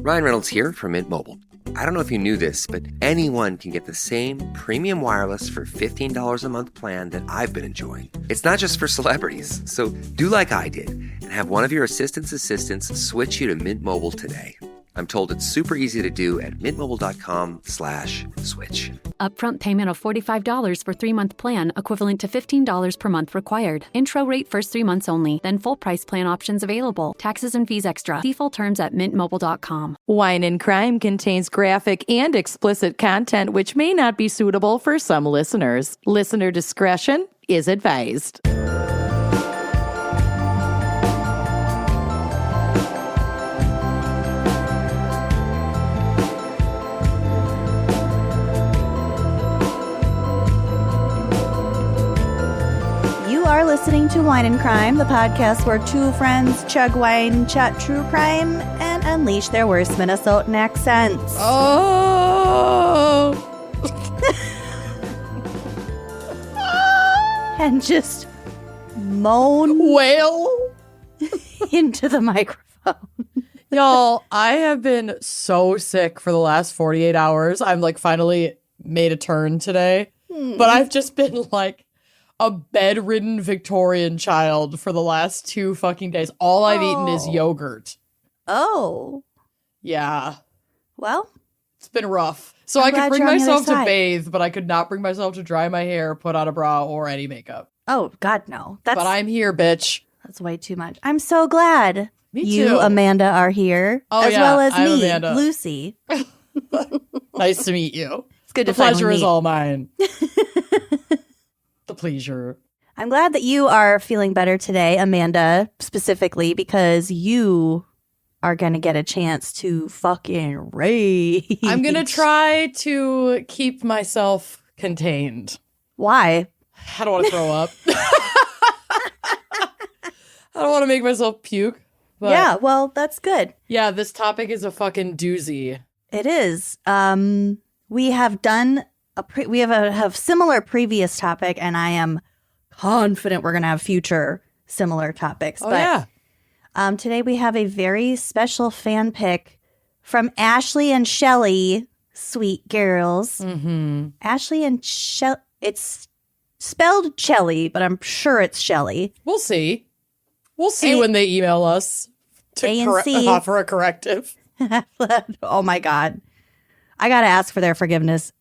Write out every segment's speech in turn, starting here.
Ryan Reynolds here from Mint Mobile. I don't know if you knew this, but anyone can get the same premium wireless for $15 a month plan that I've been enjoying. It's not just for celebrities. So do like I did and have one of your assistants switch you to Mint Mobile today. I'm told it's super easy to do at mintmobile.com/switch. Upfront payment of $45 for 3-month plan, equivalent to $15 per month required. Intro rate first 3 months only, then full price plan options available. Taxes and fees extra. See full terms at mintmobile.com. Wine and Crime contains graphic and explicit content which may not be suitable for some listeners. Listener discretion is advised. You are listening to Wine and Crime, the podcast where two friends chug wine, chat true crime, and unleash their worst Minnesotan accents. Oh! And just moan Wail! into the microphone. Y'all, I have been so sick for the last 48 hours. I'm finally made a turn today. But I've just been a bedridden Victorian child for the last 2 fucking days. All I've eaten is yogurt. Oh. Yeah. Well, it's been rough. So I could bring myself to bathe, but I could not bring myself to dry my hair, put on a bra, or any makeup. Oh, God, no. But I'm here, bitch. That's way too much. I'm so glad Me you, too. Amanda, are here. Oh, as yeah, well as I'm me, Amanda. Lucy. Nice to meet you. It's good The to finally pleasure is meet. all mine. The pleasure. I'm glad that you are feeling better today, Amanda, specifically because you are going to get a chance to fucking rage. I'm going to try to keep myself contained. Why? I don't want to throw up. I don't want to make myself puke. But Yeah, well, that's good. yeah, this topic is a fucking doozy. It is. We have done we have a similar previous topic, and I am confident we're going to have future similar topics. Oh, yeah. Today we have a very special fan pick from Ashley and Shelley, sweet girls. Mm-hmm. Ashley and Shelley. It's spelled Shelley, but I'm sure it's Shelley. We'll see. We'll see when they email us to A&C. offer a corrective. Oh my God. I got to ask for their forgiveness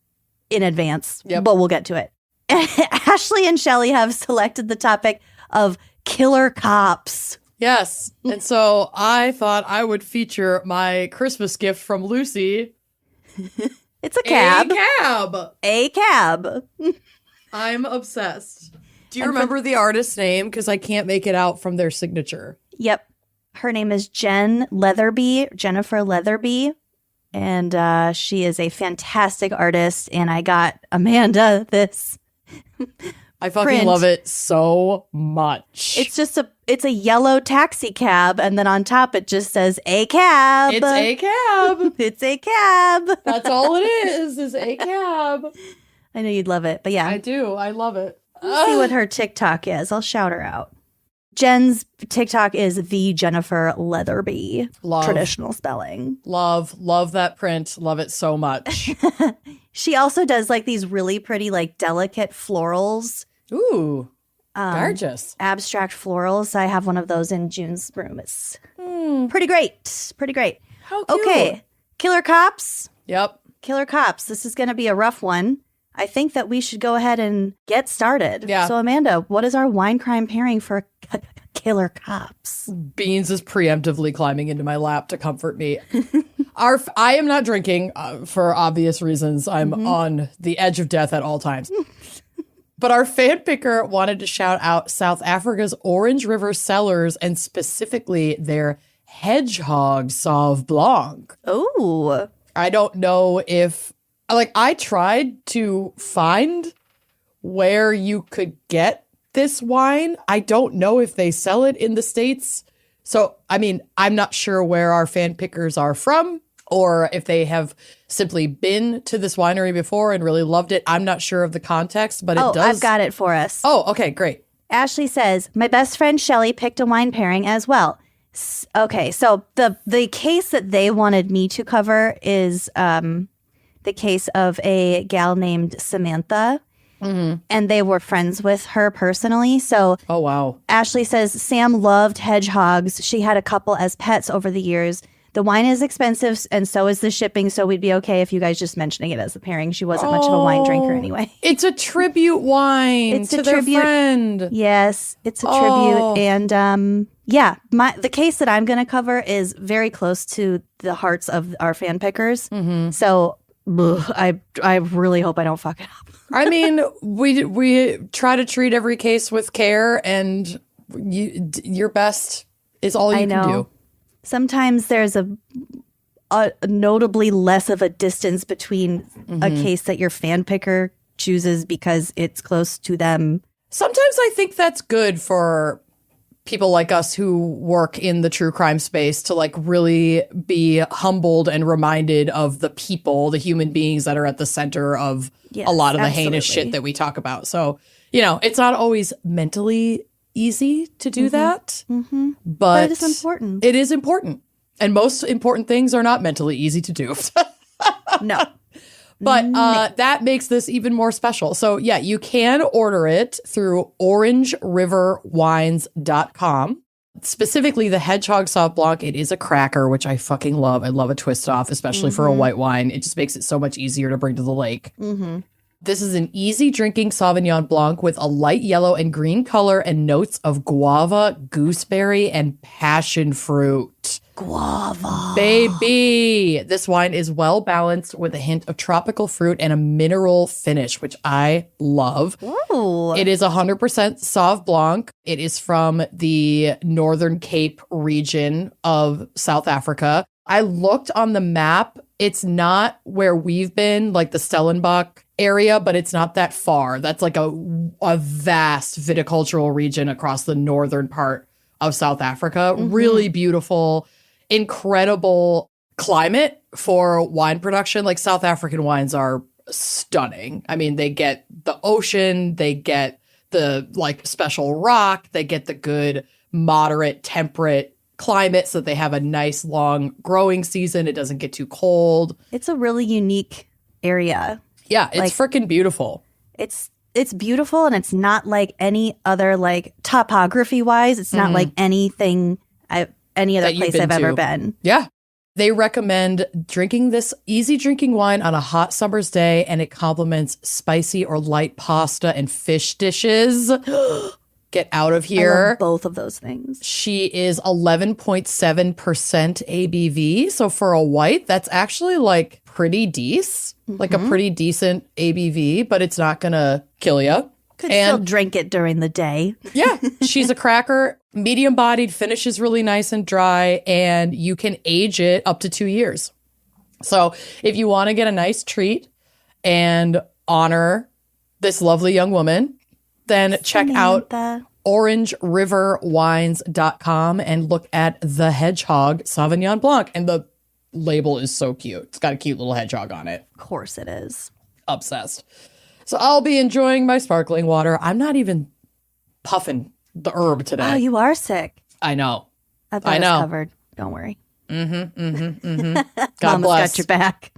in advance, but we'll get to it. Ashley and Shelley have selected the topic of killer cops. Yes. And so I thought I would feature my Christmas gift from Lucy. It's a cab. A cab. A cab. I'm obsessed. Do you remember the artist's name? Because I can't make it out from their signature. Yep. Her name is Jennifer Leatherby. And she is a fantastic artist. And I got Amanda this. I fucking print. love it so much. It's a yellow taxi cab, and then on top it just says a cab. It's a cab. It's a cab. That's all it is a cab. I know you'd love it, but yeah. I do. I love it. Let's see what her TikTok is. I'll shout her out. Jen's TikTok is the Jennifer Leatherby. Love. Traditional spelling. Love that print. Love it so much. She also does these really pretty delicate florals. Ooh. Gorgeous. Abstract florals. I have one of those in June's room. It's pretty great. Pretty great. How cute. Okay. Killer cops. Yep. Killer cops. This is going to be a rough one. I think that we should go ahead and get started. Yeah. So, Amanda, what is our wine crime pairing for killer cops? Beans is preemptively climbing into my lap to comfort me. I am not drinking for obvious reasons. I'm on the edge of death at all times. But our fan picker wanted to shout out South Africa's Orange River Cellars and specifically their Hedgehog Sauv Blanc. Oh. I don't know if, I tried to find where you could get this wine. I don't know if they sell it in the States. So, I'm not sure where our fan pickers are from or if they have simply been to this winery before and really loved it. I'm not sure of the context, but it does. I've got it for us. Oh, okay, great. Ashley says, my best friend Shelley picked a wine pairing as well. Okay, so the case that they wanted me to cover is the case of a gal named Samantha. Mm-hmm. And they were friends with her personally. So, oh, wow. Ashley says Sam loved hedgehogs. She had a couple as pets over the years. The wine is expensive, and so is the shipping. So we'd be okay if you guys just mentioning it as a pairing. She wasn't much of a wine drinker anyway. It's a tribute wine to their friend. Yes, it's a tribute. And the case that I'm going to cover is very close to the hearts of our fan pickers. Mm-hmm. So I really hope I don't fuck it up. I mean, we try to treat every case with care, and your best is all you can do. Sometimes there's a notably less of a distance between a case that your fan picker chooses because it's close to them. Sometimes I think that's good for people like us who work in the true crime space to like really be humbled and reminded of the people, the human beings that are at the center of a lot of the heinous shit that we talk about. So, it's not always mentally easy to do that, but it is important. It is important. And most important things are not mentally easy to do. No. But that makes this even more special. So, yeah, you can order it through orangeriverwines.com. Specifically, the Hedgehog Sauv Blanc, it is a cracker, which I fucking love. I love a twist off, especially for a white wine. It just makes it so much easier to bring to the lake. Mm-hmm. This is an easy drinking Sauvignon Blanc with a light yellow and green color and notes of guava, gooseberry, and passion fruit. Guava. Baby. This wine is well balanced with a hint of tropical fruit and a mineral finish, which I love. Ooh. It is 100% Sauv Blanc. It is from the Northern Cape region of South Africa. I looked on the map. It's not where we've been, like the Stellenbosch area, but it's not that far. That's like a vast viticultural region across the northern part of South Africa. Really beautiful, incredible climate for wine production. Like South African wines are stunning. I mean, they get the ocean, they get the like special rock, they get the good moderate temperate climate so that they have a nice long growing season. It doesn't get too cold. It's a really unique area. Yeah, it's freaking beautiful. It's beautiful, and it's not like any other, like topography wise. It's not like any other place I've ever been. Yeah. They recommend drinking this easy drinking wine on a hot summer's day, and it complements spicy or light pasta and fish dishes. Get out of here. I love both of those things. She is 11.7% ABV. So for a white, that's actually like pretty decent. Like a pretty decent ABV, but it's not going to kill you. Could still drink it during the day. Yeah. She's a cracker, medium bodied, finishes really nice and dry, and you can age it up to 2 years. So if you want to get a nice treat and honor this lovely young woman, then check out orangeriverwines.com and look at the Hedgehog Sauvignon Blanc. And the label is so cute. It's got a cute little hedgehog on it. Of course it is. Obsessed. So I'll be enjoying my sparkling water. I'm not even puffing the herb today. Oh, you are sick. I know. I've got us covered. Don't worry. God Mama's bless. got your back.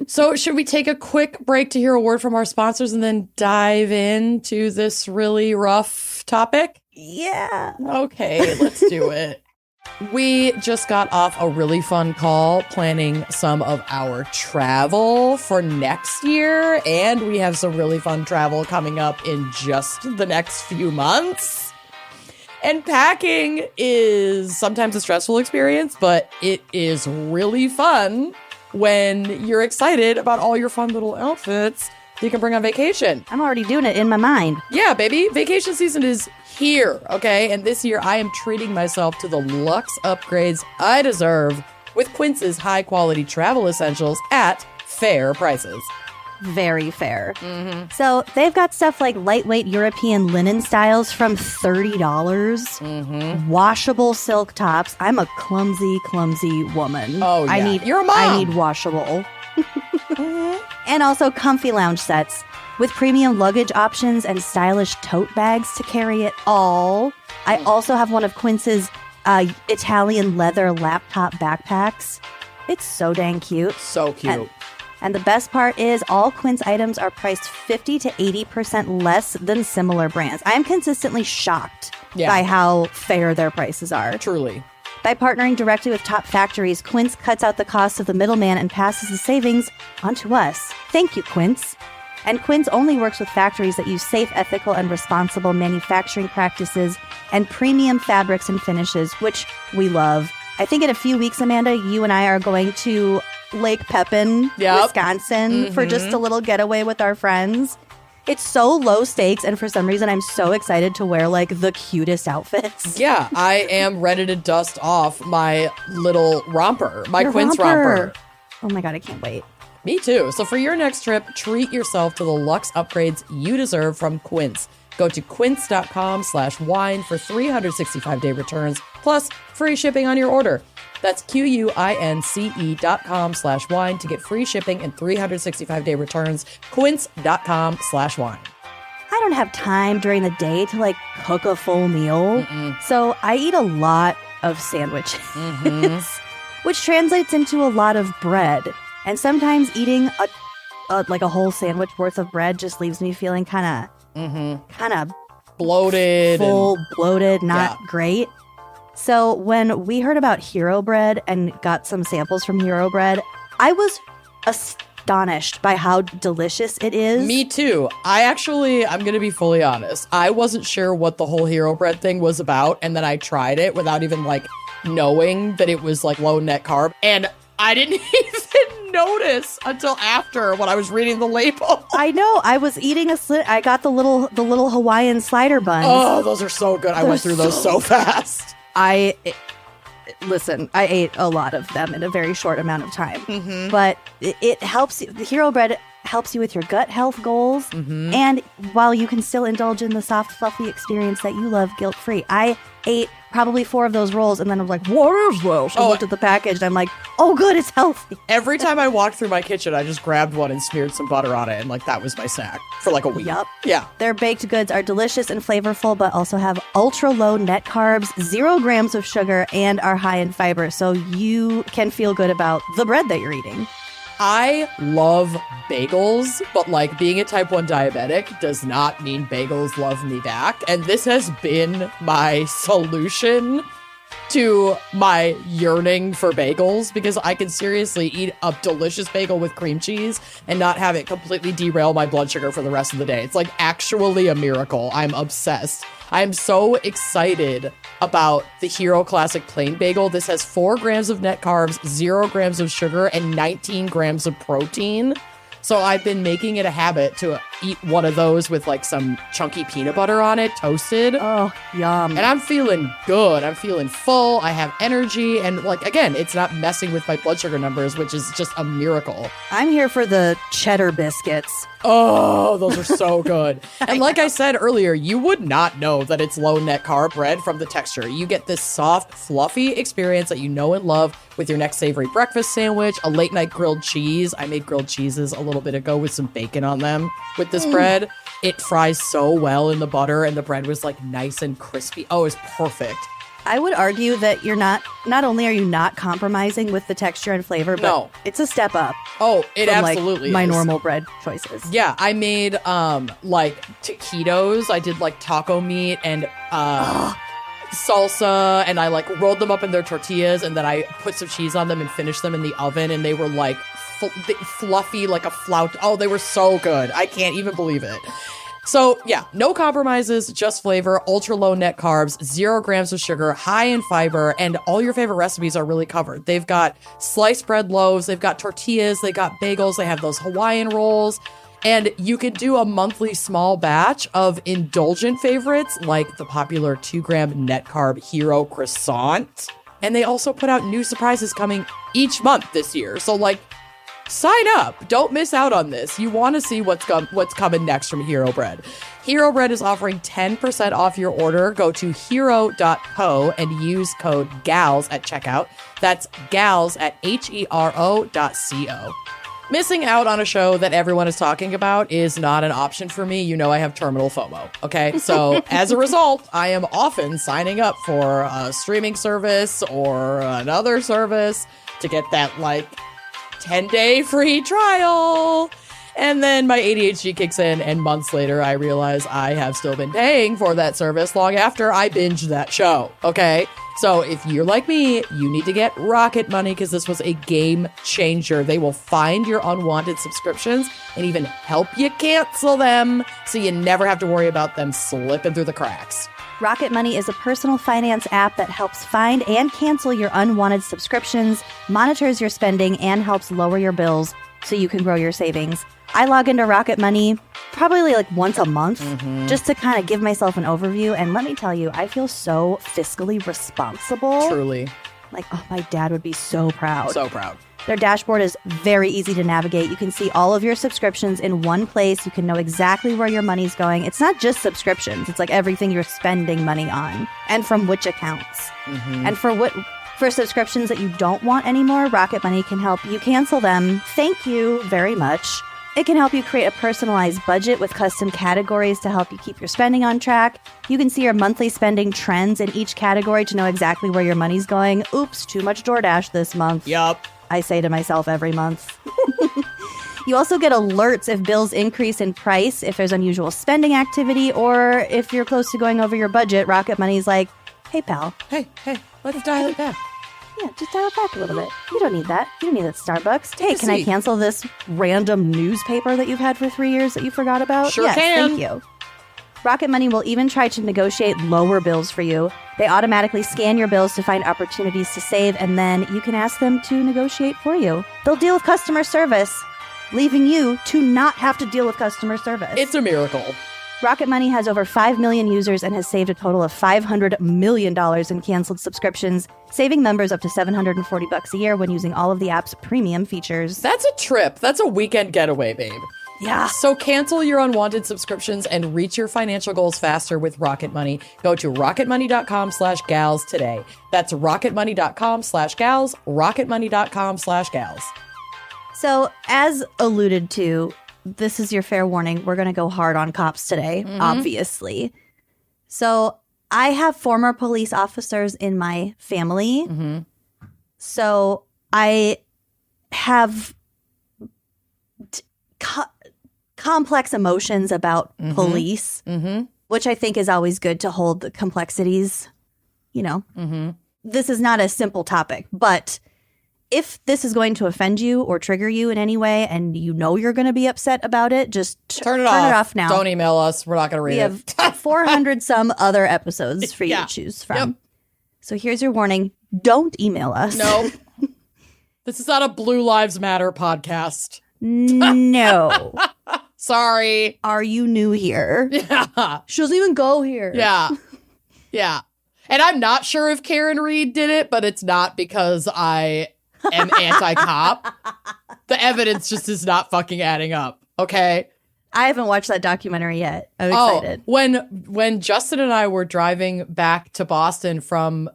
So should we take a quick break to hear a word from our sponsors and then dive into this really rough topic? Yeah. Okay, let's do it. We just got off a really fun call planning some of our travel for next year, and we have some really fun travel coming up in just the next few months. And packing is sometimes a stressful experience, but it is really fun when you're excited about all your fun little outfits you can bring on vacation. I'm already doing it in my mind. Yeah, baby. Vacation season is here, okay? And this year I am treating myself to the luxe upgrades I deserve with Quince's high-quality travel essentials at fair prices. Very fair. So they've got stuff like lightweight European linen styles from $30. Washable silk tops. I'm a clumsy woman. Oh, yeah. You're a mom. I need washable. And also comfy lounge sets with premium luggage options and stylish tote bags to carry it all. I also have one of Quince's Italian leather laptop backpacks. It's so dang cute. So cute. And the best part is all Quince items are priced 50 to 80% less than similar brands. I am consistently shocked by how fair their prices are. Truly. By partnering directly with top factories, Quince cuts out the cost of the middleman and passes the savings onto us. Thank you, Quince. And Quince only works with factories that use safe, ethical, and responsible manufacturing practices and premium fabrics and finishes, which we love. I think in a few weeks, Amanda, you and I are going to Lake Pepin, Wisconsin, for just a little getaway with our friends. It's so low stakes, and for some reason, I'm so excited to wear, like, the cutest outfits. Yeah, I am ready to dust off my little romper, my Quince romper. Oh my God, I can't wait. Me too. So for your next trip, treat yourself to the luxe upgrades you deserve from Quince. Go to quince.com/wine for 365-day returns, plus free shipping on your order. That's QUINCE.com/wine to get free shipping and 365-day returns. Quince.com/wine. I don't have time during the day to like cook a full meal. So I eat a lot of sandwiches, which translates into a lot of bread. And sometimes eating a whole sandwich worth of bread just leaves me feeling kind of bloated, bloated, not great. So when we heard about Hero Bread and got some samples from Hero Bread, I was astonished by how delicious it is. Me too. I'm going to be fully honest. I wasn't sure what the whole Hero Bread thing was about. And then I tried it without even like knowing that it was like low net carb. And I didn't even notice until after when I was reading the label. I know. I was eating I got the little Hawaiian slider buns. Oh, those are so good. I went through those so fast. Listen, I ate a lot of them in a very short amount of time. But it helps you. The Hero Bread helps you with your gut health goals. And while you can still indulge in the soft, fluffy experience that you love guilt-free. I ate probably 4 of those rolls, and then I was like, what is this? I looked at the package, and I'm like, oh, good, it's healthy. Every time I walked through my kitchen, I just grabbed one and smeared some butter on it, and like that was my snack for like a week. Yep. Yeah. Their baked goods are delicious and flavorful, but also have ultra-low net carbs, 0 grams of sugar, and are high in fiber, so you can feel good about the bread that you're eating. I love bagels, but like being a type 1 diabetic does not mean bagels love me back. And this has been my solution to my yearning for bagels, because I can seriously eat a delicious bagel with cream cheese and not have it completely derail my blood sugar for the rest of the day. It's like actually a miracle. I'm obsessed. I'm so excited about the Hero Classic Plain Bagel. This has 4 grams of net carbs, 0 grams of sugar, and 19 grams of protein. So I've been making it a habit to eat one of those with like some chunky peanut butter on it, toasted. Oh, yum. And I'm feeling good. I'm feeling full. I have energy. And like, again, it's not messing with my blood sugar numbers, which is just a miracle. I'm here for the cheddar biscuits. Oh, those are so good. And like I said earlier, you would not know that it's low net carb bread from the texture. You get this soft, fluffy experience that you know and love with your next savory breakfast sandwich, a late night grilled cheese. I made grilled cheeses a little bit ago with some bacon on them with this bread. It fries so well in the butter, and the bread was like nice and crispy. Oh, it's perfect. I would argue that you're not only are you not compromising with the texture and flavor, but it's a step up. Oh, it from, absolutely like, my is. normal bread choices. Yeah, I made like taquitos. I did like taco meat and salsa, and I like rolled them up in their tortillas, and then I put some cheese on them and finished them in the oven, and they were like fluffy like a flout. Oh, they were so good. I can't even believe it. So yeah, no compromises, just flavor, ultra low net carbs, 0 grams of sugar, high in fiber, and all your favorite recipes are really covered. They've got sliced bread loaves, they've got tortillas, they got bagels, they have those Hawaiian rolls, and you could do a monthly small batch of indulgent favorites like the popular 2-gram net carb Hero croissant. And they also put out new surprises coming each month this year. So like, sign up. Don't miss out on this. You want to see what's coming next from Hero Bread. Hero Bread is offering 10% off your order. Go to hero.co and use code GALS at checkout. That's GALS at hero.co. Missing out on a show that everyone is talking about is not an option for me. You know I have terminal FOMO, okay? So as a result, I am often signing up for a streaming service or another service to get that, 10-day free trial. And then my ADHD kicks in, and months later, I realize I have still been paying for that service long after I binged that show, okay? So if you're like me, you need to get Rocket Money because this was a game changer. They will find your unwanted subscriptions and even help you cancel them so you never have to worry about them slipping through the cracks. Rocket Money is a personal finance app that helps find and cancel your unwanted subscriptions, monitors your spending, and helps lower your bills so you can grow your savings. I log into Rocket Money probably once a month just to kind of give myself an overview. And let me tell you, I feel so fiscally responsible. Truly. My dad would be so proud. So proud. Their dashboard is very easy to navigate. You can see all of your subscriptions in one place. You can know exactly where your money's going. It's not just subscriptions. It's everything you're spending money on and from which accounts. And for subscriptions that you don't want anymore, Rocket Money can help you cancel them. Thank you very much. It can help you create a personalized budget with custom categories to help you keep your spending on track. You can see your monthly spending trends in each category to know exactly where your money's going. Oops, too much DoorDash this month. Yup. I say to myself every month. You also get alerts if bills increase in price, if there's unusual spending activity, or if you're close to going over your budget. Rocket Money's like, hey, pal. Hey, let's dial it back. Yeah, just dial it back a little bit. You don't need that. You don't need that Starbucks. Hey, can I cancel this random newspaper that you've had for 3 years that you forgot about? Sure yes, can. Thank you. Rocket Money will even try to negotiate lower bills for you. They automatically scan your bills to find opportunities to save, and then you can ask them to negotiate for you. They'll deal with customer service, leaving you to not have to deal with customer service. It's a miracle. Rocket Money has over 5 million users and has saved a total of $500 million in canceled subscriptions, saving members up to $740 a year when using all of the app's premium features. That's a trip. That's a weekend getaway, babe. Yeah. So cancel your unwanted subscriptions and reach your financial goals faster with Rocket Money. Go to rocketmoney.com/gals today. That's rocketmoney.com/gals, rocketmoney.com/gals. So, as alluded to, this is your fair warning. We're going to go hard on cops today, obviously. So, I have former police officers in my family. So, I have complex emotions about police, which I think is always good to hold the complexities. This is not a simple topic, but if this is going to offend you or trigger you in any way and you're going to be upset about it, just turn it off now. Don't email us. We're not going to read it. We have 400 some other episodes for you to choose from. Yep. So here's your warning. Don't email us. No. This is not a Blue Lives Matter podcast. No. Sorry. Are you new here? Yeah. She doesn't even go here. Yeah. Yeah. And I'm not sure if Karen Reed did it, but it's not because I am anti-cop. The evidence just is not fucking adding up. Okay. I haven't watched that documentary yet. I'm excited. When Justin and I were driving back to Boston from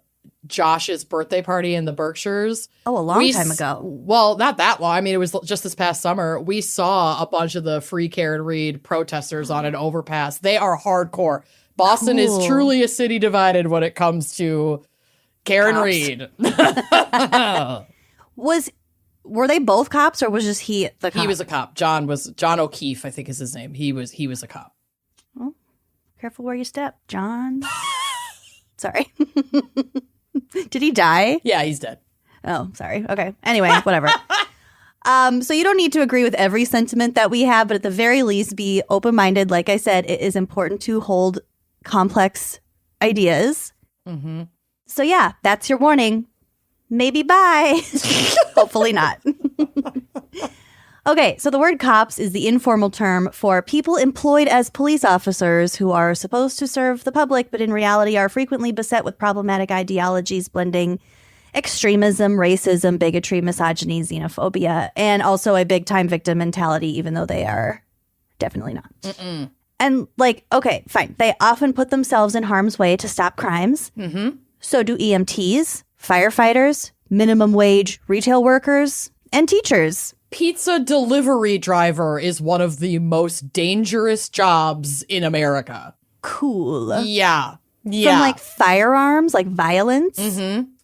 Josh's birthday party in the Berkshires. Oh, a long time ago. Well, not that long. I mean, it was just this past summer. We saw a bunch of the Free Karen Reed protesters on an overpass. They are hardcore. Boston is truly a city divided when it comes to Karen Cops. Reed. Were they both cops, or was just he the cop? He was a cop. John O'Keefe, I think is his name. He was a cop. Well, careful where you step, John. Sorry. Did he die? Yeah, he's dead. Oh, sorry. Okay. Anyway, whatever. So you don't need to agree with every sentiment that we have, but at the very least, be open-minded. Like I said, it is important to hold complex ideas. So yeah, that's your warning. Maybe bye. Hopefully not. Okay, so the word cops is the informal term for people employed as police officers who are supposed to serve the public, but in reality are frequently beset with problematic ideologies blending extremism, racism, bigotry, misogyny, xenophobia, and also a big-time victim mentality, even though they are definitely not. And okay, fine. They often put themselves in harm's way to stop crimes. So do EMTs, firefighters, minimum wage retail workers, and teachers. pizza delivery driver is one of the most dangerous jobs in America. Cool. Yeah. From like firearms, like violence.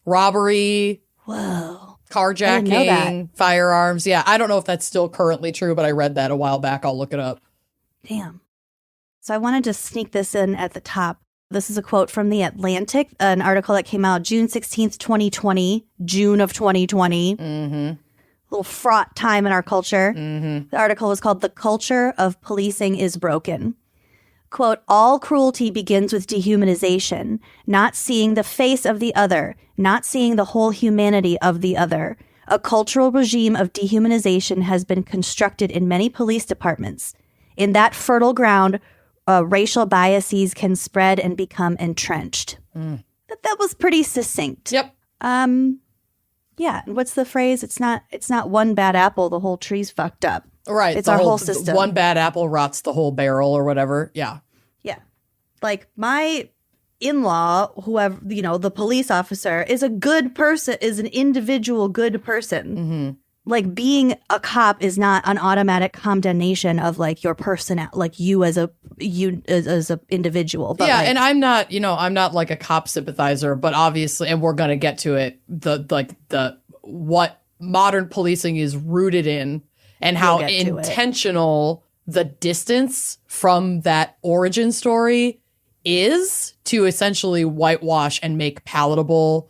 Robbery. Whoa. Carjacking, firearms. Yeah, I don't know if that's still currently true, but I read that a while back. I'll look it up. Damn. So I wanted to sneak this in at the top. This is a quote from The Atlantic, an article that came out June 16th, 2020, June of 2020. A little fraught time in our culture. The article was called "The Culture of Policing is Broken." Quote, "All cruelty begins with dehumanization, not seeing the face of the other, not seeing the whole humanity of the other. A cultural regime of dehumanization has been constructed in many police departments. In that fertile ground, racial biases can spread and become entrenched." That was pretty succinct. Yep. Yeah. What's the phrase? It's not one bad apple, the whole tree's fucked up. Right. It's our whole system. One bad apple rots the whole barrel or whatever. Yeah. Yeah. Like my in-law, whoever, the police officer is a good person, is an individual good person. Like being a cop is not an automatic condemnation of like your person, like you as a individual. But yeah, like, and I'm not like a cop sympathizer, but obviously, and we're gonna get to it. The what modern policing is rooted in, and how intentional the distance from that origin story is to essentially whitewash and make palatable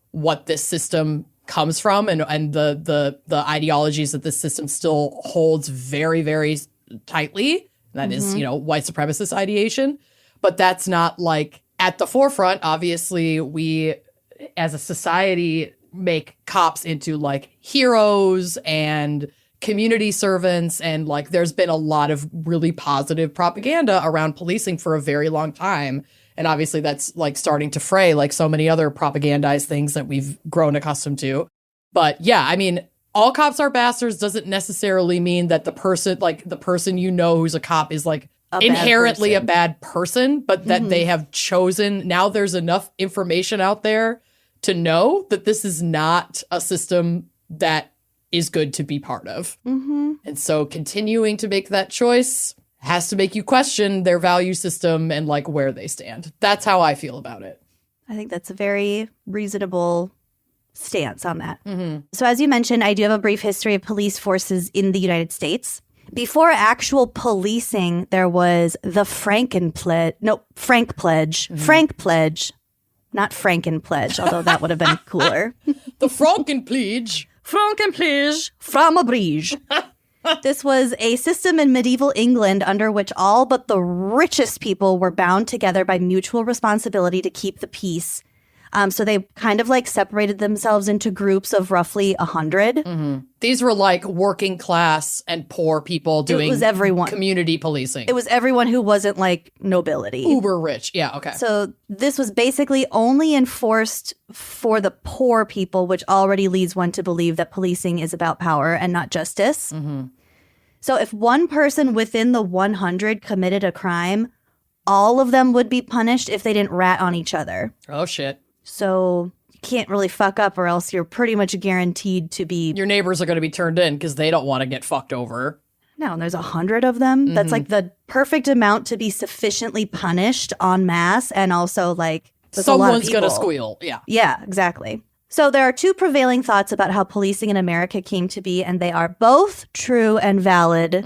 what this system comes from and the ideologies that this system still holds very, very tightly. That is, white supremacist ideation. But that's not like at the forefront. Obviously, we as a society make cops into like heroes and community servants. And like there's been a lot of really positive propaganda around policing for a very long time. And obviously that's like starting to fray like so many other propagandized things that we've grown accustomed to. But yeah, I mean, all cops are bastards doesn't necessarily mean that the person who's a cop is like inherently a bad person, but that they have chosen. Now there's enough information out there to know that this is not a system that is good to be part of. And so continuing to make that choice has to make you question their value system and like where they stand. That's how I feel about it. I think that's a very reasonable stance on that. So as you mentioned, I do have a brief history of police forces in the United States. Before actual policing, there was the Frank Pledge, not Franken Pledge, although that would have been cooler. The Franken Pledge. From a bridge. This was a system in medieval England under which all but the richest people were bound together by mutual responsibility to keep the peace. So they kind of like separated themselves into groups of roughly 100. These were like working class and poor people doing community policing. It was everyone who wasn't like nobility. Uber rich. Yeah, okay. So this was basically only enforced for the poor people, which already leads one to believe that policing is about power and not justice. So if one person within the 100 committed a crime, all of them would be punished if they didn't rat on each other. Oh, shit. So you can't really fuck up or else you're pretty much guaranteed to be... Your neighbors are going to be turned in because they don't want to get fucked over. No, and there's 100 of them. That's like the perfect amount to be sufficiently punished en masse and also like... Someone's going to squeal. Yeah. Yeah, exactly. So there are two prevailing thoughts about how policing in America came to be, and they are both true and valid.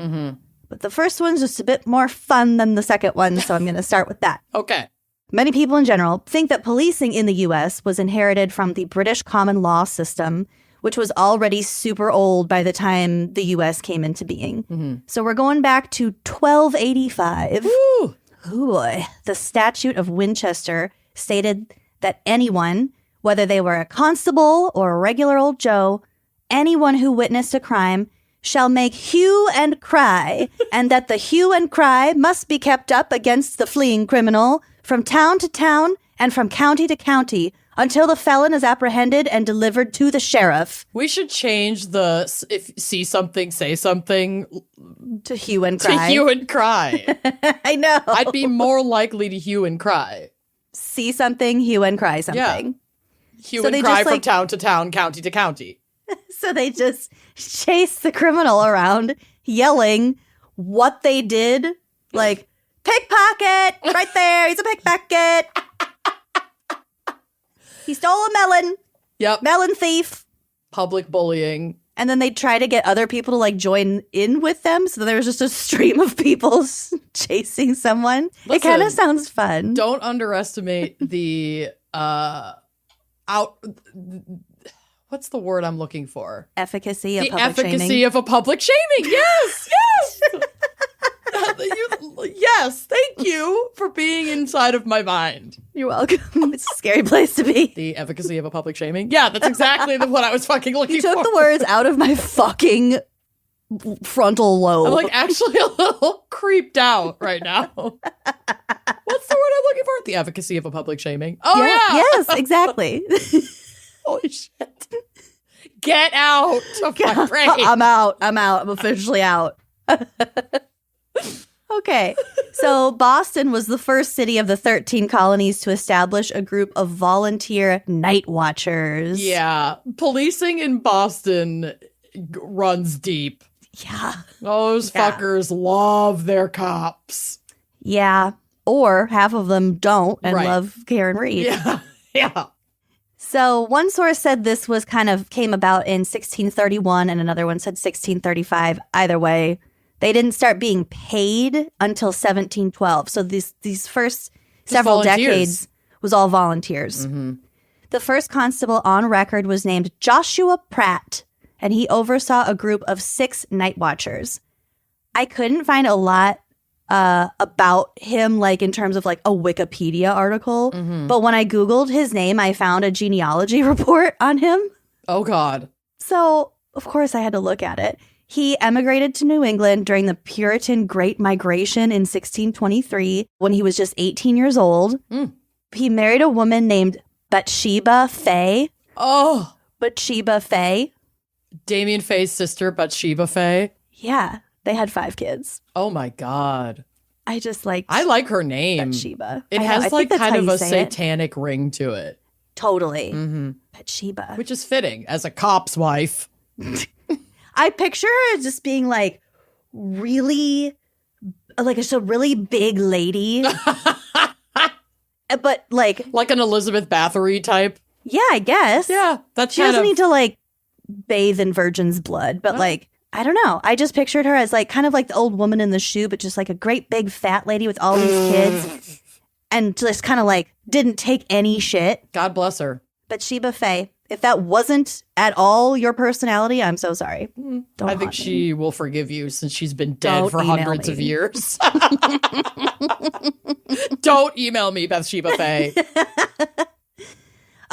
But the first one's just a bit more fun than the second one, so I'm going to start with that. Okay. Many people in general think that policing in the U.S. was inherited from the British common law system, which was already super old by the time the U.S. came into being. So we're going back to 1285. Woo! Oh boy. The Statute of Winchester stated that anyone, whether they were a constable or a regular old Joe, anyone who witnessed a crime shall make hue and cry, and that the hue and cry must be kept up against the fleeing criminal from town to town and from county to county until the felon is apprehended and delivered to the sheriff. We should change the if see something, say something to hue and cry. To hue and cry. I know. I'd be more likely to hue and cry. See something, hue and cry something. Yeah. Hue and cry from town to town, county to county. So they just chase the criminal around, yelling what they did. Like, pickpocket! Right there! He's a pickpocket! He stole a melon. Yep. Melon thief. Public bullying. And then they try to get other people to like join in with them. So there was just a stream of people chasing someone. Listen, it kind of sounds fun. Don't underestimate the what's the word I'm looking for? Efficacy of the public efficacy shaming. of a public shaming. Yes, yes. Yes, thank you for being inside of my mind. You're welcome. It's a scary place to be. The efficacy of a public shaming. Yeah, that's exactly what I was fucking looking You for. took the words out of my fucking frontal lobe. I'm like actually a little creeped out right now. What's the word I'm looking for? The efficacy of a public shaming. Oh yeah. Yes, exactly. Holy shit. Get out of my brain. I'm out. I'm officially out. Okay. So Boston was the first city of the 13 colonies to establish a group of volunteer night watchers. Yeah. Policing in Boston runs deep. Yeah. Those fuckers love their cops. Yeah. Or half of them don't and Right. love Karen Reed. Yeah. Yeah. So one source said this was came about in 1631 and another one said 1635. Either way, they didn't start being paid until 1712. So these first several volunteers. decades was all volunteers. Mm-hmm. The first constable on record was named Joshua Pratt, and he oversaw a group of 6 night watchers. I couldn't find a lot about him, like in terms of like a Wikipedia article. Mm-hmm. But when I Googled his name, I found a genealogy report on him. Oh, God. So, of course, I had to look at it. He emigrated to New England during the Puritan Great Migration in 1623 when he was just 18 years old. Mm. He married a woman named Bathsheba Fay. Oh. Bathsheba Fay. Damien Faye's sister, Bathsheba Faye. Yeah, they had 5 kids. Oh, my God. I just like. I like her name. Bathsheba. It I has think like that's kind how of you a say it. satanic ring to it. Totally. Mm-hmm. Bathsheba. Which is fitting as a cop's wife. I picture her as just being like really, like just a really big lady. But like Like an Elizabeth Bathory type. yeah, I guess. Yeah. That's She doesn't need to like bathe in virgin's blood, but like, I don't know. I just pictured her as like kind of like the old woman in the shoe, but just like a great big fat lady with all these kids and just kind of like didn't take any shit. God bless her. But Sheba Faye, if that wasn't at all your personality, I'm so sorry. Don't I think haunt me. she will forgive you since she's been dead Don't for email hundreds of me. years. Don't email me, Bathsheba Faye.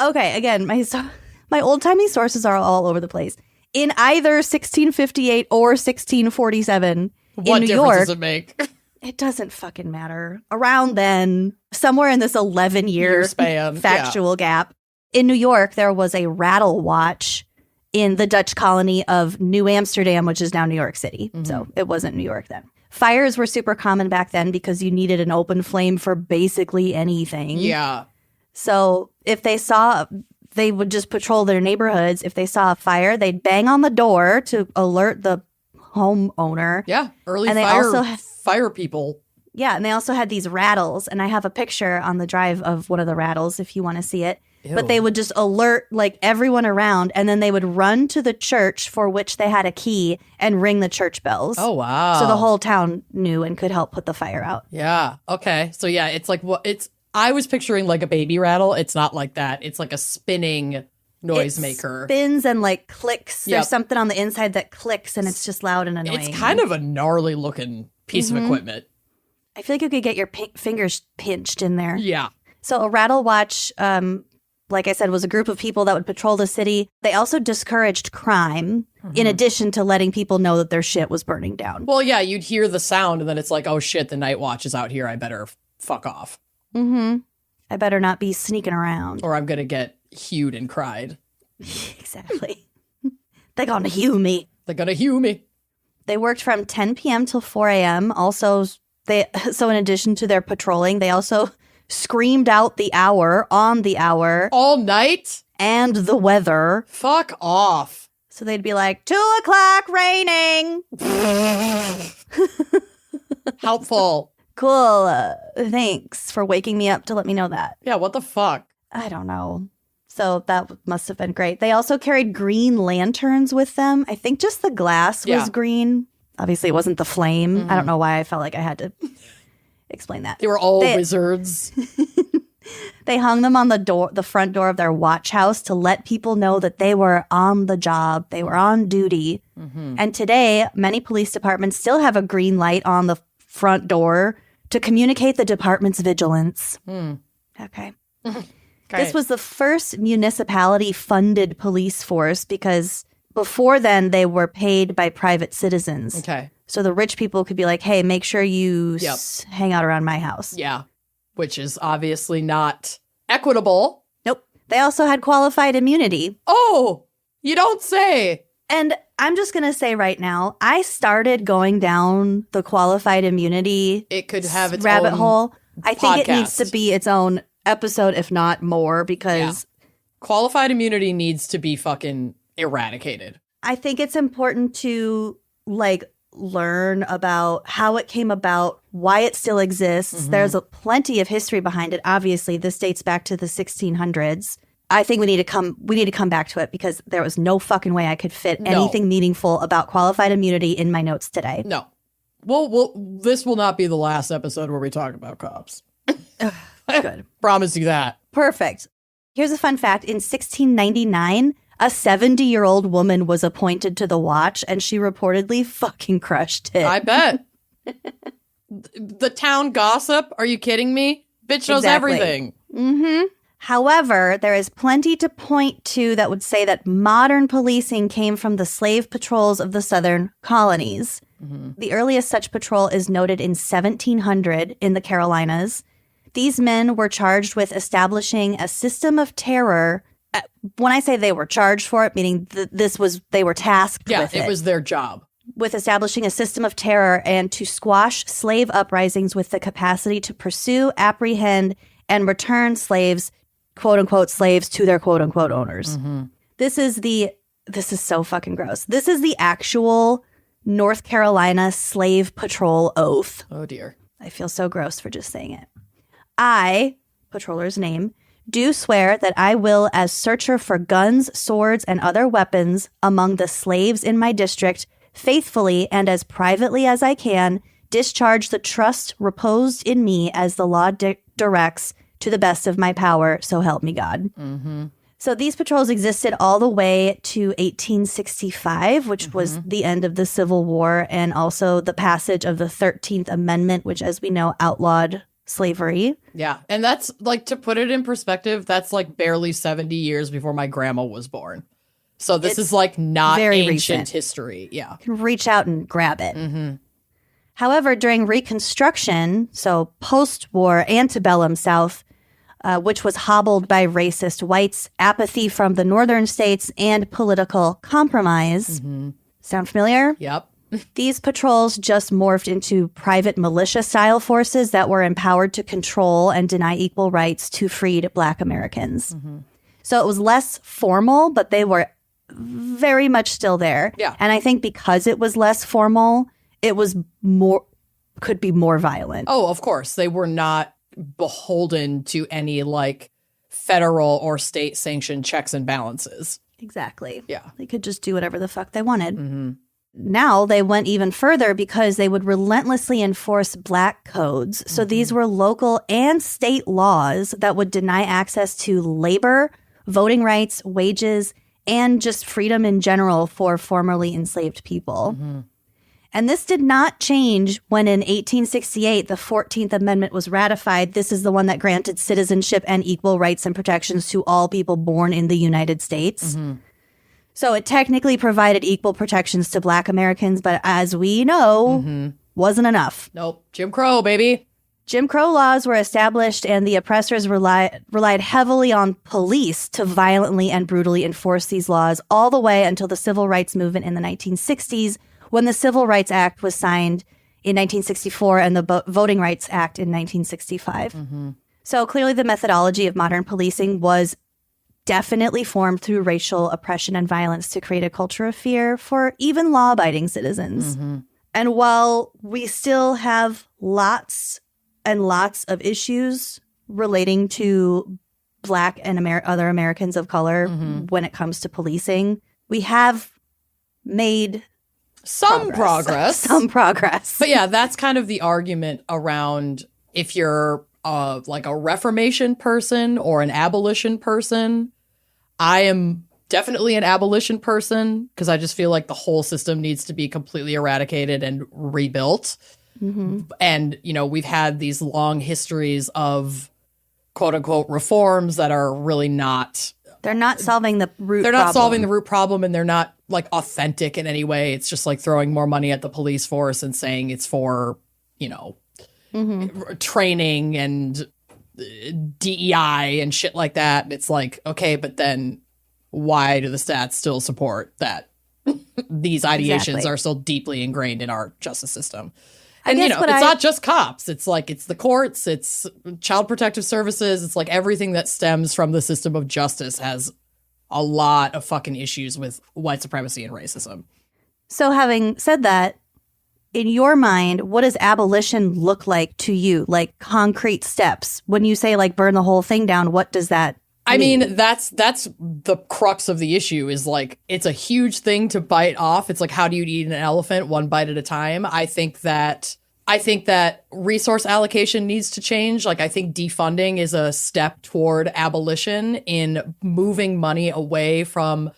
Okay, again, my old-timey sources are all over the place. In either 1658 or 1647 What in New difference York, does it make? it doesn't fucking matter. Around then, somewhere in this 11-year Year span, factual gap, in New York, there was a rattle watch in the Dutch colony of New Amsterdam, which is now New York City. Mm-hmm. So it wasn't New York then. Fires were super common back then because you needed an open flame for basically anything. Yeah. So if they would just patrol their neighborhoods. If they saw a fire, they'd bang on the door to alert the homeowner. Yeah. Early And they fire, also fire people. Yeah, and they also had these rattles, and I have a picture on the drive of one of the rattles if you want to see it. Ew. But they would just alert like everyone around, and then they would run to the church for which they had a key and ring the church bells. Oh, wow. So the whole town knew and could help put the fire out. Yeah. Okay. So yeah, it's like I was picturing like a baby rattle. It's not like that. It's like a spinning noisemaker. It spins and like clicks. Yep. There's something on the inside that clicks, and it's just loud and annoying. It's kind of a gnarly looking piece of equipment. I feel like you could get your fingers pinched in there. Yeah. So a rattle watch, like I said, was a group of people that would patrol the city. They also discouraged crime, in addition to letting people know that their shit was burning down. Well, yeah, you'd hear the sound and then it's like, oh shit, the night watch is out here. I better fuck off. Mm-hmm. I better not be sneaking around. Or I'm going to get hued and cried. Exactly. They're going to hew me. They're going to hew me. They worked from 10 p.m. till 4 a.m. Also, so in addition to their patrolling, they also screamed out the hour on the hour All night? and the weather. Fuck off. So they'd be like, 2:00, raining. Helpful. Cool. Thanks for waking me up to let me know that. Yeah, what the fuck? I don't know. So that must have been great. They also carried green lanterns with them. I think just the glass was green. Obviously, it wasn't the flame. I don't know why I felt like I had to explain that. They were all wizards. They hung them on the front door of their watch house to let people know that they were on the job. They were on duty. And today, many police departments still have a green light on the front door to communicate the department's vigilance. Okay. This was the first municipality-funded police force because before then, they were paid by private citizens. Okay. So the rich people could be like, hey, make sure you hang out around my house. Yeah. Which is obviously not equitable. Nope. They also had qualified immunity. Oh, you don't say. And I'm just going to say right now, I started going down the qualified immunity It could have its rabbit own hole. I think it podcast. needs to be its own episode, if not more, because qualified immunity needs to be fucking eradicated. I think it's important to learn about how it came about, why it still exists. There's plenty of history behind it. Obviously, this dates back to the 1600s. I think we need to come back to it because there was no fucking way I could fit anything meaningful about qualified immunity in my notes today. No. Well, this will not be the last episode where we talk about cops. Good. Promise you that. Perfect. Here's a fun fact. In 1699, a 70-year-old woman was appointed to the watch, and she reportedly fucking crushed it. I bet. The town gossip? Are you kidding me? Bitch knows everything. However, there is plenty to point to that would say that modern policing came from the slave patrols of the southern colonies. The earliest such patrol is noted in 1700 in the Carolinas. These men were charged with establishing a system of terror. When I say they were charged for it, meaning they were tasked with it. Yeah, it was their job. With establishing a system of terror and to squash slave uprisings with the capacity to pursue, apprehend, and return slaves, quote-unquote slaves, to their quote-unquote owners. This is so fucking gross. This is the actual North Carolina slave patrol oath. Oh, dear. I feel so gross for just saying it. I, patroller's name, do swear that I will, as searcher for guns, swords, and other weapons among the slaves in my district, faithfully and as privately as I can, discharge the trust reposed in me as the law directs to the best of my power, so help me God. So these patrols existed all the way to 1865, which was the end of the Civil War, and also the passage of the 13th Amendment, which, as we know, outlawed slavery. Yeah. And that's, to put it in perspective, that's barely 70 years before my grandma was born. So this is not very ancient recent history. Yeah. You can reach out and grab it. However, during Reconstruction, so post-war antebellum South, which was hobbled by racist whites, apathy from the northern states, and political compromise. Sound familiar? Yep. These patrols just morphed into private militia-style forces that were empowered to control and deny equal rights to freed Black Americans. So it was less formal, but they were very much still there. Yeah. And I think because it was less formal, it was could be more violent. Oh, of course. They were not beholden to any federal or state sanctioned checks and balances. Exactly. Yeah. They could just do whatever the fuck they wanted. Now they went even further because they would relentlessly enforce Black codes. So these were local and state laws that would deny access to labor, voting rights, wages, and just freedom in general for formerly enslaved people. And this did not change when in 1868, the 14th Amendment was ratified. This is the one that granted citizenship and equal rights and protections to all people born in the United States. So it technically provided equal protections to Black Americans, but as we know, wasn't enough. Nope. Jim Crow, baby. Jim Crow laws were established, and the oppressors relied heavily on police to violently and brutally enforce these laws all the way until the Civil Rights Movement in the 1960s, when the Civil Rights Act was signed in 1964 and the Voting Rights Act in 1965. So clearly the methodology of modern policing was definitely formed through racial oppression and violence to create a culture of fear for even law-abiding citizens. And while we still have lots and lots of issues relating to Black and other Americans of color when it comes to policing, we have made some progress. Some progress. But yeah, that's kind of the argument around if you're like a Reformation person or an abolition person. I am definitely an abolition person because I just feel like the whole system needs to be completely eradicated and rebuilt. And, you know, we've had these long histories of quote unquote reforms that are really not. They're not solving the root They're problem. not solving the root problem, and they're not like authentic in any way. It's just like throwing more money at the police force and saying it's for, you know, training and DEI and shit like that. And it's like, okay, but then why do the stats still support that these ideations are so deeply ingrained in our justice system? And, you know, it's not just cops. It's like, it's the courts, it's child protective services. It's like everything that stems from the system of justice has a lot of fucking issues with white supremacy and racism. So having said that, in your mind, what does abolition look like to you? Like concrete steps. When you say like burn the whole thing down, what does that mean? That's the crux of the issue is like, it's a huge thing to bite off. It's like, how do you eat an elephant one bite at a time? I think that resource allocation needs to change. Like, I think defunding is a step toward abolition in moving money away from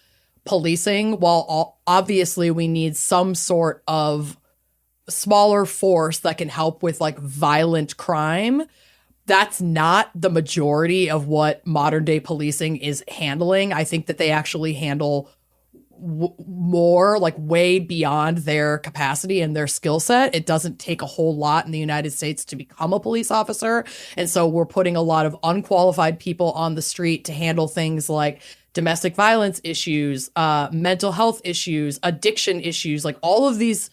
policing, while obviously we need some sort of smaller force that can help with like violent crime. That's not the majority of what modern day policing is handling. I think that they actually handle more, like way beyond their capacity and their skill set. It doesn't take a whole lot in the United States to become a police officer. And so we're putting a lot of unqualified people on the street to handle things like domestic violence issues, mental health issues, addiction issues, like all of these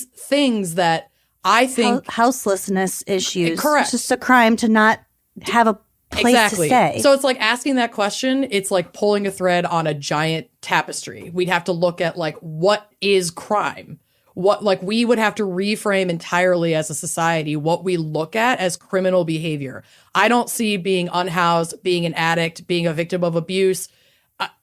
things that I think houselessness issues. Correct. It's just a crime to not have a place to stay. So it's like asking that question, it's like pulling a thread on a giant tapestry. We'd have to look at like, what is crime? What, like, we would have to reframe entirely as a society what we look at as criminal behavior. I don't see being unhoused, being an addict, being a victim of abuse,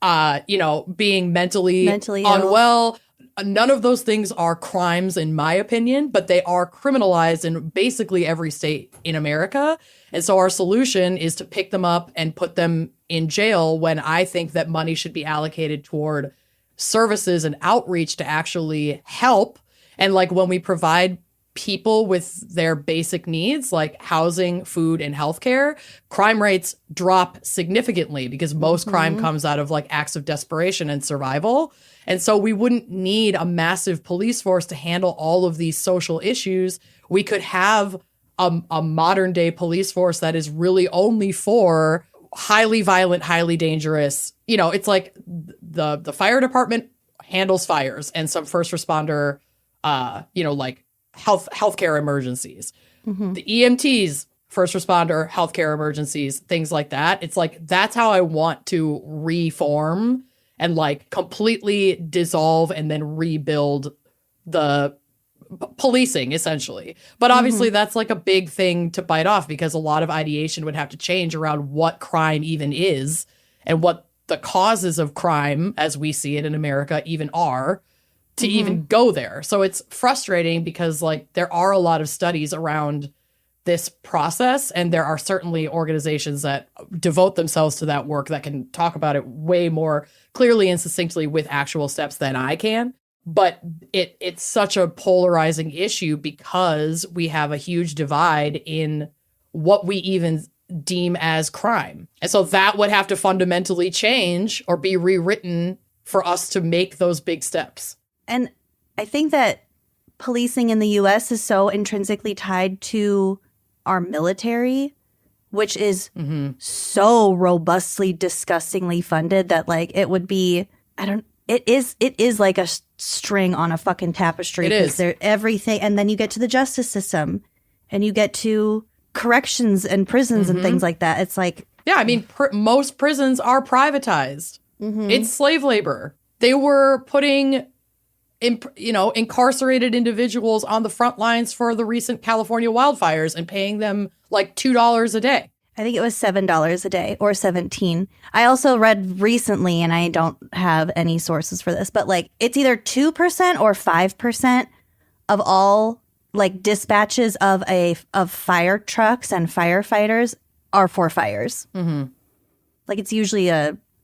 being mentally unwell. None of those things are crimes in my opinion, but they are criminalized in basically every state in America. And so our solution is to pick them up and put them in jail, when I think that money should be allocated toward services and outreach to actually help. And like when we provide people with their basic needs like housing, food, and healthcare, crime rates drop significantly because most crime comes out of like acts of desperation and survival. And so we wouldn't need a massive police force to handle all of these social issues. We could have a modern day police force that is really only for highly violent, highly dangerous. You know, it's like the fire department handles fires and some first responder, like healthcare emergencies. The EMTs, first responder, healthcare emergencies, things like that. It's like, that's how I want to reform and like completely dissolve and then rebuild the policing, essentially. But obviously that's like a big thing to bite off, because a lot of ideation would have to change around what crime even is and what the causes of crime as we see it in America even are to even go there. So it's frustrating because like there are a lot of studies around this process, and there are certainly organizations that devote themselves to that work that can talk about it way more clearly and succinctly with actual steps than I can. But it's such a polarizing issue because we have a huge divide in what we even deem as crime. And so that would have to fundamentally change or be rewritten for us to make those big steps. And I think that policing in the U.S. is so intrinsically tied to our military, which is so robustly, disgustingly funded that like it would be, it is like a string on a fucking tapestry. It is. They're everything. And then you get to the justice system and you get to corrections and prisons and things like that. It's like, Yeah, I mean, most prisons are privatized. It's slave labor. They were putting, incarcerated individuals on the front lines for the recent California wildfires and paying them like $2 a day. I think it was $7 a day or $17. I also read recently, and I don't have any sources for this, but like it's either 2% or 5% of all like dispatches of fire trucks and firefighters are for fires. Like it's usually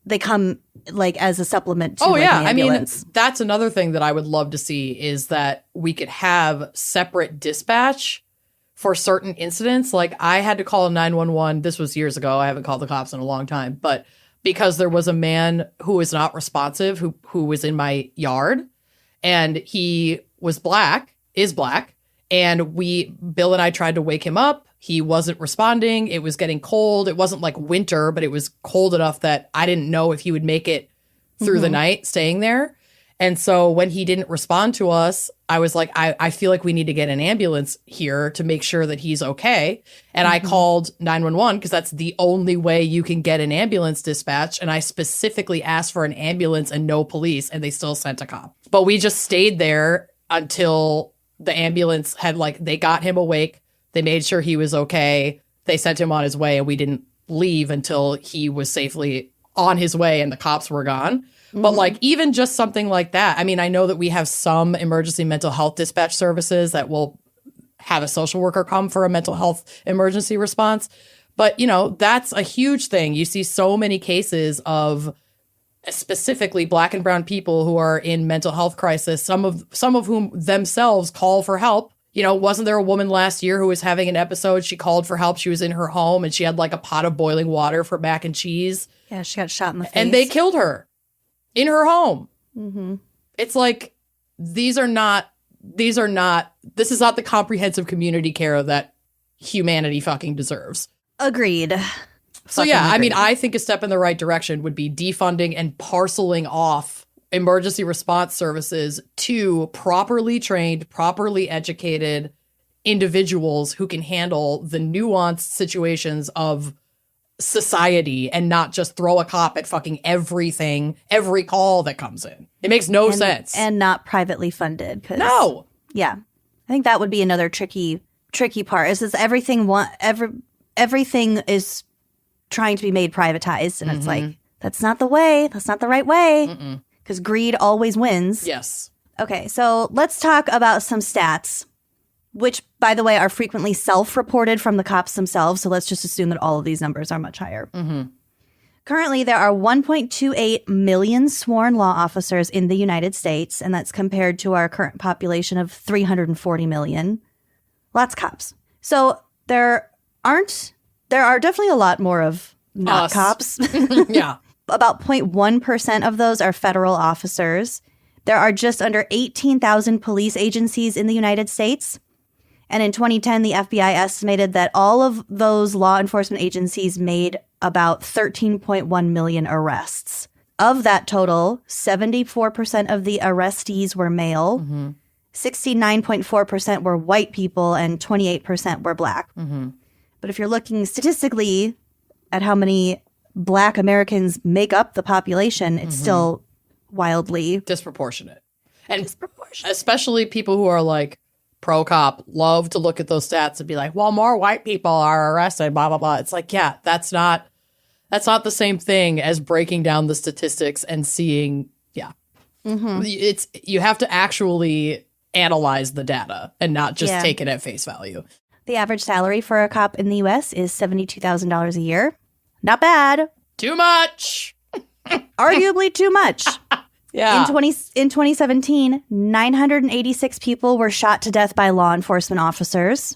they come like as a supplement to an ambulance. I mean, that's another thing that I would love to see is that we could have separate dispatch for certain incidents. Like I had to call 911. This was years ago. I haven't called the cops in a long time, but because there was a man who was not responsive, who was in my yard, and he was is black. And Bill and I tried to wake him up. He wasn't responding. It was getting cold. It wasn't like winter, but it was cold enough that I didn't know if he would make it through the night staying there. And so when he didn't respond to us, I was like, I feel like we need to get an ambulance here to make sure that he's okay. And I called 911 because that's the only way you can get an ambulance dispatch. And I specifically asked for an ambulance and no police, and they still sent a cop. But we just stayed there until the ambulance had they got him awake. They made sure he was okay. They sent him on his way, and we didn't leave until he was safely on his way and the cops were gone. But even just something like that. I mean, I know that we have some emergency mental health dispatch services that will have a social worker come for a mental health emergency response. But, that's a huge thing. You see so many cases of specifically Black and brown people who are in mental health crisis, some of whom themselves call for help. Wasn't there a woman last year who was having an episode? She called for help. She was in her home and she had a pot of boiling water for mac and cheese. Yeah, she got shot in the face. And they killed her in her home. It's this is not the comprehensive community care that humanity fucking deserves. Agreed. So yeah, I mean, I think a step in the right direction would be defunding and parceling off emergency response services to properly trained, properly educated individuals who can handle the nuanced situations of society and not just throw a cop at fucking everything, every call that comes in. It makes no sense. And not privately funded. No. Yeah. I think that would be another tricky part is everything is trying to be made privatized. And it's that's not the way. That's not the right way. Because greed always wins. Yes. Okay, so let's talk about some stats, which, by the way, are frequently self-reported from the cops themselves. So let's just assume that all of these numbers are much higher. Currently, there are 1.28 million sworn law officers in the United States, and that's compared to our current population of 340 million. Lots of cops. So there are definitely a lot more of not cops. Yeah. About 0.1% of those are federal officers. There are just under 18,000 police agencies in the United States. And in 2010, the FBI estimated that all of those law enforcement agencies made about 13.1 million arrests. Of that total, 74% of the arrestees were male, 69.4% were white people, and 28% were Black. But if you're looking statistically at how many Black Americans make up the population, it's still wildly disproportionate. And especially people who are pro-cop love to look at those stats and be like, well, more white people are arrested, blah, blah, blah. It's yeah, that's not the same thing as breaking down the statistics and seeing, you have to actually analyze the data and not just take it at face value. The average salary for a cop in the U.S. is $72,000 a year. Not bad. Too much. Arguably too much. Yeah. In 2017, 986 people were shot to death by law enforcement officers.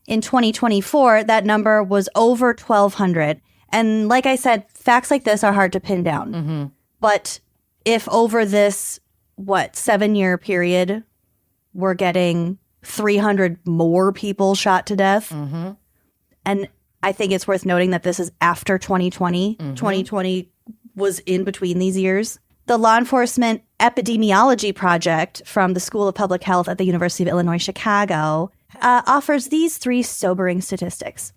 In 2024, that number was over 1,200. And like I said, facts like this are hard to pin down. But if over this, 7-year period, we're getting 300 more people shot to death, and I think it's worth noting that this is after 2020. 2020 was in between these years. The Law Enforcement Epidemiology Project from the School of Public Health at the University of Illinois, Chicago, offers these 3 sobering statistics.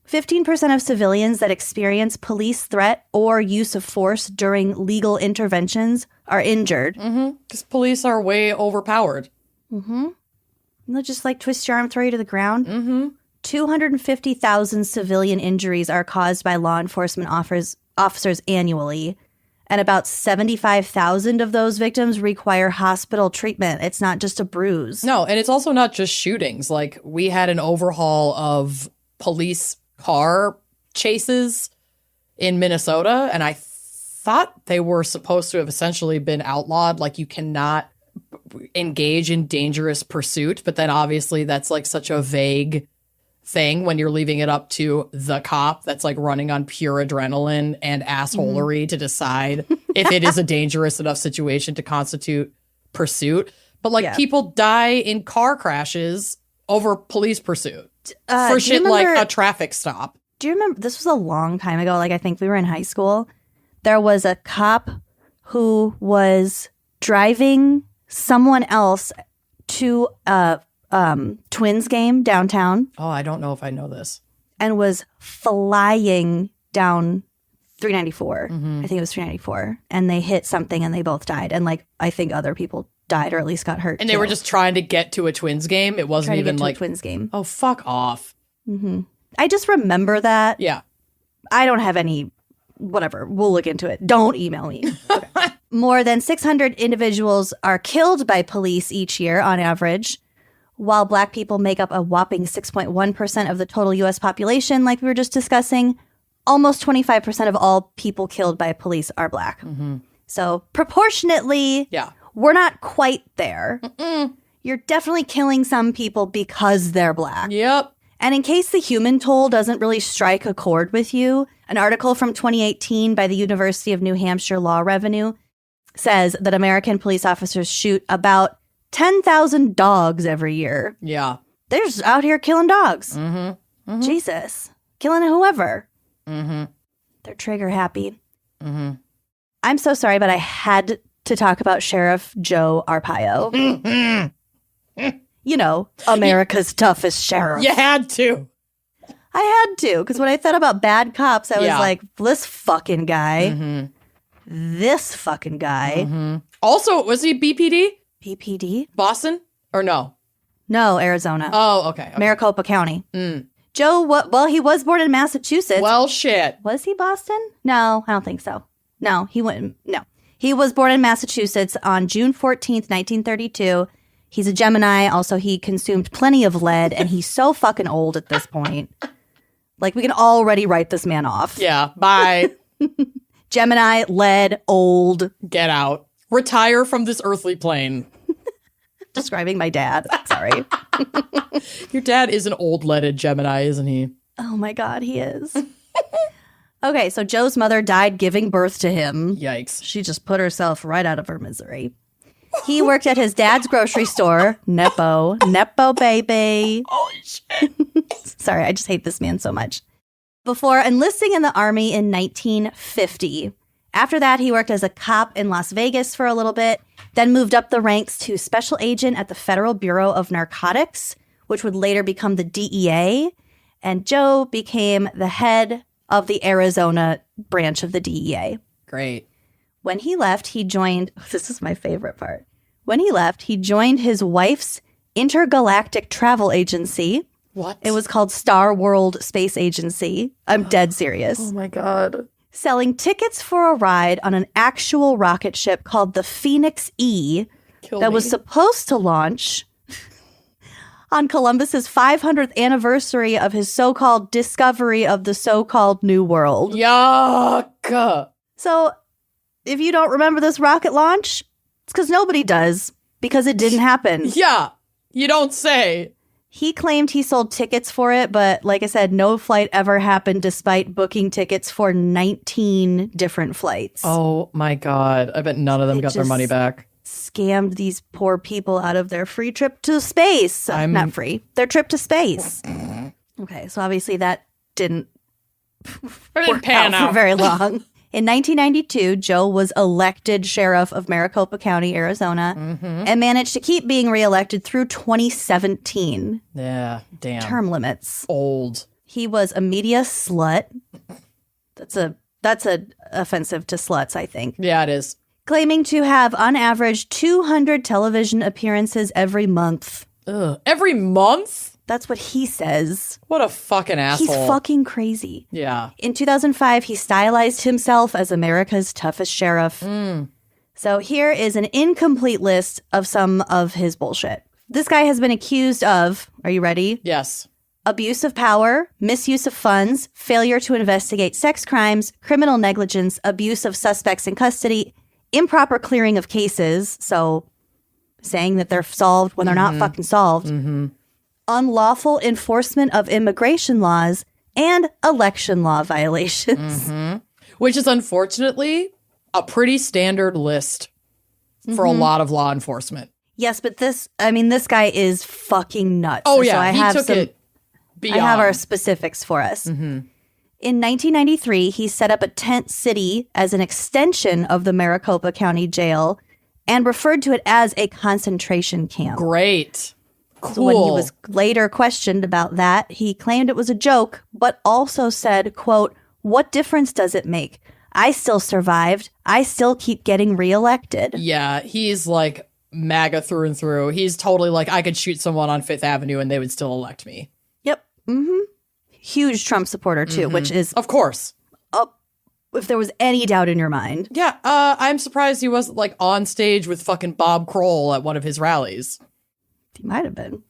15% of civilians that experience police threat or use of force during legal interventions are injured. Because police are way overpowered. They'll just like twist your arm, throw you to the ground. 250,000 civilian injuries are caused by law enforcement officers annually. And about 75,000 of those victims require hospital treatment. It's not just a bruise. No, and it's also not just shootings. Like, we had an overhaul of police car chases in Minnesota, and I thought they were supposed to have essentially been outlawed. Like, you cannot engage in dangerous pursuit, but then obviously that's like such a vague thing when you're leaving it up to the cop that's like running on pure adrenaline and assholery to decide if it is a dangerous enough situation to constitute pursuit. But like people die in car crashes over police pursuit for shit like a traffic stop. Do you remember, this was a long time ago, like I think we were in high school. There was a cop who was driving someone else to a Twins game downtown. Oh, I don't know if I know this. And was flying down 394. I think it was 394. And they hit something and they both died. And like, I think other people died or at least got hurt. And they were just trying to get to a Twins game. It wasn't even like a Twins game. Oh, fuck off. I just remember that. Yeah. I don't have any, whatever. We'll look into it. Don't email me. Okay. More than 600 individuals are killed by police each year on average, while Black people make up a whopping 6.1% of the total U.S. population, like we were just discussing. Almost 25% of all people killed by police are Black. So proportionately, we're not quite there. You're definitely killing some people because they're Black. Yep. And in case the human toll doesn't really strike a chord with you, an article from 2018 by the University of New Hampshire Law Review says that American police officers shoot about 10,000 dogs every year. Yeah. They're just out here killing dogs. Jesus. Killing whoever. They're trigger happy. I'm so sorry, but I had to talk about Sheriff Joe Arpaio. You know, America's toughest sheriff. You had to. I had to, because when I thought about bad cops, I was like, this fucking guy. This fucking guy. Also, was he BPD? BPD? Boston? Or no? No, Arizona. Oh, okay. Maricopa County. Joe, well, he was born in Massachusetts. Well, shit. Was he Boston? No, I don't think so. No, he wouldn't. No. He was born in Massachusetts on June 14th, 1932. He's a Gemini. Also, he consumed plenty of lead, and he's so fucking old at this point. Like, we can already write this man off. Yeah, bye. Gemini, lead, old. Get out. Retire from this earthly plane. Describing my dad. Sorry. Your dad is an old-leaded Gemini, isn't he? Oh my God, he is. Okay, so Joe's mother died giving birth to him. Yikes. She just put herself right out of her misery. He worked at his dad's grocery store. Nepo baby. Holy shit. Sorry, I just hate this man so much. Before enlisting in the Army in 1950. After that, he worked as a cop in Las Vegas for a little bit, then moved up the ranks to special agent at the Federal Bureau of Narcotics, which would later become the DEA. And Joe became the head of the Arizona branch of the DEA. Great. When he left, he joined, this is my favorite part. When he left, he joined his wife's intergalactic travel agency. What? It was called Star World Space Agency. I'm dead serious. Oh my God. Selling tickets for a ride on an actual rocket ship called the Phoenix E was supposed to launch on Columbus's 500th anniversary of his so-called discovery of the so-called New World. Yuck. So, if you don't remember this rocket launch, it's because nobody does, because it didn't happen. Yeah, you don't say. He claimed he sold tickets for it, but like I said, no flight ever happened despite booking tickets for 19 different flights. Oh my God. I bet none of them got their money back. Scammed these poor people out of their free trip to space. Not free, their trip to space. Okay, so obviously that didn't pan out for very long. In 1992, Joe was elected sheriff of Maricopa County, Arizona, and managed to keep being reelected through 2017. Yeah, damn. Term limits. Old. He was a media slut. That's a offensive to sluts, I think. Yeah, it is. Claiming to have, on average, 200 television appearances every month. Ugh. Every month? That's what he says. What a fucking asshole. He's fucking crazy. Yeah. In 2005, he stylized himself as America's toughest sheriff. So here is an incomplete list of some of his bullshit. This guy has been accused of, are you ready? Yes. Abuse of power, misuse of funds, failure to investigate sex crimes, criminal negligence, abuse of suspects in custody, improper clearing of cases, so saying that they're solved when they're not fucking solved, unlawful enforcement of immigration laws, and election law violations. Which is unfortunately a pretty standard list for a lot of law enforcement. Yes, but this guy is fucking nuts. Oh, yeah. So I he have took it beyond. I have our specifics for us. In 1993, he set up a tent city as an extension of the Maricopa County Jail and referred to it as a concentration camp. Great. Cool. So when he was later questioned about that, he claimed it was a joke, but also said, quote, "What difference does it make? I still survived. I still keep getting reelected." Yeah, he's like MAGA through and through. He's totally like, I could shoot someone on Fifth Avenue and they would still elect me. Yep. Huge Trump supporter, too, which is, Of course. if there was any doubt in your mind. Yeah, I'm surprised he wasn't like on stage with fucking Bob Kroll at one of his rallies. He might have been.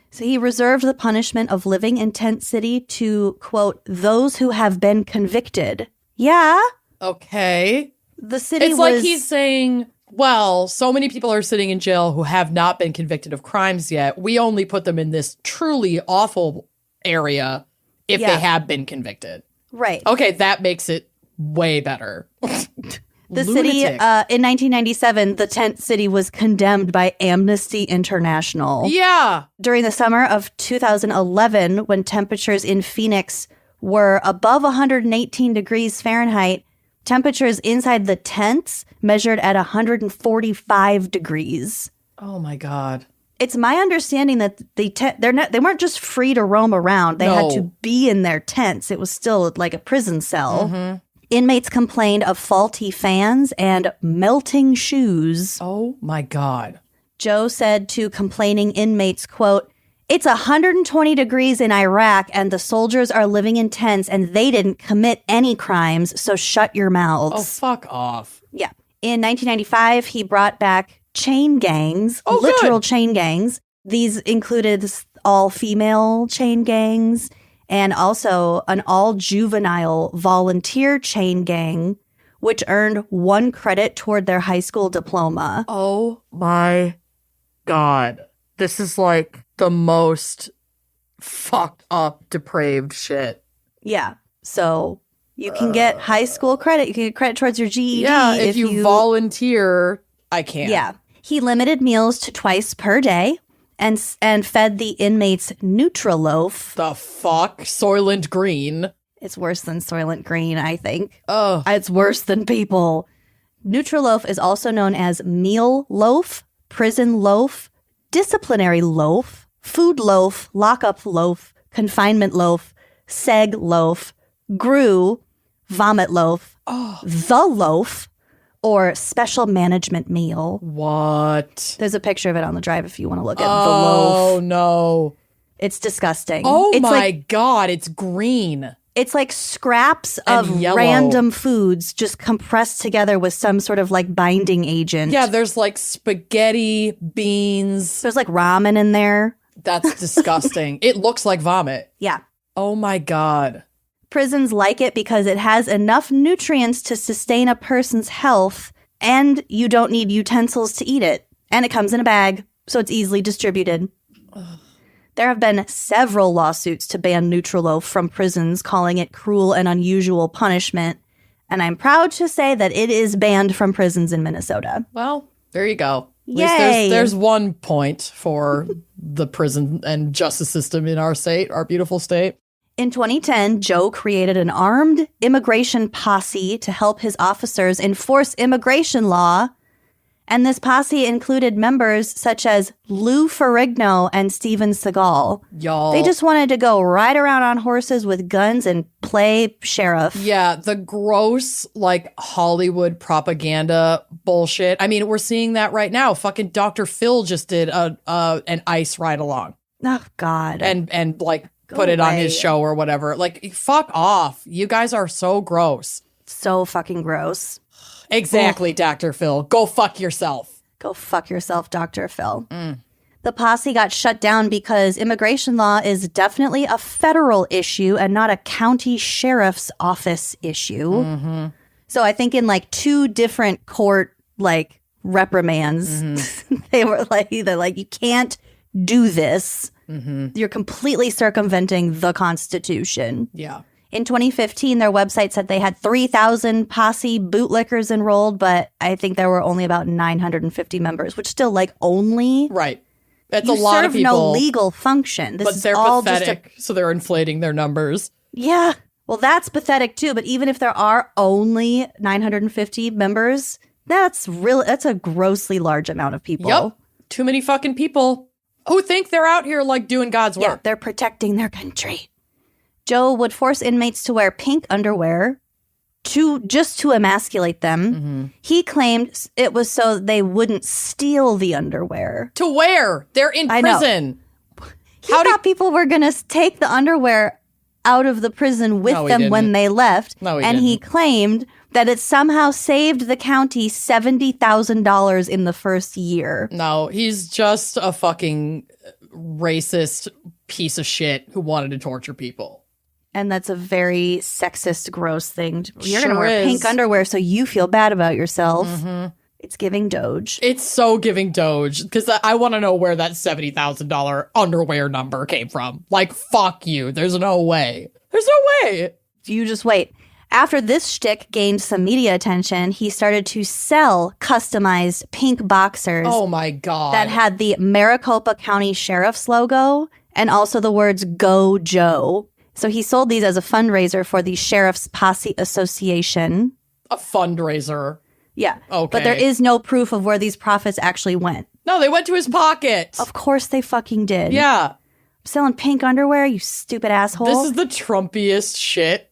So he reserved the punishment of living in Tent City to, quote, "those who have been convicted." Yeah. Okay. The city It's like he's saying, well, so many people are sitting in jail who have not been convicted of crimes yet. We only put them in this truly awful area if they have been convicted. Right. Okay, that makes it way better. The city, Lunatic. in 1997, the tent city was condemned by Amnesty International. Yeah. During the summer of 2011, when temperatures in Phoenix were above 118 degrees Fahrenheit, temperatures inside the tents measured at 145 degrees. Oh my God. It's my understanding that they weren't just free to roam around. They had to be in their tents. It was still like a prison cell. Inmates complained of faulty fans and melting shoes. Oh my God. Joe said to complaining inmates, quote, "It's 120 degrees in Iraq and the soldiers are living in tents and they didn't commit any crimes, so shut your mouths." Oh, fuck off. Yeah. In 1995, he brought back chain gangs, Oh, literal good. chain gangs. These included all-female chain gangs and also an all-juvenile volunteer chain gang, which earned 1 credit toward their high school diploma. Oh my God. This is like the most fucked up, depraved shit. Yeah. So you can get high school credit. You can get credit towards your GED. Yeah, if you volunteer, I can't. Yeah. He limited meals to twice per day and fed the inmates Nutraloaf. The fuck? Soylent Green. It's worse than Soylent Green, I think. Oh. It's worse than people. Nutraloaf is also known as meal loaf, prison loaf, disciplinary loaf, food loaf, lockup loaf, confinement loaf, seg loaf, GRU, vomit loaf, the loaf, or special management meal. What? There's a picture of it on the drive if you want to look at the Oh, loaf. no. It's disgusting. Oh, it's my God. It's green. It's like scraps And of yellow. random foods just compressed together with some sort of like binding agent. Yeah, there's like spaghetti, beans. There's like ramen in there. That's disgusting. It looks like vomit. Yeah. Oh, my God. Prisons like it because it has enough nutrients to sustain a person's health, and you don't need utensils to eat it. And it comes in a bag, so it's easily distributed. There have been several lawsuits to ban Nutraloaf from prisons, calling it cruel and unusual punishment. And I'm proud to say that it is banned from prisons in Minnesota. Well, there you go. At Yay. least there's 1 point for the prison and justice system in our state, our beautiful state. In 2010, Joe created an armed immigration posse to help his officers enforce immigration law. And this posse included members such as Lou Ferrigno and Steven Seagal. Y'all. They just wanted to go ride around on horses with guns and play sheriff. Yeah, the gross, like, Hollywood propaganda bullshit. I mean, we're seeing that right now. Fucking Dr. Phil just did an ice ride along. Oh, God. And like, put it on his show or whatever. Like, fuck off. You guys are so gross. So fucking gross. Exactly, Dr. Phil. Go fuck yourself. Go fuck yourself, Dr. Phil. The posse got shut down because immigration law is definitely a federal issue and not a county sheriff's office issue. So I think in like 2 different court like reprimands, they were like, either like, you can't do this. You're completely circumventing the Constitution. Yeah. In 2015, their website said they had 3,000 posse bootlickers enrolled, but I think there were only about 950 members, which still like only. Right. That's you a lot of serve people. no legal function. This but is they're all pathetic, so they're inflating their numbers. Yeah. Well, that's pathetic too. But even if there are only 950 members, that's a grossly large amount of people. Yep. Too many fucking people who think they're out here like doing God's work. Yeah, they're protecting their country. Joe would force inmates to wear pink underwear just to emasculate them. He claimed it was so they wouldn't steal the underwear. To wear? They're in prison. He thought people were going to take the underwear out of the prison with them when they left. No, he claimed that it somehow saved the county $70,000 in the first year. No, he's just a fucking racist piece of shit who wanted to torture people. And that's a very sexist, gross thing. You're Sure going to wear is. pink underwear so you feel bad about yourself. It's giving Doge. It's so giving Doge, because I want to know where that $70,000 underwear number came from. Like, fuck you. There's no way. There's no way. You just wait. After this shtick gained some media attention, he started to sell customized pink boxers. Oh my God. That had the Maricopa County Sheriff's logo and also the words "Go Joe." So he sold these as a fundraiser for the Sheriff's Posse Association. A fundraiser. Yeah. Okay. But there is no proof of where these profits actually went. No, they went to his pocket. Of course they fucking did. Yeah. Selling pink underwear, you stupid asshole. This is the Trumpiest shit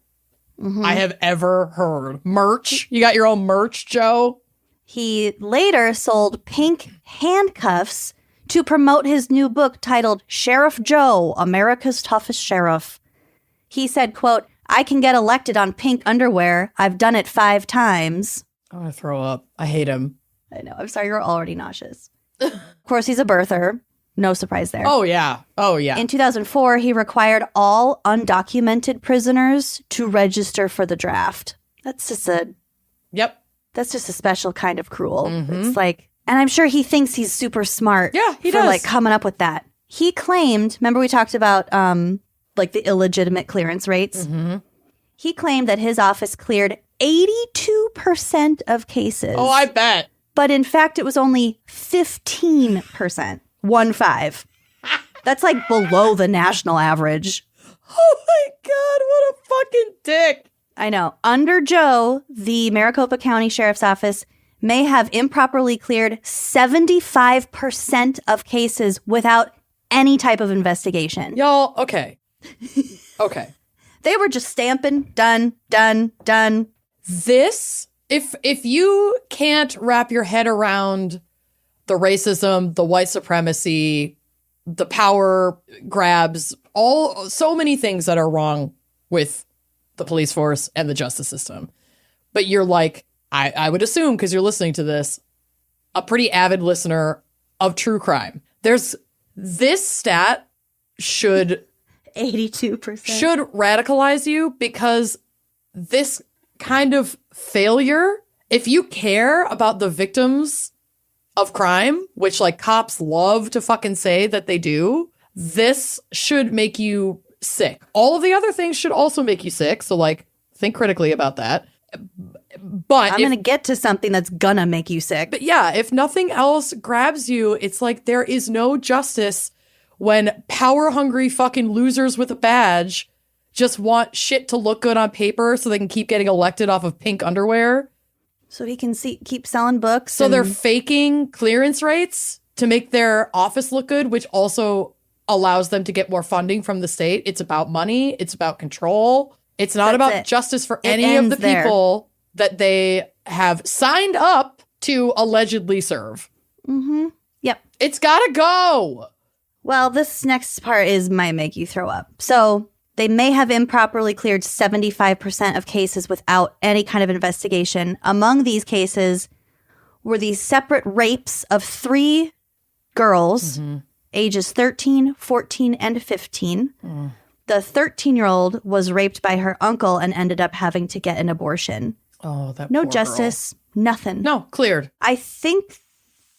I have ever heard. Merch? You got your own merch, Joe? He later sold pink handcuffs to promote his new book titled Sheriff Joe, America's Toughest Sheriff. He said, quote, "I can get elected on pink underwear. I've done it 5 times. I'm going to throw up. I hate him. I know. I'm sorry. You're already nauseous. Of course, he's a birther. No surprise there. Oh, yeah. Oh, yeah. In 2004, he required all undocumented prisoners to register for the draft. That's just a special kind of cruel. It's like, and I'm sure he thinks he's super smart. Yeah, he for does. like coming up with that. He claimed, remember we talked about like the illegitimate clearance rates? He claimed that his office cleared 82% of cases. Oh, I bet. But in fact, it was only 15%. 1-5. That's like below the national average. Oh my God, what a fucking dick. I know. Under Joe, the Maricopa County Sheriff's Office may have improperly cleared 75% of cases without any type of investigation. Y'all, okay. Okay. They were just stamping, done, done, done. This, if you can't wrap your head around the racism, the white supremacy, the power grabs, so many things that are wrong with the police force and the justice system. But you're like, I would assume, because you're listening to this, a pretty avid listener of true crime. This stat should 82%. should radicalize you, because this kind of failure, if you care about the victims of crime, which like cops love to fucking say that they do, this should make you sick. All of the other things should also make you sick. So like, think critically about that. But I'm going to get to something that's going to make you sick. But yeah, if nothing else grabs you, it's like there is no justice when power-hungry fucking losers with a badge just want shit to look good on paper so they can keep getting elected off of pink underwear. So he can keep selling books. So they're faking clearance rates to make their office look good, which also allows them to get more funding from the state. It's about money. It's about control. It's not about justice for any of the people that they have signed up to allegedly serve. Mm-hmm. Yep. It's gotta go. Well, this next part might make you throw up. So they may have improperly cleared 75% of cases without any kind of investigation. Among these cases were these separate rapes of 3 girls, ages 13, 14, and 15. The 13-year-old was raped by her uncle and ended up having to get an abortion. Oh, that No poor justice, nothing. No, cleared. I think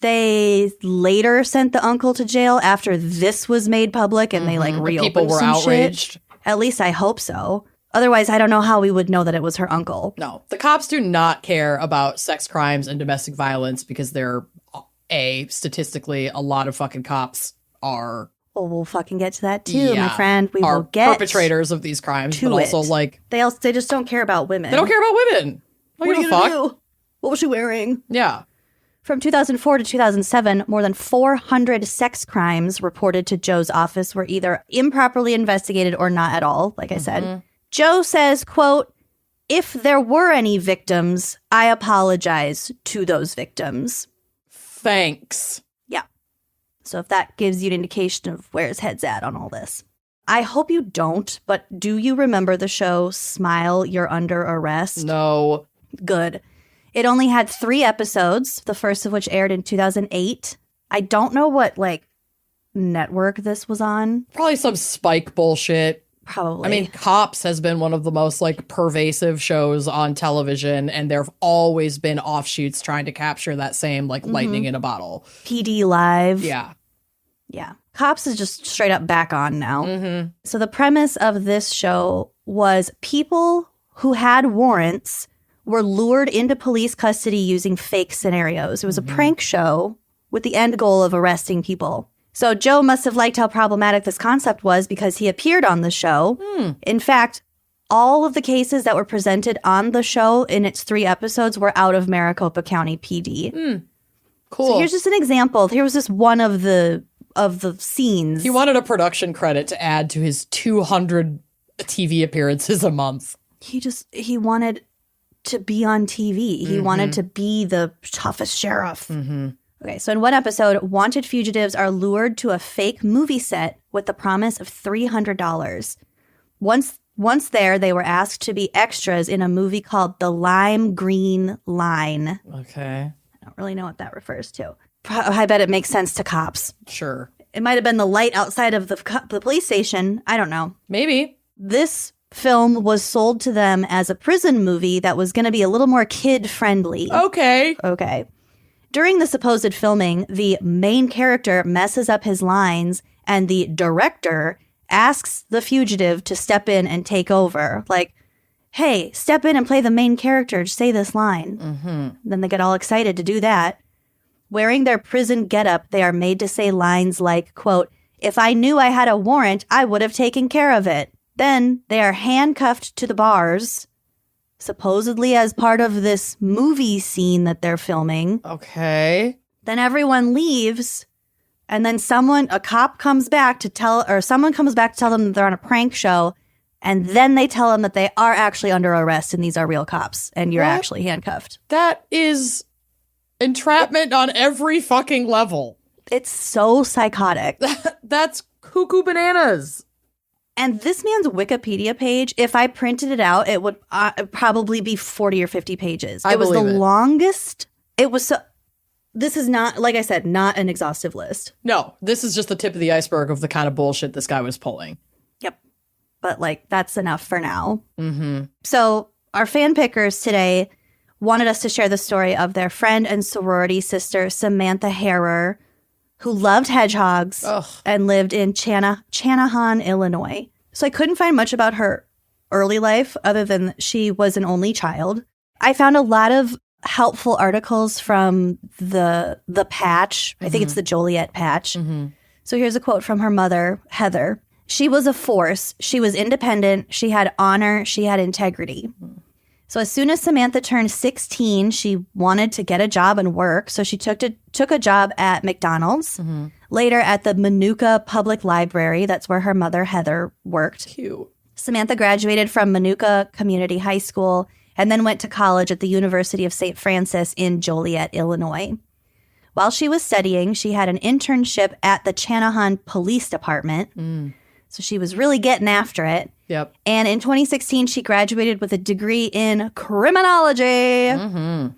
they later sent the uncle to jail after this was made public and they reopened people were some outraged. shit. At least I hope so. Otherwise, I don't know how we would know that it was her uncle. No, the cops do not care about sex crimes and domestic violence because they're, statistically, a lot of fucking cops are... Well, we'll fucking get to that too, my friend. We are will get perpetrators of these crimes, but also they just don't care about women. They don't care about women. What are you gonna do? What was she wearing? Yeah. From 2004 to 2007, more than 400 sex crimes reported to Joe's office were either improperly investigated or not at all, like I said. Joe says, quote, "If there were any victims, I apologize to those victims." Thanks. Yeah. So if that gives you an indication of where his head's at on all this. I hope you don't, but do you remember the show Smile, You're Under Arrest? No. Good. It only had 3 episodes, the first of which aired in 2008. I don't know what, network this was on. Probably some Spike bullshit. Probably. I mean, Cops has been one of the most, pervasive shows on television, and there have always been offshoots trying to capture that same, lightning in a bottle. PD Live. Yeah. Yeah. Cops is just straight up back on now. So the premise of this show was people who had warrants were lured into police custody using fake scenarios. It was a prank show with the end goal of arresting people. So Joe must have liked how problematic this concept was because he appeared on the show. In fact, all of the cases that were presented on the show in its 3 episodes were out of Maricopa County PD. Cool. So here's just an example. Here was just one of the scenes. He wanted a production credit to add to his 200 TV appearances a month. He wanted to be on TV. He wanted to be the toughest sheriff. Okay, so in one episode, wanted fugitives are lured to a fake movie set with the promise of $300. Once there, they were asked to be extras in a movie called The Lime Green Line. Okay. I don't really know what that refers to. I bet it makes sense to cops. Sure. It might have been the light outside of the police station. I don't know. Maybe. This film was sold to them as a prison movie that was going to be a little more kid-friendly. Okay. During the supposed filming, the main character messes up his lines, and the director asks the fugitive to step in and take over. Like, hey, step in and play the main character. Just say this line. Then they get all excited to do that. Wearing their prison getup, they are made to say lines like, quote, "If I knew I had a warrant, I would have taken care of it." Then they are handcuffed to the bars, supposedly as part of this movie scene that they're filming. Okay. Then everyone leaves, and then someone comes back to tell them that they're on a prank show, and then they tell them that they are actually under arrest and these are real cops, and you're actually handcuffed. That is entrapment on every fucking level. It's so psychotic. That's cuckoo bananas. And this man's Wikipedia page, if I printed it out, it would probably be 40 or 50 pages. It was the longest. It was so. This is not, like I said, not an exhaustive list. No, this is just the tip of the iceberg of the kind of bullshit this guy was pulling. Yep. But that's enough for now. So our fan pickers today wanted us to share the story of their friend and sorority sister, Samantha Herror, who loved hedgehogs and lived in Channahon, Illinois. So I couldn't find much about her early life other than she was an only child. I found a lot of helpful articles from the Patch. I think it's the Joliet Patch. So here's a quote from her mother, Heather. "She was a force. She was independent. She had honor. She had integrity. So as soon as Samantha turned 16, she wanted to get a job and work. So she took a job at McDonald's, later at the Manuka Public Library. That's where her mother, Heather, worked. Cute. Samantha graduated from Manuka Community High School and then went to college at the University of St. Francis in Joliet, Illinois. While she was studying, she had an internship at the Channahon Police Department. So she was really getting after it. Yep. And in 2016, she graduated with a degree in criminology.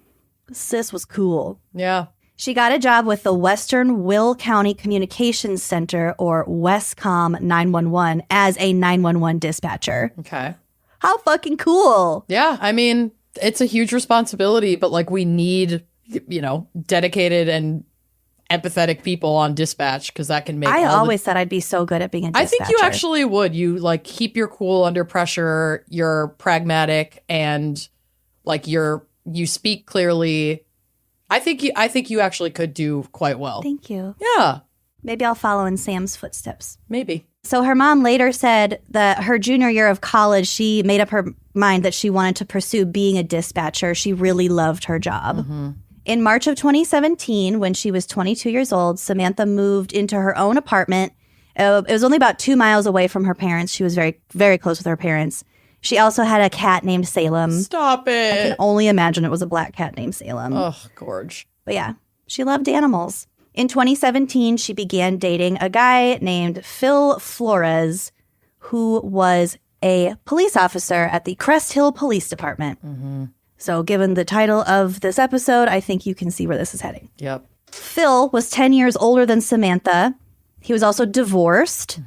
Sis was cool. Yeah. She got a job with the Western Will County Communications Center, or WESCOM 911, as a 911 dispatcher. Okay. How fucking cool. Yeah. I mean, it's a huge responsibility, but like we need, dedicated and empathetic people on dispatch because that can make I always thought I'd be so good at being a dispatcher. I think you actually would. You like keep your cool under pressure. You're pragmatic and like you speak clearly. I think you actually could do quite well. Thank you. Yeah. Maybe I'll follow in Sam's footsteps. Maybe. So her mom later said that her junior year of college, she made up her mind that she wanted to pursue being a dispatcher. She really loved her job. In March of 2017, when she was 22 years old, Samantha moved into her own apartment. It was only about 2 miles away from her parents. She was very, very close with her parents. She also had a cat named Salem. Stop it. I can only imagine it was a black cat named Salem. Oh, gorge. But yeah, she loved animals. In 2017, she began dating a guy named Phil Flores, who was a police officer at the Crest Hill Police Department. So given the title of this episode, I think you can see where this is heading. Yep. Phil was 10 years older than Samantha. He was also divorced.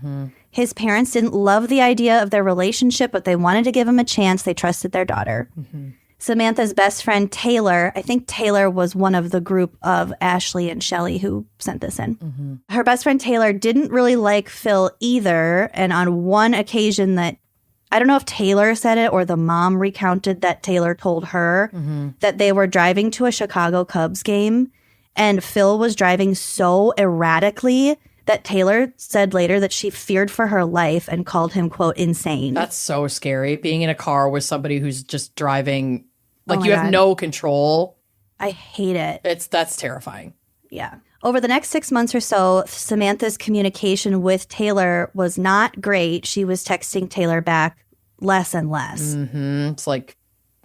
His parents didn't love the idea of their relationship, but they wanted to give him a chance. They trusted their daughter. Samantha's best friend, Taylor, I think Taylor was one of the group of Ashley and Shelley who sent this in. Her best friend, Taylor, didn't really like Phil either. And on one occasion that, I don't know if Taylor said it or the mom recounted that Taylor told her that they were driving to a Chicago Cubs game and Phil was driving so erratically that Taylor said later that she feared for her life and called him, quote, insane. That's so scary. Being in a car with somebody who's just driving, like my you have God. no control. I hate it. That's terrifying. Yeah. Over the next 6 months or so, Samantha's communication with Taylor was not great. She was texting Taylor back less and less. It's like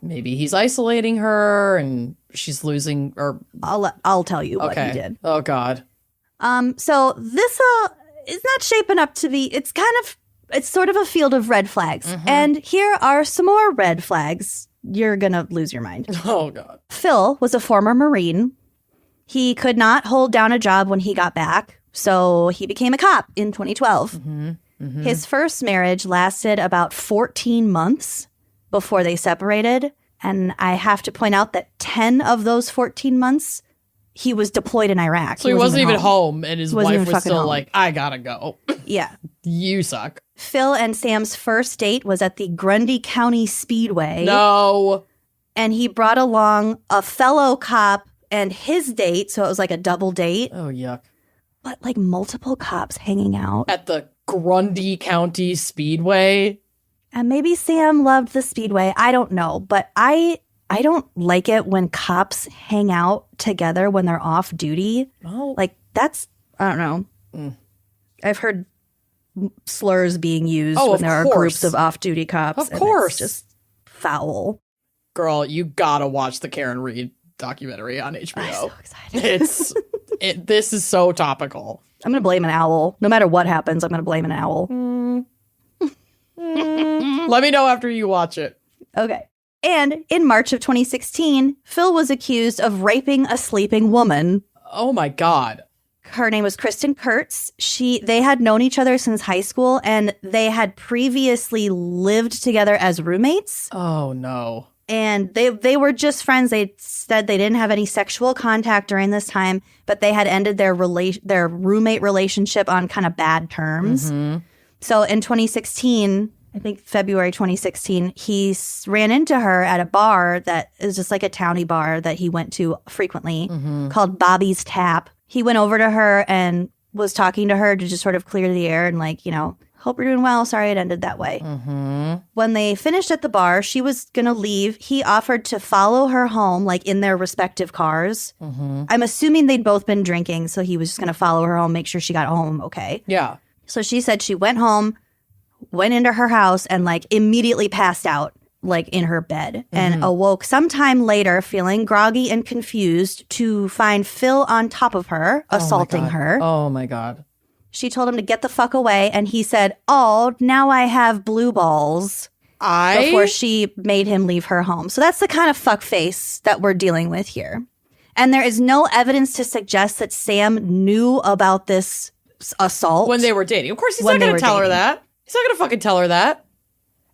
maybe he's isolating her and she's losing or I'll tell you what he okay. did. Oh God. So this is not shaping up to be, it's sort of a field of red flags. And here are some more red flags. You're going to lose your mind. Oh God. Phil was a former Marine. He could not hold down a job when he got back, so he became a cop in 2012. His first marriage lasted about 14 months before they separated. And I have to point out that 10 of those 14 months, he was deployed in Iraq. So he wasn't even home and his Wasn't wife even was still fucking home. like, I gotta go. Yeah. You suck. Phil and Sam's first date was at the Grundy County Speedway. No. And he brought along a fellow cop and his date. So it was like a double date. Oh, yuck. But like multiple cops hanging out. At the Grundy County Speedway. And maybe Sam loved the Speedway. I don't know. But I don't like it when cops hang out together when they're off duty. Oh. Like that's, I don't know. I've heard slurs being used Oh, when of there are course. groups of off-duty cops. Of and course. It's just foul. Girl, you gotta watch the Karen Reed documentary on HBO. I'm so excited. This is so topical. I'm going to blame an owl. No matter what happens, I'm going to blame an owl. Let me know after you watch it. Okay. And in March of 2016, Phil was accused of raping a sleeping woman. Oh my God. Her name was Kristen Kurtz. They had known each other since high school, and they had previously lived together as roommates. Oh no. And they were just friends. They said they didn't have any sexual contact during this time, but they had ended their roommate relationship on kind of bad terms. So in 2016, I think February 2016, he ran into her at a bar that is just like a towny bar that he went to frequently called Bobby's Tap. He went over to her and was talking to her to just sort of clear the air and like, Hope you're doing well. Sorry it ended that way. When they finished at the bar, she was going to leave. He offered to follow her home, like in their respective cars. I'm assuming they'd both been drinking, so he was just going to follow her home, make sure she got home okay. Yeah. So she said she went home, went into her house, and like immediately passed out, like in her bed, and awoke sometime later feeling groggy and confused to find Phil on top of her, assaulting her. Oh my God. She told him to get the fuck away, and he said, "Oh, now I have blue balls," before she made him leave her home. So that's the kind of fuck face that we're dealing with here. And there is no evidence to suggest that Sam knew about this assault. When they were dating. Of course, he's not going to tell her that. He's not going to fucking tell her that.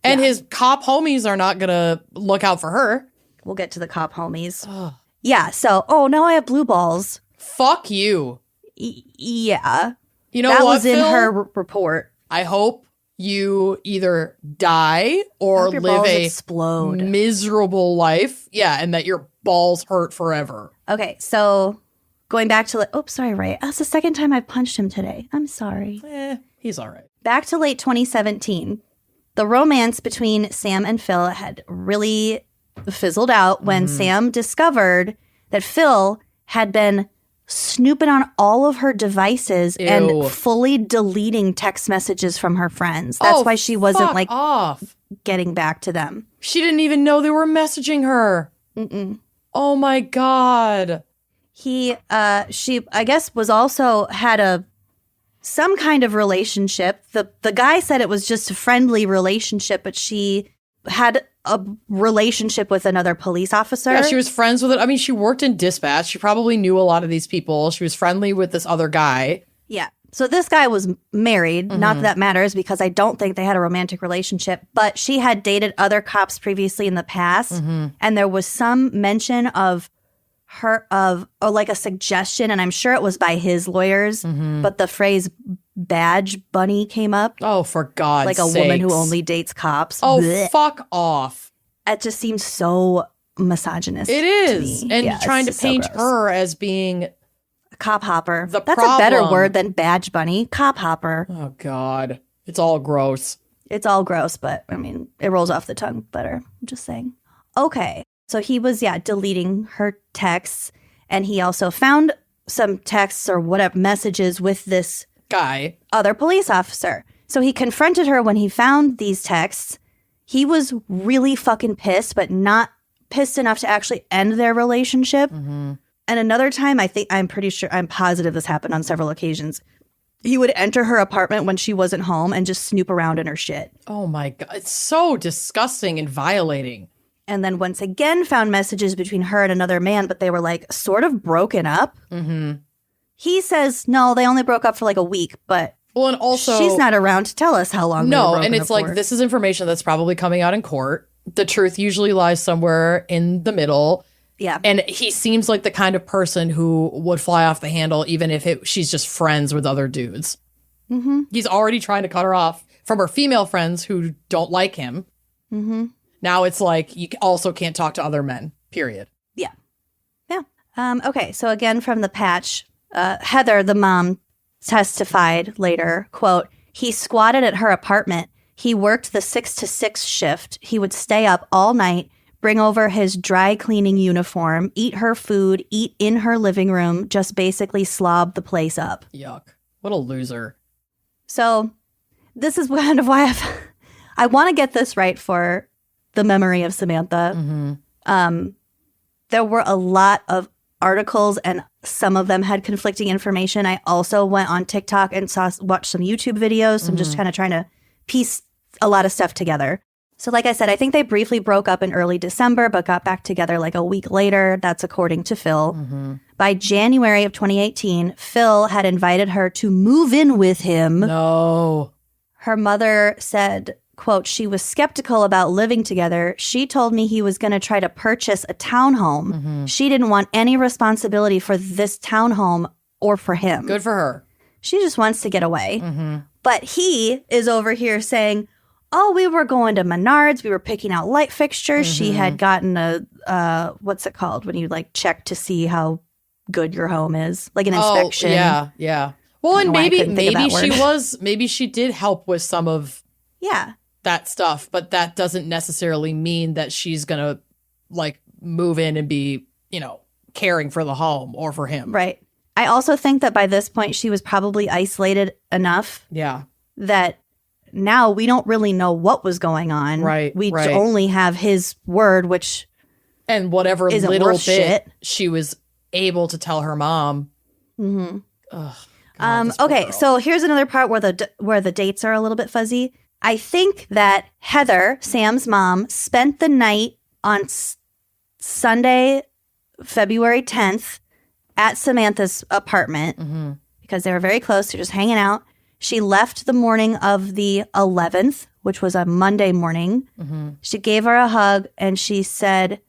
And his cop homies are not going to look out for her. We'll get to the cop homies. Yeah, so, now I have blue balls. Fuck you. Yeah. You know that what, was in Phil? her report. I hope you either die or your live balls a explode. miserable life. Yeah, and that your balls hurt forever. Okay, so going back to... sorry, Ray. That's the second time I've punched him today. I'm sorry. He's all right. Back to late 2017. The romance between Sam and Phil had really fizzled out when Sam discovered that Phil had been snooping on all of her devices and fully deleting text messages from her friends. That's why she wasn't getting back to them. She didn't even know they were messaging her. Oh my God. She, I guess, was also had some kind of relationship. The guy said it was just a friendly relationship, but she had a relationship with another police officer. Yeah, she was friends with it. I mean, she worked in dispatch. She probably knew a lot of these people. She was friendly with this other guy. Yeah. So this guy was married. Not that that matters because I don't think they had a romantic relationship, but she had dated other cops previously in the past. And there was some mention of her like a suggestion, and I'm sure it was by his lawyers, but the phrase badge bunny came up. Oh, for God's Like a sakes. woman who only dates cops. Oh, Blech. fuck off. It just seems so misogynist. It is. To me. And Yeah, trying to it's just so paint gross. her as being... A cop hopper. The That's a better problem. word than badge bunny. Cop hopper. Oh, God. It's all gross. It's all gross, but I mean, it rolls off the tongue better. I'm just saying. Okay. So he was, deleting her texts. And he also found some texts or whatever messages with this Guy. other police officer. So he confronted her when he found these texts. He was really fucking pissed, but not pissed enough to actually end their relationship. And another time, I'm positive this happened on several occasions. He would enter her apartment when she wasn't home and just snoop around in her shit. Oh, my God. It's so disgusting and violating. And then once again found messages between her and another man, but they were like sort of broken up. He says, no, they only broke up for like a week, but Well, and also... she's not around to tell us how long they were No, broken and it's up like, for. this is information that's probably coming out in court. The truth usually lies somewhere in the middle. Yeah. And he seems like the kind of person who would fly off the handle even if she's just friends with other dudes. He's already trying to cut her off from her female friends who don't like him. Now it's like you also can't talk to other men, period. Yeah. Okay, so again from the patch, Heather, the mom, testified later, quote, he squatted at her apartment. He worked the 6 to 6 shift. He would stay up all night, bring over his dry cleaning uniform, eat her food, eat in her living room, just basically slob the place up. Yuck. What a loser. So this is kind of why I want to get this right for the memory of Samantha. There were a lot of articles and some of them had conflicting information. I also went on TikTok and watched some YouTube videos. So I'm just kind of trying to piece a lot of stuff together. So like I said, I think they briefly broke up in early December, but got back together like a week later. That's according to Phil. By January of 2018, Phil had invited her to move in with him. No. Her mother said, quote, she was skeptical about living together. She told me he was going to try to purchase a townhome. She didn't want any responsibility for this townhome or for him. Good for her. She just wants to get away. But he is over here saying, oh, we were going to Menards. We were picking out light fixtures. She had gotten a, what's it called? When you like check to see how good your home is. Like an inspection. Oh, yeah. Well, and Maybe maybe she did help with some of that stuff, but that doesn't necessarily mean that she's gonna like move in and be, caring for the home or for him. Right. I also think that by this point she was probably isolated enough. Yeah. That now we don't really know what was going on. Right. We only have his word, which and whatever isn't little worth bit shit. she was able to tell her mom. Mm-hmm. Ugh, God, okay, so here's another part where the dates are a little bit fuzzy. I think that Heather, Sam's mom, spent the night on Sunday, February 10th at Samantha's apartment because they were very close. They're just hanging out. She left the morning of the 11th, which was a Monday morning. She gave her a hug and she said,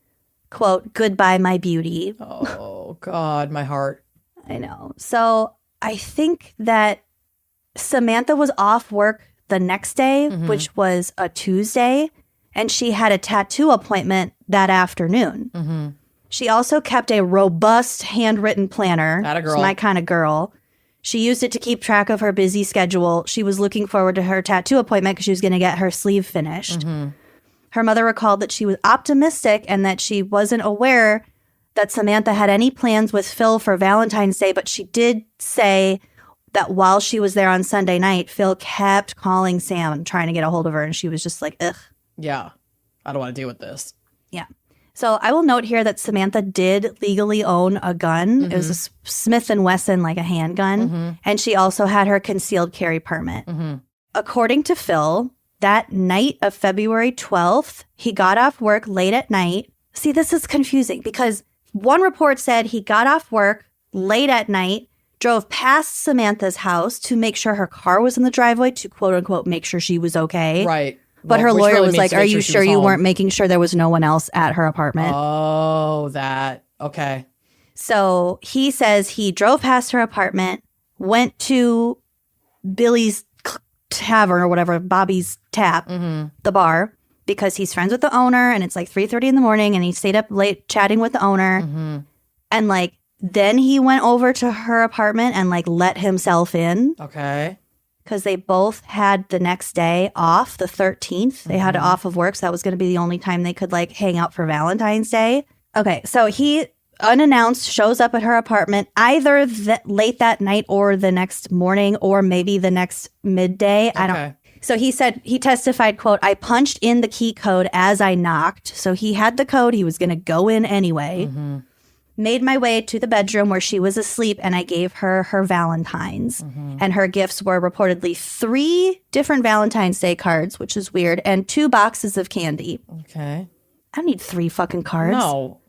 quote, "Goodbye, my beauty." Oh, God, my heart. I know. So I think that Samantha was off work the next day, which was a Tuesday, and she had a tattoo appointment that afternoon. She also kept a robust handwritten planner. That a girl. She's my kind of girl. She used it to keep track of her busy schedule. She was looking forward to her tattoo appointment because she was going to get her sleeve finished. Her mother recalled that she was optimistic and that she wasn't aware that Samantha had any plans with Phil for Valentine's Day, but she did say that while she was there on Sunday night, Phil kept calling Sam and trying to get a hold of her, and she was just like, ugh. Yeah, I don't want to deal with this. Yeah. So I will note here that Samantha did legally own a gun. It was a Smith & Wesson, like a handgun, and she also had her concealed carry permit. According to Phil, that night of February 12th, he got off work late at night. See, this is confusing because one report said he got off work late at night, drove past Samantha's house to make sure her car was in the driveway to quote unquote make sure she was okay. Right. But her Which lawyer really was means like, to "Are make you she sure was you home." weren't making sure there was no one else at her apartment?" Oh, that. Okay. So he says he drove past her apartment, went to Billy's Tavern or whatever, Bobby's Tap, the bar, because he's friends with the owner and it's like 3:30 in the morning and he stayed up late chatting with the owner. And like, then he went over to her apartment and like let himself in. Okay. Because they both had the next day off, the 13th. They had it off of work, so that was going to be the only time they could like hang out for Valentine's Day. Okay, so he unannounced shows up at her apartment either late that night or the next morning or maybe the next midday. I don't. So he said, he testified, quote, "I punched in the key code as I knocked." So he had the code. He was going to go in anyway. Made my way to the bedroom where she was asleep and I gave her her Valentines. And her gifts were reportedly 3 different Valentine's Day cards, which is weird, and 2 boxes of candy. Okay. I don't need 3 fucking cards. No.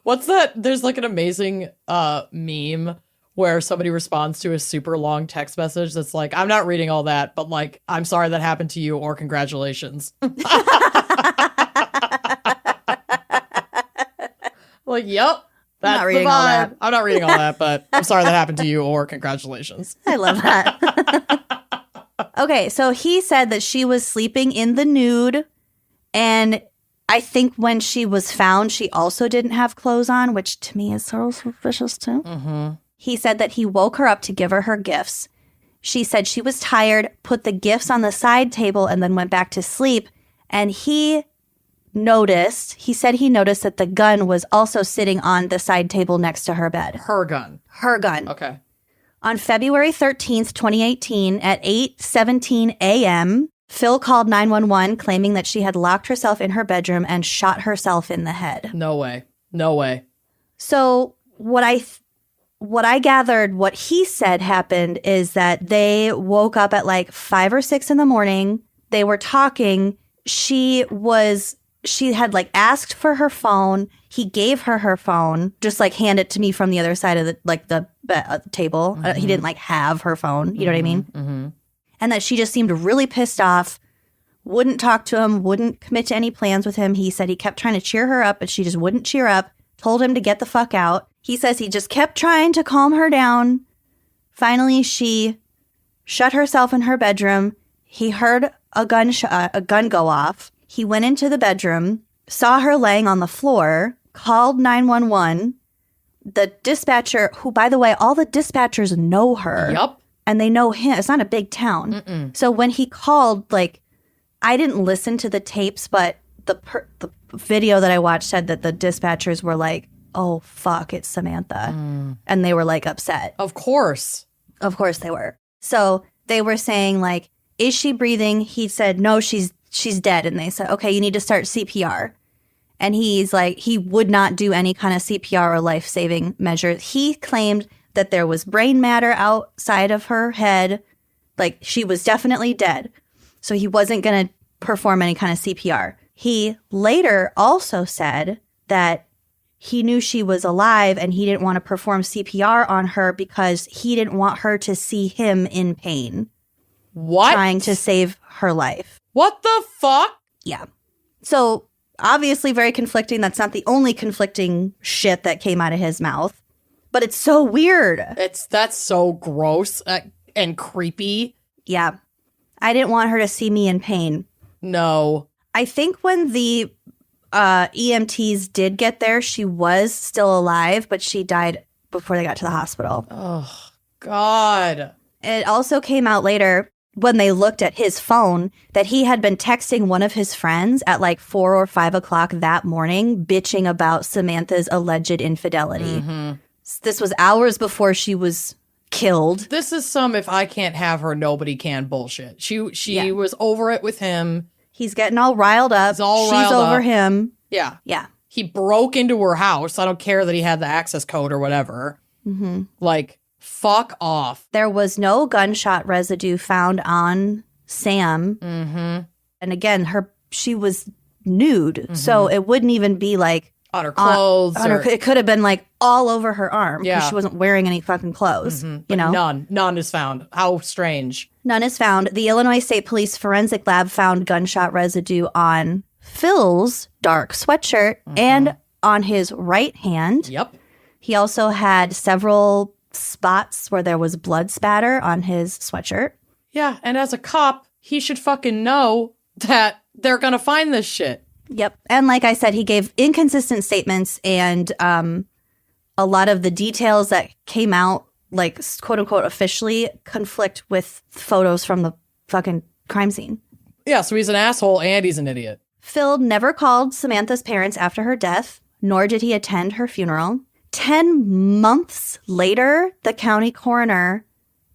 What's that? There's like an amazing meme where somebody responds to a super long text message that's like, "I'm not reading all that, but like, I'm sorry that happened to you or congratulations." Like, yep. That's the vibe. I'm not reading all that, but I'm sorry that happened to you or congratulations. I love that. Okay, so he said that she was sleeping in the nude, and I think when she was found, she also didn't have clothes on, which to me is sort of suspicious too. He said that he woke her up to give her her gifts. She said she was tired, put the gifts on the side table, and then went back to sleep. And he said he noticed that the gun was also sitting on the side table next to her bed. Her gun. Her gun. Okay. On February 13th, 2018, at 8:17 a.m., Phil called 911 claiming that she had locked herself in her bedroom and shot herself in the head. No way. No way. So what I gathered, what he said happened is that they woke up at like 5 or 6 in the morning. They were talking. She had like asked for her phone. He gave her her phone, just like hand it to me from the other side of the table. He didn't like have her phone. You know what I mean? And that she just seemed really pissed off, wouldn't talk to him, wouldn't commit to any plans with him. He said he kept trying to cheer her up, but she just wouldn't cheer up, told him to get the fuck out. He says he just kept trying to calm her down. Finally, she shut herself in her bedroom. He heard a gun go off. He went into the bedroom, saw her laying on the floor, called 911. The dispatcher, who, by the way, all the dispatchers know her. Yup. and they know him. It's not a big town. So when he called, like, I didn't listen to the tapes, but the video that I watched said that the dispatchers were like, oh, fuck, it's Samantha. And they were, like, upset. Of course. Of course they were. So they were saying, like, is she breathing? He said, no, she's dead. And they said, okay, you need to start CPR. And he's like, he would not do any kind of CPR or life-saving measure. He claimed that there was brain matter outside of her head. Like, she was definitely dead. So he wasn't going to perform any kind of CPR. He later also said that he knew she was alive and he didn't want to perform CPR on her because he didn't want her to see him in pain. What? Trying to save her life. What the fuck? Yeah. So obviously very conflicting. That's not the only conflicting shit that came out of his mouth. But it's so weird. That's so gross and creepy. Yeah. I didn't want her to see me in pain. No. I think when the EMTs did get there, she was still alive, but she died before they got to the hospital. Oh, God. It also came out later when they looked at his phone that he had been texting one of his friends at like 4 or 5 o'clock that morning, bitching about Samantha's alleged infidelity. This was hours before she was killed. This is some if I can't have her, nobody can bullshit. She was over it with him. He's getting all riled up. She's over him. Yeah. Yeah. He broke into her house. I don't care that he had the access code or whatever. Like, fuck off. There was no gunshot residue found on Sam. And again, she was nude. So it wouldn't even be like on her clothes. It could have been like all over her arm. Yeah. Because she wasn't wearing any fucking clothes. You know? None is found. How strange. None is found. The Illinois State Police Forensic Lab found gunshot residue on Phil's dark sweatshirt and on his right hand. Yep. He also had several spots where there was blood spatter on his sweatshirt. Yeah, and as a cop, he should fucking know that they're gonna find this shit. Yep. And like I said, he gave inconsistent statements, and a lot of the details that came out, like, quote unquote, officially conflict with photos from the fucking crime scene. Yeah, so he's an asshole and he's an idiot. Phil never called Samantha's parents after her death, nor did he attend her funeral. 10 months later, the county coroner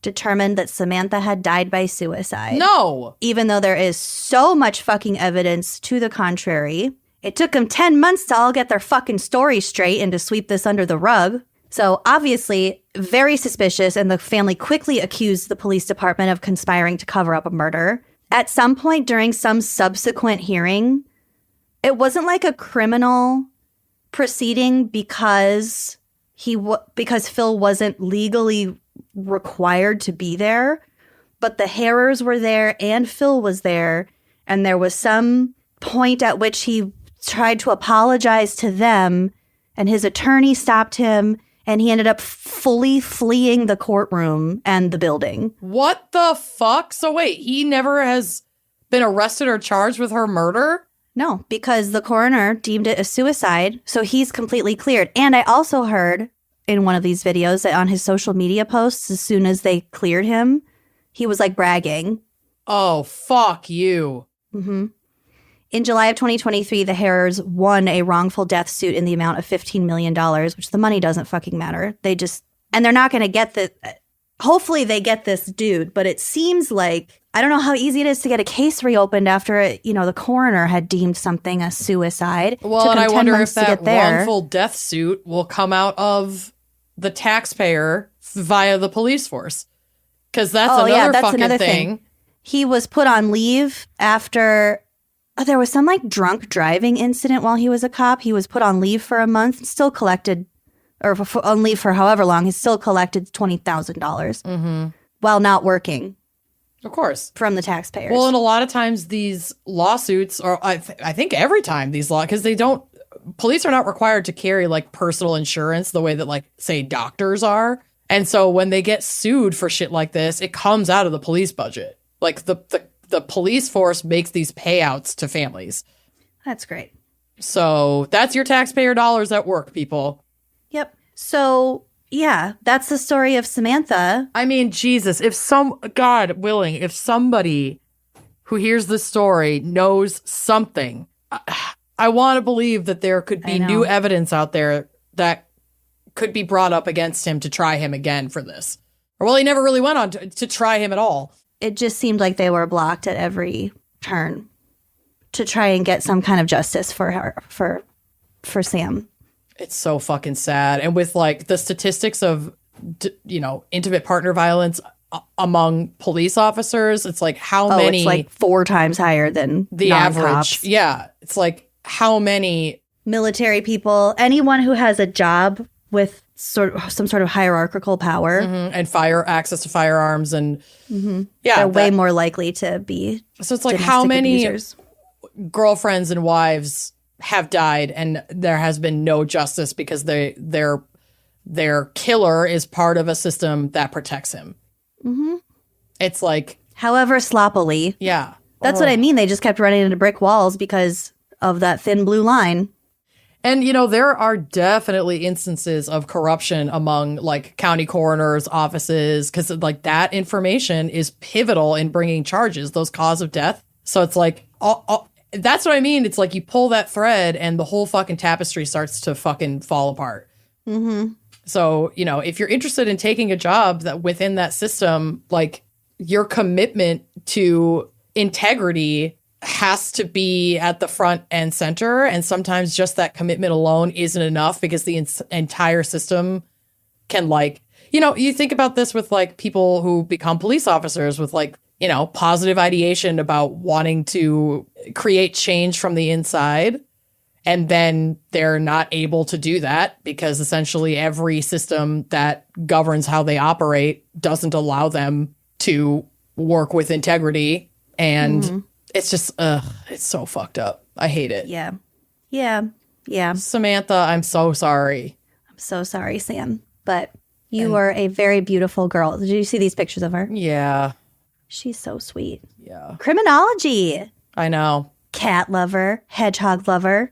determined that Samantha had died by suicide. No! Even though there is so much fucking evidence to the contrary. It took them 10 months to all get their fucking story straight and to sweep this under the rug. So obviously, very suspicious, and the family quickly accused the police department of conspiring to cover up a murder. At some point during some subsequent hearing, it wasn't like a criminal proceeding because because Phil wasn't legally required to be there, but the Herrors were there and Phil was there, and there was some point at which he tried to apologize to them, and his attorney stopped him, and he ended up fully fleeing the courtroom and the building. What the fuck? So wait, he never has been arrested or charged with her murder? No, because the coroner deemed it a suicide, so he's completely cleared. And I also heard in one of these videos that on his social media posts, as soon as they cleared him, he was like bragging. Oh, fuck you. In July of 2023, the Herrors won a wrongful death suit in the amount of $15 million, which the money doesn't fucking matter. And they're not going to get the, hopefully they get this dude, but it seems like, I don't know how easy it is to get a case reopened after, the coroner had deemed something a suicide. Well, and I wonder if that wrongful death suit will come out of the taxpayer via the police force. Because that's another thing. He was put on leave after... there was some drunk driving incident while he was a cop. He was put on leave for a month, still collected, or on leave for however long, he still collected $20,000 while not working. Of course. From the taxpayers. Well, and a lot of times these lawsuits, or I think every time these because police are not required to carry personal insurance the way that say doctors are. And so when they get sued for shit like this, it comes out of the police budget. The police force makes these payouts to families. That's great. So that's your taxpayer dollars at work, people. Yep. So Yeah, that's the story of Samantha. I mean, Jesus, God willing, if somebody who hears this story knows something, I want to believe that there could be new evidence out there that could be brought up against him to try him again for this. Or, well, he never really went on to try him at all. It just seemed like they were blocked at every turn to try and get some kind of justice for her, for Sam. It's so fucking sad. And with like the statistics of, intimate partner violence among police officers, it's like how many? It's like 4 times higher than the average. Yeah. It's like how many military people, anyone who has a job with some sort of hierarchical power and access to firearms and they're way more likely to be. So it's like how many abusers. Girlfriends and wives have died and there has been no justice because their killer is part of a system that protects him. Mm-hmm. It's like, however sloppily. Yeah. That's what I mean. They just kept running into brick walls because of that thin blue line. And, there are definitely instances of corruption among like county coroners' offices because like that information is pivotal in bringing charges, those cause of death. So it's like, that's what I mean. It's like you pull that thread and the whole fucking tapestry starts to fucking fall apart. Mm-hmm. So, if you're interested in taking a job that within that system, like your commitment to integrity has to be at the front and center. And sometimes just that commitment alone isn't enough because the entire system can like, you think about this with like people who become police officers with like, positive ideation about wanting to create change from the inside. And then they're not able to do that because essentially every system that governs how they operate doesn't allow them to work with integrity. And it's just, it's so fucked up. I hate it. Yeah. Yeah. Yeah. Samantha, I'm so sorry. I'm so sorry, Sam. But you are a very beautiful girl. Did you see these pictures of her? Yeah. She's so sweet. Yeah. Criminology. I know. Cat lover. Hedgehog lover.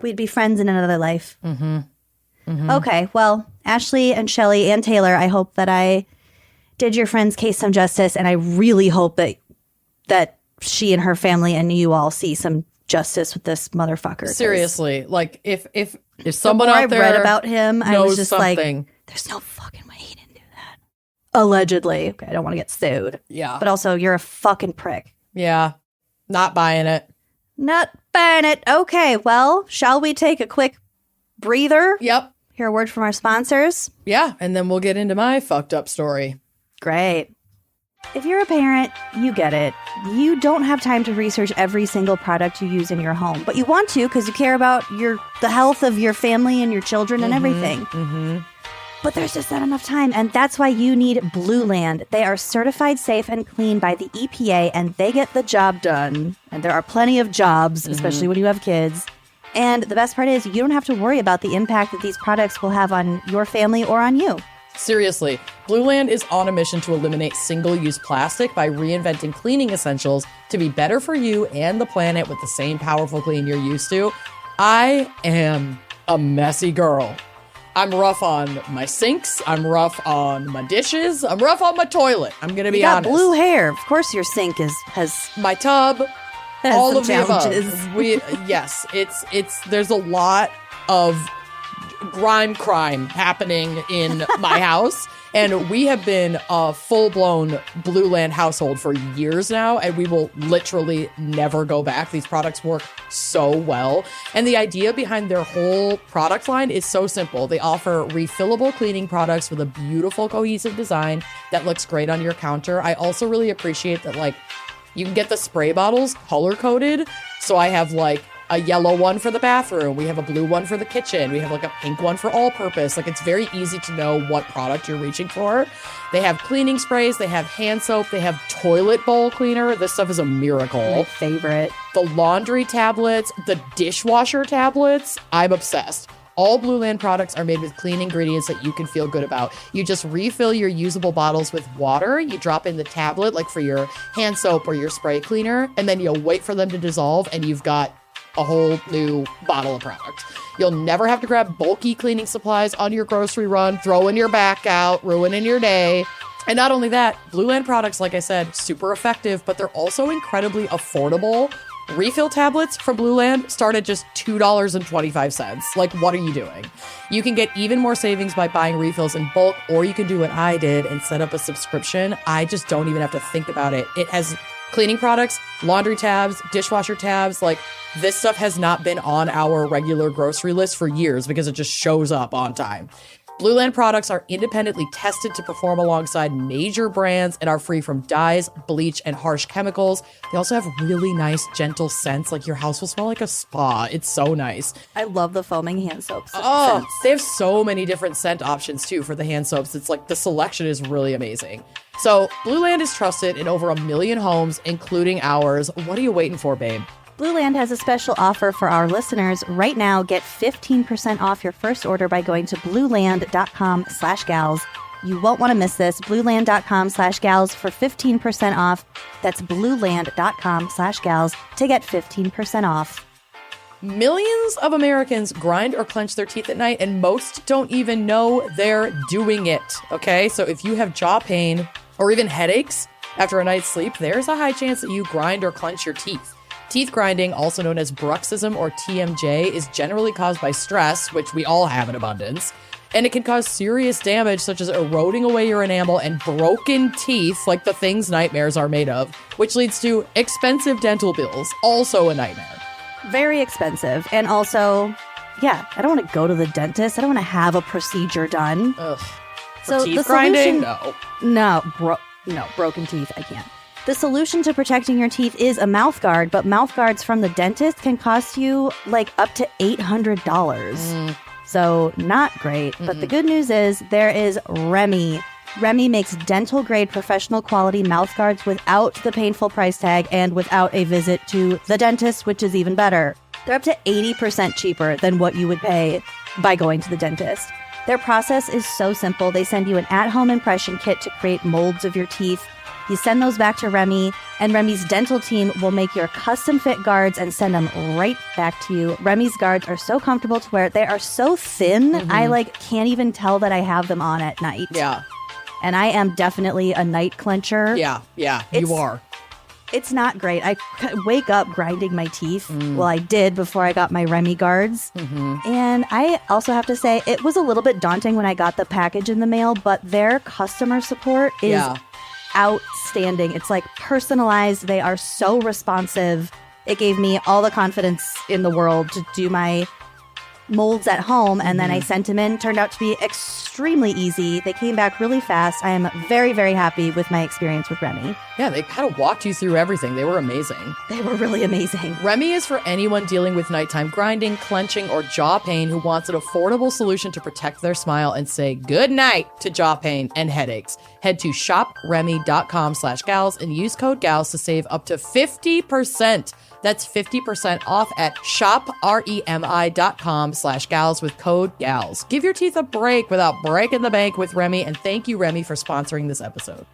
We'd be friends in another life. Mm-hmm. Mm-hmm. Okay. Well, Ashley and Shelley and Taylor, I hope that I did your friend's case some justice. And I really hope that she and her family and you all see some justice with this motherfucker. Seriously. Like if someone out there I read about him, I was just something. Like, there's no fucking way he didn't do that. Allegedly. Okay, I don't want to get sued. Yeah. But also, you're a fucking prick. Yeah. Not buying it. Not buying it. Okay, well, shall we take a quick breather? Yep. Hear a word from our sponsors? Yeah, and then we'll get into my fucked up story. Great. If you're a parent, you get it. You don't have time to research every single product you use in your home, but you want to because you care about the health of your family and your children and everything. Mm-hmm. But there's just not enough time, and that's why you need Blue Land. They are certified safe and clean by the EPA, and they get the job done. And there are plenty of jobs, especially when you have kids. And the best part is you don't have to worry about the impact that these products will have on your family or on you. Seriously, Blue Land is on a mission to eliminate single-use plastic by reinventing cleaning essentials to be better for you and the planet with the same powerful clean you're used to. I am a messy girl. I'm rough on my sinks. I'm rough on my dishes. I'm rough on my toilet. I'm going to be honest. You got blue hair. Of course your sink has my tub. All of the challenges. Above. Yes, there's a lot of crime happening in my house. And we have been a full-blown Blue Land household for years now, and we will literally never go back. These products work so well. And the idea behind their whole product line is so simple. They offer refillable cleaning products with a beautiful, cohesive design that looks great on your counter. I also really appreciate that, like, you can get the spray bottles color-coded. So I have, like, a yellow one for the bathroom. We have a blue one for the kitchen. We have like a pink one for all purpose. Like it's very easy to know what product you're reaching for. They have cleaning sprays. They have hand soap. They have toilet bowl cleaner. This stuff is a miracle. My favorite. The laundry tablets, the dishwasher tablets. I'm obsessed. All Blue Land products are made with clean ingredients that you can feel good about. You just refill your usable bottles with water. You drop in the tablet, like for your hand soap or your spray cleaner, and then you'll wait for them to dissolve, and you've got a whole new bottle of product. You'll never have to grab bulky cleaning supplies on your grocery run, throwing your back out, ruining your day. And not only that, Blue Land products, like I said, super effective, but they're also incredibly affordable. Refill tablets from Blue Land start at just $2.25. Like, what are you doing? You can get even more savings by buying refills in bulk, or you can do what I did and set up a subscription. I just don't even have to think about it. It has cleaning products, laundry tabs, dishwasher tabs. Like, this stuff has not been on our regular grocery list for years because it just shows up on time. Blue Land products are independently tested to perform alongside major brands and are free from dyes, bleach, and harsh chemicals. They also have really nice, gentle scents. Like, your house will smell like a spa. It's so nice. I love the foaming hand soaps. Oh, they have so many different scent options, too, for the hand soaps. It's like the selection is really amazing. So, Blue Land is trusted in over 1 million homes, including ours. What are you waiting for, babe? Blue Land has a special offer for our listeners. Right now, get 15% off your first order by going to blueland.com/gals. You won't want to miss this. blueland.com/gals for 15% off. That's blueland.com/gals to get 15% off. Millions of Americans grind or clench their teeth at night, and most don't even know they're doing it, okay? So if you have jaw pain or even headaches after a night's sleep, there's a high chance that you grind or clench your teeth. Teeth grinding, also known as bruxism or TMJ, is generally caused by stress, which we all have in abundance, and it can cause serious damage such as eroding away your enamel and broken teeth, like the things nightmares are made of, which leads to expensive dental bills, also a nightmare. Very expensive. And also, I don't want to go to the dentist. I don't want to have a procedure done. Ugh. So teeth the grinding? solution, no, broken teeth, I can't. The solution to protecting your teeth is a mouth guard, but mouth guards from the dentist can cost you like up to $800. So not great. But the good news is there is Remy. Remy makes dental grade professional quality mouth guards without the painful price tag and without a visit to the dentist, which is even better. They're up to 80% cheaper than what you would pay by going to the dentist. Their process is so simple. They send you an at-home impression kit to create molds of your teeth. You send those back to Remy, and Remy's dental team will make your custom-fit guards and send them right back to you. Remy's guards are so comfortable to wear. They are so thin, I can't even tell that I have them on at night. Yeah. And I am definitely a night clencher. Yeah, you are. It's not great. I wake up grinding my teeth. Well, I did before I got my Remy guards. And I also have to say, it was a little bit daunting when I got the package in the mail, but their customer support is outstanding. It's like personalized. They are so responsive. It gave me all the confidence in the world to do my molds at home, and then I sent them in. Turned out to be extremely easy. They came back really fast. I am very, very happy with my experience with Remy. Yeah, they kind of walked you through everything. They were amazing. They were really amazing. Remy is for anyone dealing with nighttime grinding, clenching, or jaw pain who wants an affordable solution to protect their smile and say good night to jaw pain and headaches. Head to shopremy.com/gals and use code GALS to save up to 50%. That's 50% off at shopremi.com/gals with code GALS. Give your teeth a break without breaking the bank with Remy, and thank you, Remy, for sponsoring this episode.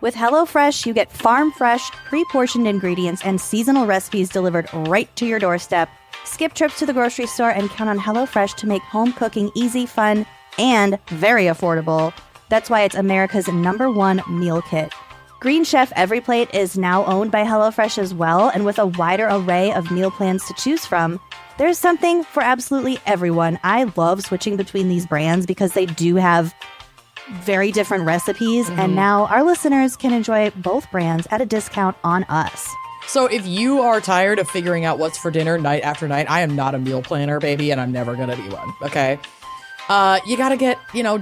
With HelloFresh, you get farm-fresh, pre-portioned ingredients and seasonal recipes delivered right to your doorstep. Skip trips to the grocery store and count on HelloFresh to make home cooking easy, fun, and very affordable. That's why it's America's #1 meal kit. Green Chef Every Plate is now owned by HelloFresh as well, and with a wider array of meal plans to choose from, there's something for absolutely everyone. I love switching between these brands because they do have very different recipes, and now our listeners can enjoy both brands at a discount on us. So if you are tired of figuring out what's for dinner night after night, I am not a meal planner, baby, and I'm never going to be one, okay? You got to get,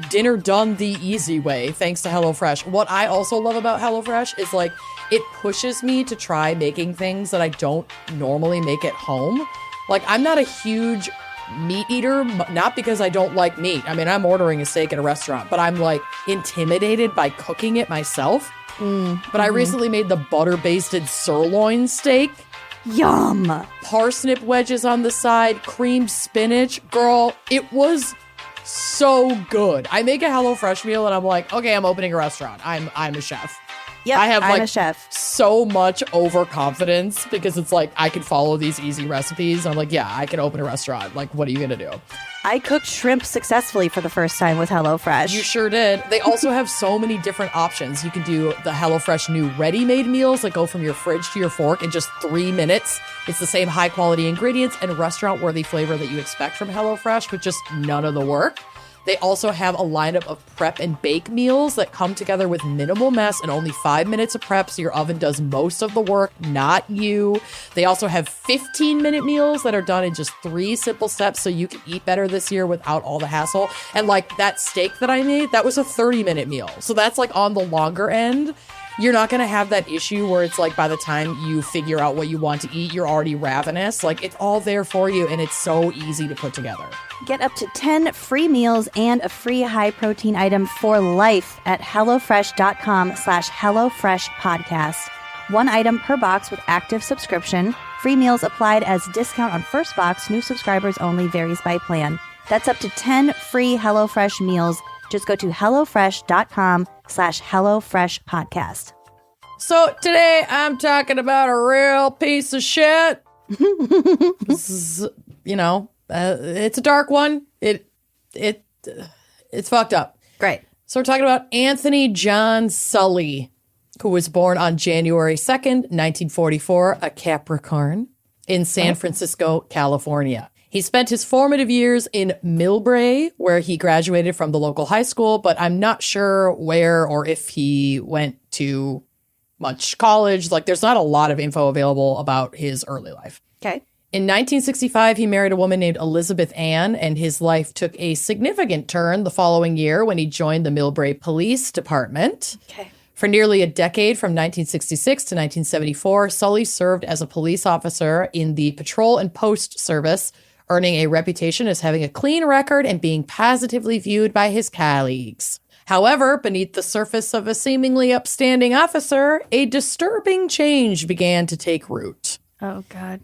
dinner done the easy way, thanks to HelloFresh. What I also love about HelloFresh is, it pushes me to try making things that I don't normally make at home. I'm not a huge meat eater, not because I don't like meat. I mean, I'm ordering a steak at a restaurant, but I'm, intimidated by cooking it myself. But I recently made the butter-basted sirloin steak. Yum! Parsnip wedges on the side, creamed spinach. Girl, it was so good. I make a HelloFresh meal and I'm like, okay, I'm opening a restaurant. I'm a chef. Yep, I have I'm a chef. so much overconfidence because it's like I can follow these easy recipes. I'm like, yeah, I can open a restaurant. Like, what are you going to do? I cooked shrimp successfully for the first time with HelloFresh. You sure did. They also have so many different options. You can do the HelloFresh new ready-made meals that go from your fridge to your fork in just 3 minutes. It's the same high-quality ingredients and restaurant-worthy flavor that you expect from HelloFresh with just none of the work. They also have a lineup of prep and bake meals that come together with minimal mess and only 5 minutes of prep, so your oven does most of the work, not you. They also have 15-minute meals that are done in just 3 simple steps, so you can eat better this year without all the hassle. And like that steak that I made, that was a 30-minute meal. So that's like on the longer end. You're not going to have that issue where it's like by the time you figure out what you want to eat, you're already ravenous. Like it's all there for you and it's so easy to put together. Get up to 10 free meals and a free high-protein item for life at HelloFresh.com/HelloFreshPodcast. 1 item per box with active subscription. Free meals applied as discount on first box. New subscribers only, varies by plan. That's up to 10 free HelloFresh meals. Just go to HelloFresh.com/HelloFreshPodcast. So today I'm talking about a real piece of shit. This is, it's a dark one. It's fucked up. Great. So we're talking about Anthony John Sully, who was born on January 2nd, 1944, a Capricorn, in San Francisco, California. He spent his formative years in Millbrae, where he graduated from the local high school, but I'm not sure where or if he went to much college. Like, there's not a lot of info available about his early life. Okay. In 1965, he married a woman named Elizabeth Ann, and his life took a significant turn the following year when he joined the Millbrae Police Department. Okay. For nearly a decade, from 1966 to 1974, Sully served as a police officer in the Patrol and Post Service, earning a reputation as having a clean record and being positively viewed by his colleagues. However, beneath the surface of a seemingly upstanding officer, a disturbing change began to take root. Oh, God.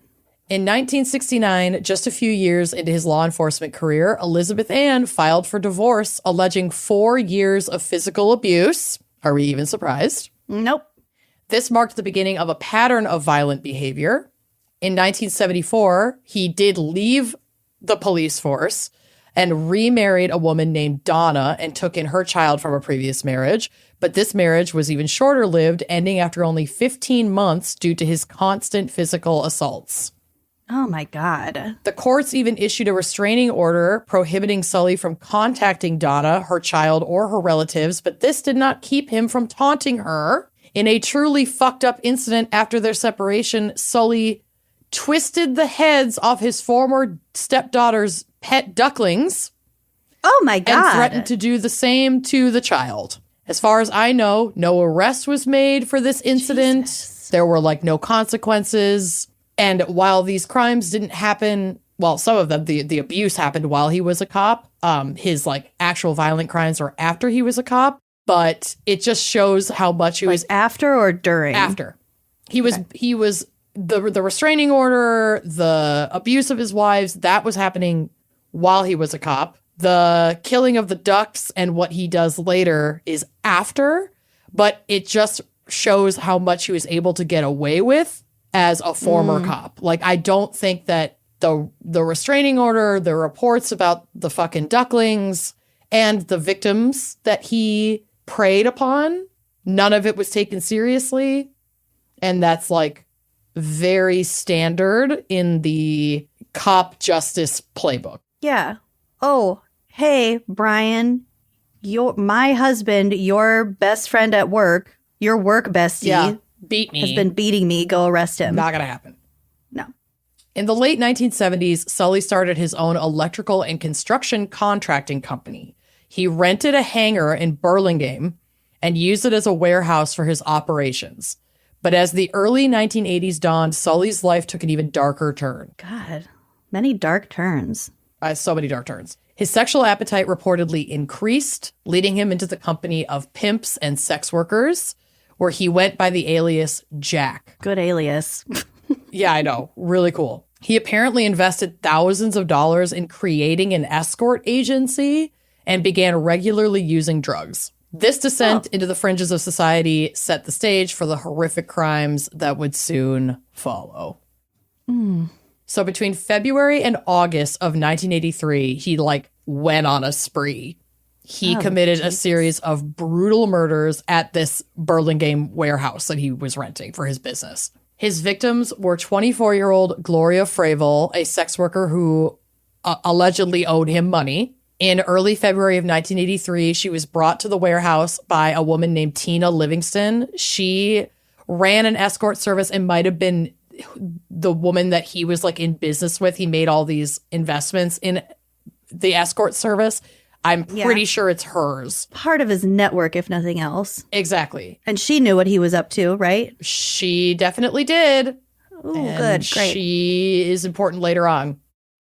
In 1969, just a few years into his law enforcement career, Elizabeth Ann filed for divorce, alleging 4 years of physical abuse. Are we even surprised? Nope. This marked the beginning of a pattern of violent behavior. In 1974, he did leave the police force and remarried a woman named Donna and took in her child from a previous marriage. But this marriage was even shorter lived, ending after only 15 months due to his constant physical assaults. Oh, my God. The courts even issued a restraining order prohibiting Sully from contacting Donna, her child, or her relatives, but this did not keep him from taunting her. In a truly fucked up incident after their separation, Sully twisted the heads off his former stepdaughter's pet ducklings. Oh, my God. And threatened to do the same to the child. As far as I know, no arrest was made for this incident. Jesus. There were no consequences. And while these crimes didn't happen, well, some of them, the abuse happened while he was a cop. His actual violent crimes were after he was a cop. But it just shows how much he was after or during? After. He was the restraining order, the abuse of his wives, that was happening while he was a cop. The killing of the ducks and what he does later is after, but it just shows how much he was able to get away with as a former cop. I don't think that the restraining order, the reports about the fucking ducklings and the victims that he preyed upon, none of it was taken seriously. And that's very standard in the cop justice playbook. Yeah. Oh, hey, Brian, my husband, your best friend at work, your work bestie, beat me. Has been beating me. Go arrest him. Not going to happen. No. In the late 1970s, Sully started his own electrical and construction contracting company. He rented a hangar in Burlingame and used it as a warehouse for his operations. But as the early 1980s dawned, Sully's life took an even darker turn. God, many dark turns. So many dark turns. His sexual appetite reportedly increased, leading him into the company of pimps and sex workers, where he went by the alias Jack. Good alias. Yeah, I know. Really cool. He apparently invested thousands of dollars in creating an escort agency and began regularly using drugs. This descent into the fringes of society set the stage for the horrific crimes that would soon follow. So between February and August of 1983, he went on a spree. He committed a series of brutal murders at this Burlingame warehouse that he was renting for his business. His victims were 24-year-old Gloria Fravel, a sex worker who allegedly owed him money. In early February of 1983, she was brought to the warehouse by a woman named Tina Livingston. She ran an escort service and might have been the woman that he was in business with. He made all these investments in the escort service. I'm pretty sure it's hers. Part of his network, if nothing else. Exactly. And she knew what he was up to, right? She definitely did. Ooh, good. Great. She is important later on.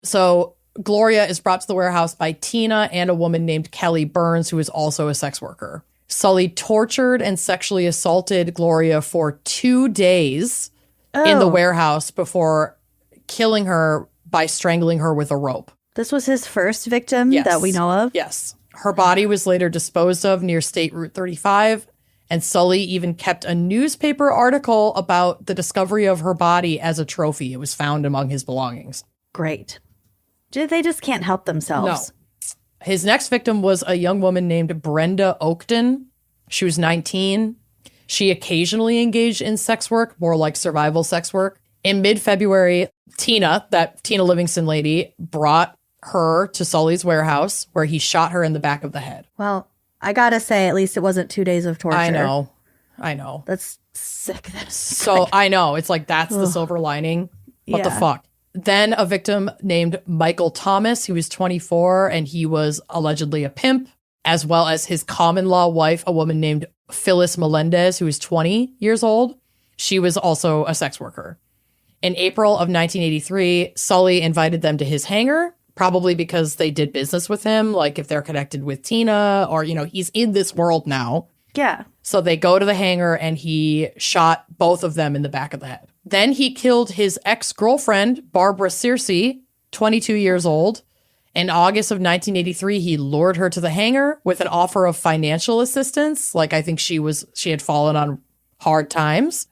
So Gloria is brought to the warehouse by Tina and a woman named Kelly Burns, who is also a sex worker. Sully tortured and sexually assaulted Gloria for 2 days in the warehouse before killing her by strangling her with a rope. This was his first victim that we know of? Yes. Her body was later disposed of near State Route 35, and Sully even kept a newspaper article about the discovery of her body as a trophy. It was found among his belongings. Great. They just can't help themselves. No. His next victim was a young woman named Brenda Oakton. She was 19. She occasionally engaged in sex work, more like survival sex work. In mid-February, Tina, that Tina Livingston lady, brought her to Sully's warehouse where he shot her in the back of the head. Well, I gotta say, at least it wasn't 2 days of torture. I know. That's sick. So I know. It's that's the silver lining. What the fuck? Then a victim named Michael Thomas, who was 24, and he was allegedly a pimp, as well as his common-law wife, a woman named Phyllis Melendez, who was 20 years old. She was also a sex worker. In April of 1983, Sully invited them to his hangar, probably because they did business with him, if they're connected with Tina or, he's in this world now. Yeah. So they go to the hangar and he shot both of them in the back of the head. Then he killed his ex-girlfriend, Barbara Searcy, 22 years old. In August of 1983, he lured her to the hangar with an offer of financial assistance. I think she had fallen on hard times.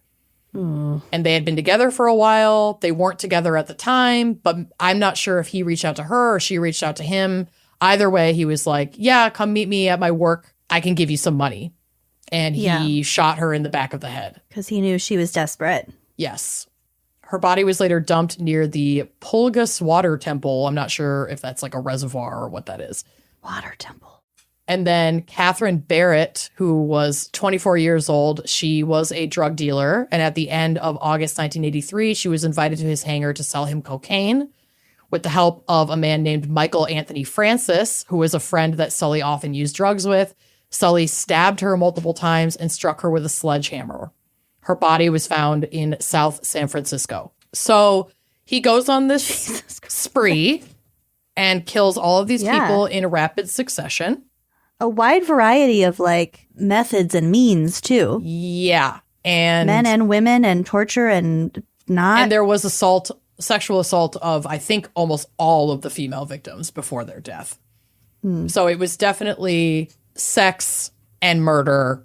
And they had been together for a while. They weren't together at the time, but I'm not sure if he reached out to her or she reached out to him. Either way, he was yeah, come meet me at my work. I can give you some money. And he shot her in the back of the head. Because he knew she was desperate. Yes. Her body was later dumped near the Pulgas Water Temple. I'm not sure if that's a reservoir or what that is. Water Temple. And then Catherine Barrett, who was 24 years old, she was a drug dealer. And at the end of August 1983, she was invited to his hangar to sell him cocaine with the help of a man named Michael Anthony Francis, who was a friend that Sully often used drugs with. Sully stabbed her multiple times and struck her with a sledgehammer. Her body was found in South San Francisco. So he goes on this spree and kills all of these people in rapid succession. A wide variety of methods and means too. Yeah. And men and women and torture and not. And there was sexual assault of, I think, almost all of the female victims before their death. So it was definitely sex and murder.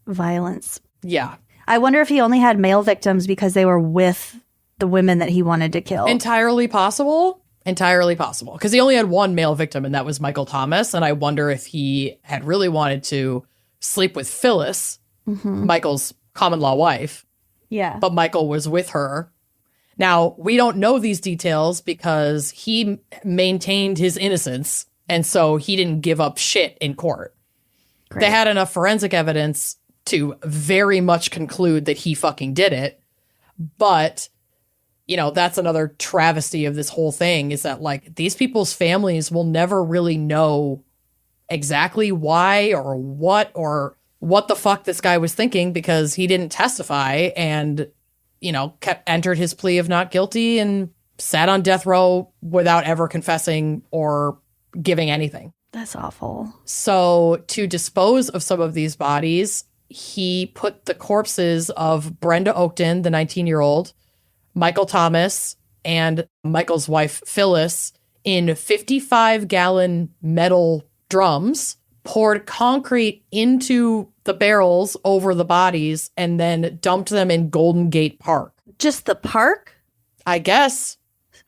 Violence. Yeah. I wonder if he only had male victims because they were with the women that he wanted to kill. Entirely possible. Because he only had one male victim, and that was Michael Thomas. And I wonder if he had really wanted to sleep with Phyllis, Michael's common-law wife. Yeah. But Michael was with her. Now, we don't know these details because he maintained his innocence, and so he didn't give up shit in court. Great. They had enough forensic evidence to very much conclude that he fucking did it. But, that's another travesty of this whole thing, is that, these people's families will never really know exactly why or what the fuck this guy was thinking, because he didn't testify and, entered his plea of not guilty and sat on death row without ever confessing or giving anything. That's awful. So to dispose of some of these bodies, he put the corpses of Brenda Oakton, the 19-year-old, Michael Thomas, and Michael's wife, Phyllis, in 55-gallon metal drums, poured concrete into the barrels over the bodies, and then dumped them in Golden Gate Park. Just the park? I guess.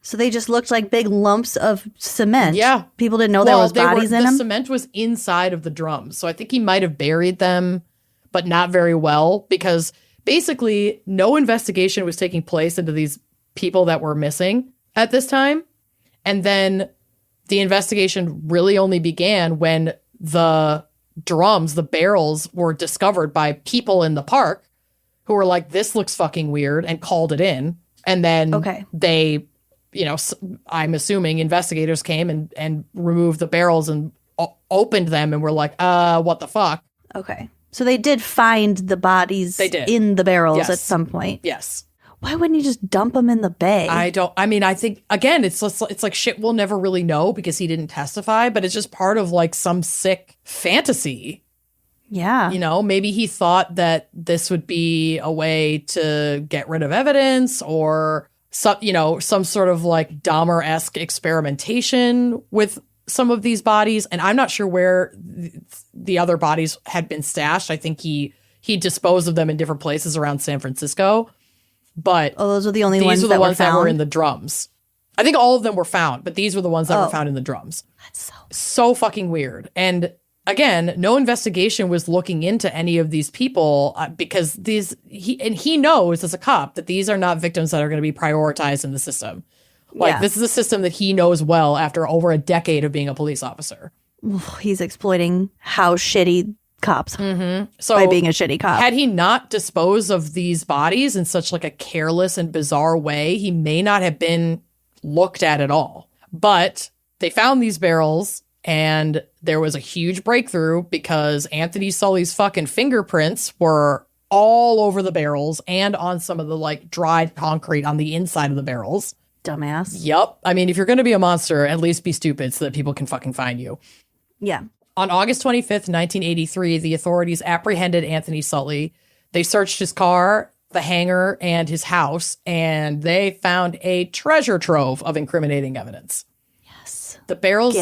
So they just looked like big lumps of cement. Yeah. People didn't know there was bodies in them? The cement was inside of the drums. So I think he might have buried them, but not very well, because basically no investigation was taking place into these people that were missing at this time. And then the investigation really only began when the drums, the barrels, were discovered by people in the park who were like, this looks fucking weird, and called it in. And then they, I'm assuming investigators came and removed the barrels and opened them and were like, what the fuck? Okay. So they did find the bodies in the barrels at some point. Yes. Why wouldn't you just dump them in the bay? I think, again, it's like shit we'll never really know because he didn't testify, but it's just part of like some sick fantasy. Yeah. Maybe he thought that this would be a way to get rid of evidence, or some sort of like Dahmer-esque experimentation with some of these bodies. And I'm not sure where the other bodies had been stashed. I think he disposed of them in different places around San Francisco. But those are the only ones that were in the drums. I think all of them were found, but these were the ones that were found in the drums. That's so fucking weird. And again, no investigation was looking into any of these people because he knows as a cop that these are not victims that are going to be prioritized in the system. This is a system that he knows well after over a decade of being a police officer. He's exploiting how shitty cops so by being a shitty cop. Had he not disposed of these bodies in such like a careless and bizarre way, he may not have been looked at all. But they found these barrels, and there was a huge breakthrough because Anthony Sully's fucking fingerprints were all over the barrels and on some of the like dried concrete on the inside of the barrels. Dumbass. Yep. I mean, if you're going to be a monster, at least be stupid so that people can fucking find you. Yeah. On August 25th, 1983, the authorities apprehended Anthony Sully. They searched his car, the hangar, and his house, and they found a treasure trove of incriminating evidence. Yes. The barrels...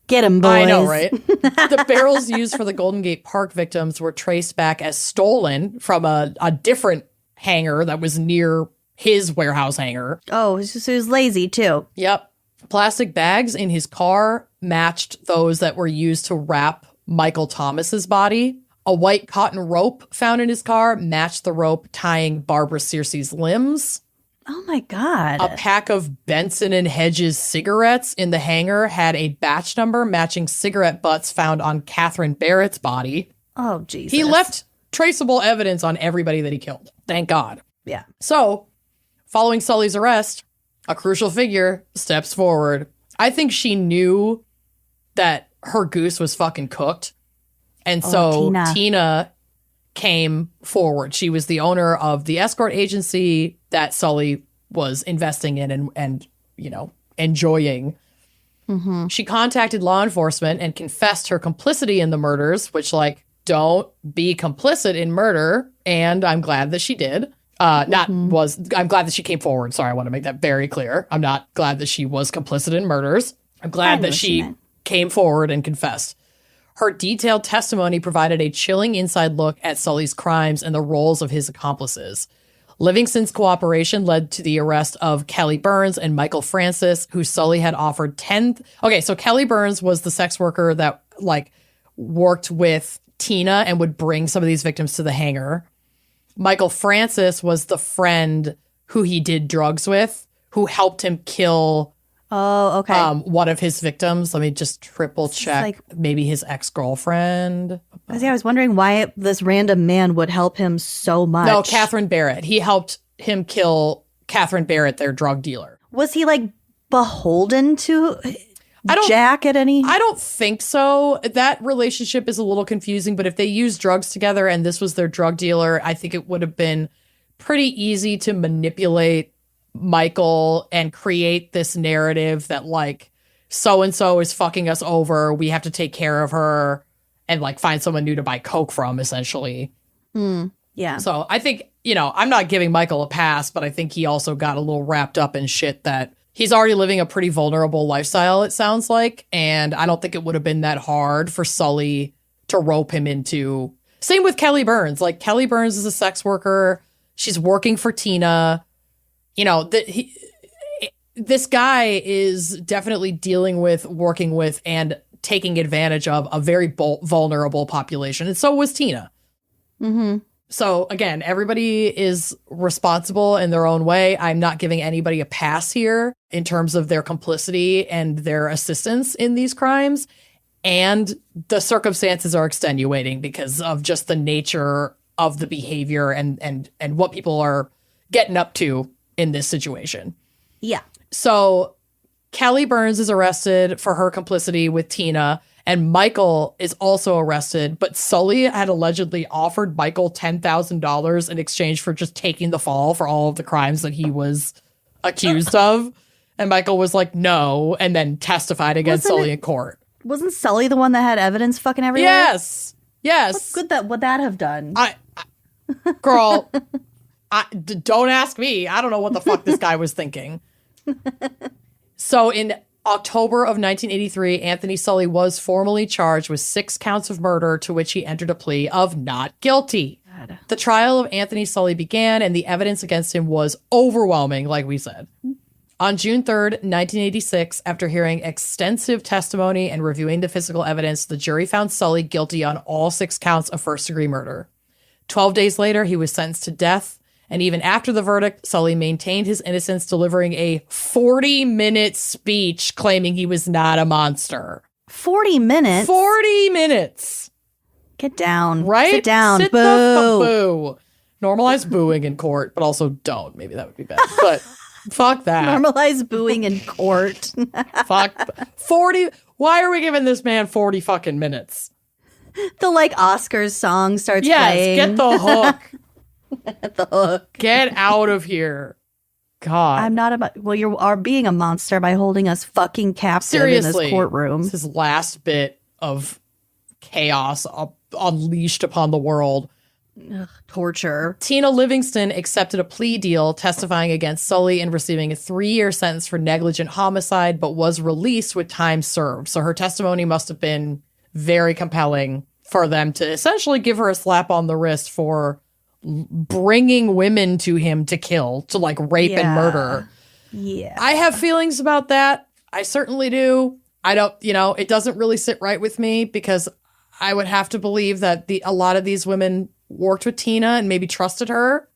Get him, boys. I know, right? The barrels used for the Golden Gate Park victims were traced back as stolen from a different hangar that was near his warehouse hangar. Oh, so he was lazy, too. Yep. Plastic bags in his car matched those that were used to wrap Michael Thomas's body. A white cotton rope found in his car matched the rope tying Barbara Searcy's limbs. Oh, my God. A pack of Benson and Hedges cigarettes in the hangar had a batch number matching cigarette butts found on Catherine Barrett's body. Oh, Jesus. He left traceable evidence on everybody that he killed. Thank God. Yeah. So, following Sully's arrest, a crucial figure steps forward. I think she knew that her goose was fucking cooked. And so Tina came forward. She was the owner of the escort agency that Sully was investing in and enjoying. Mm-hmm. She contacted law enforcement and confessed her complicity in the murders, which, don't be complicit in murder. And I'm glad that she did. I'm glad that she came forward. Sorry, I want to make that very clear. I'm not glad that she was complicit in murders. I'm glad that she came forward and confessed. Her detailed testimony provided a chilling inside look at Sully's crimes and the roles of his accomplices. Livingston's cooperation led to the arrest of Kelly Burns and Michael Francis, who Sully had offered Okay, so Kelly Burns was the sex worker that worked with Tina and would bring some of these victims to the hangar. Michael Francis was the friend who he did drugs with, who helped him kill one of his victims. Let me just triple check. Maybe his ex-girlfriend. I was wondering why this random man would help him so much. No, Catherine Barrett. He helped him kill Catherine Barrett, their drug dealer. Was he beholden to Jack at any? I don't think so. That relationship is a little confusing, but if they used drugs together and this was their drug dealer, I think it would have been pretty easy to manipulate Michael and create this narrative that so-and-so is fucking us over. We have to take care of her and find someone new to buy coke from, essentially. Yeah. So I think, I'm not giving Michael a pass, but I think he also got a little wrapped up in shit that He's already living a pretty vulnerable lifestyle, it sounds like. And I don't think it would have been that hard for Sully to rope him into. Same with Kelly Burns. Like, Kelly Burns is a sex worker. She's working for Tina. You know, this guy is definitely dealing with, working with, and taking advantage of a very vulnerable population. And so was Tina. Mm-hmm. So again, everybody is responsible in their own way. I'm not giving anybody a pass here in terms of their complicity and their assistance in these crimes. And the circumstances are extenuating because of just the nature of the behavior and what people are getting up to in this situation. Yeah. So Kelly Burns is arrested for her complicity with Tina, and Michael is also arrested, but Sully had allegedly offered Michael $10,000 in exchange for just taking the fall for all of the crimes that he was accused of. And Michael was like, no, and then testified against Sully in court. Wasn't Sully the one that had evidence fucking everywhere? Yes. What good would that have done? Girl, don't ask me. I don't know what the fuck this guy was thinking. So in October of 1983, Anthony Sully was formally charged with 6 counts of murder, to which he entered a plea of not guilty. God. The trial of Anthony Sully began, and the evidence against him was overwhelming, like we said. On June 3rd, 1986, after hearing extensive testimony and reviewing the physical evidence, the jury found Sully guilty on all 6 counts of first-degree murder. 12 days later, he was sentenced to death. And even after the verdict, Sully maintained his innocence, delivering a 40-minute speech claiming he was not a monster. 40 minutes? 40 minutes. Get down. Right? Sit down. Sit Boo. Boo. Normalize booing in court, but also don't. Maybe that would be bad. But fuck that. Normalize booing in court. Fuck. 40. Why are we giving this man 40 fucking minutes? The, Oscars song starts Yes, playing. get the hook. The hook. Get out of here. God. I'm not well, you are being a monster by holding us fucking captive in this courtroom. This is his last bit of chaos unleashed upon the world. Ugh, torture. Tina Livingston accepted a plea deal testifying against Sully and receiving a 3-year sentence for negligent homicide, but was released with time served. So her testimony must have been very compelling for them to essentially give her a slap on the wrist for bringing women to him to kill, to rape and murder. Yeah. I have feelings about that. I certainly do. I don't, it doesn't really sit right with me because I would have to believe that a lot of these women worked with Tina and maybe trusted her.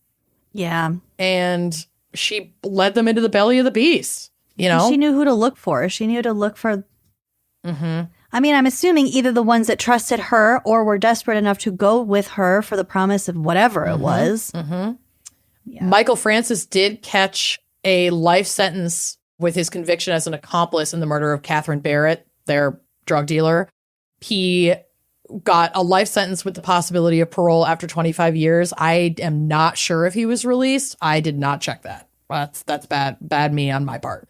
Yeah. And she led them into the belly of the beast, And she knew who to look for. She knew to look for. Mm-hmm. I mean, I'm assuming either the ones that trusted her or were desperate enough to go with her for the promise of whatever it was. Mm-hmm. Yeah. Michael Francis did catch a life sentence with his conviction as an accomplice in the murder of Catherine Barrett, their drug dealer. He got a life sentence with the possibility of parole after 25 years. I am not sure if he was released. I did not check that. That's bad me on my part.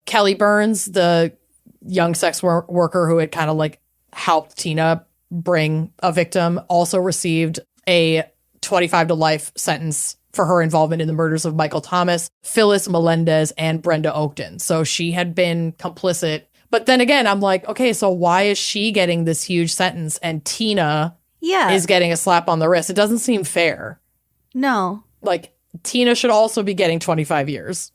Kelly Burns, the young sex worker who had kind of helped Tina bring a victim, also received a 25 to life sentence for her involvement in the murders of Michael Thomas, Phyllis Melendez, and Brenda Oakton. So she had been complicit. But then again, I'm like, okay, so why is she getting this huge sentence and Tina is getting a slap on the wrist? It doesn't seem fair. No. Tina should also be getting 25 years.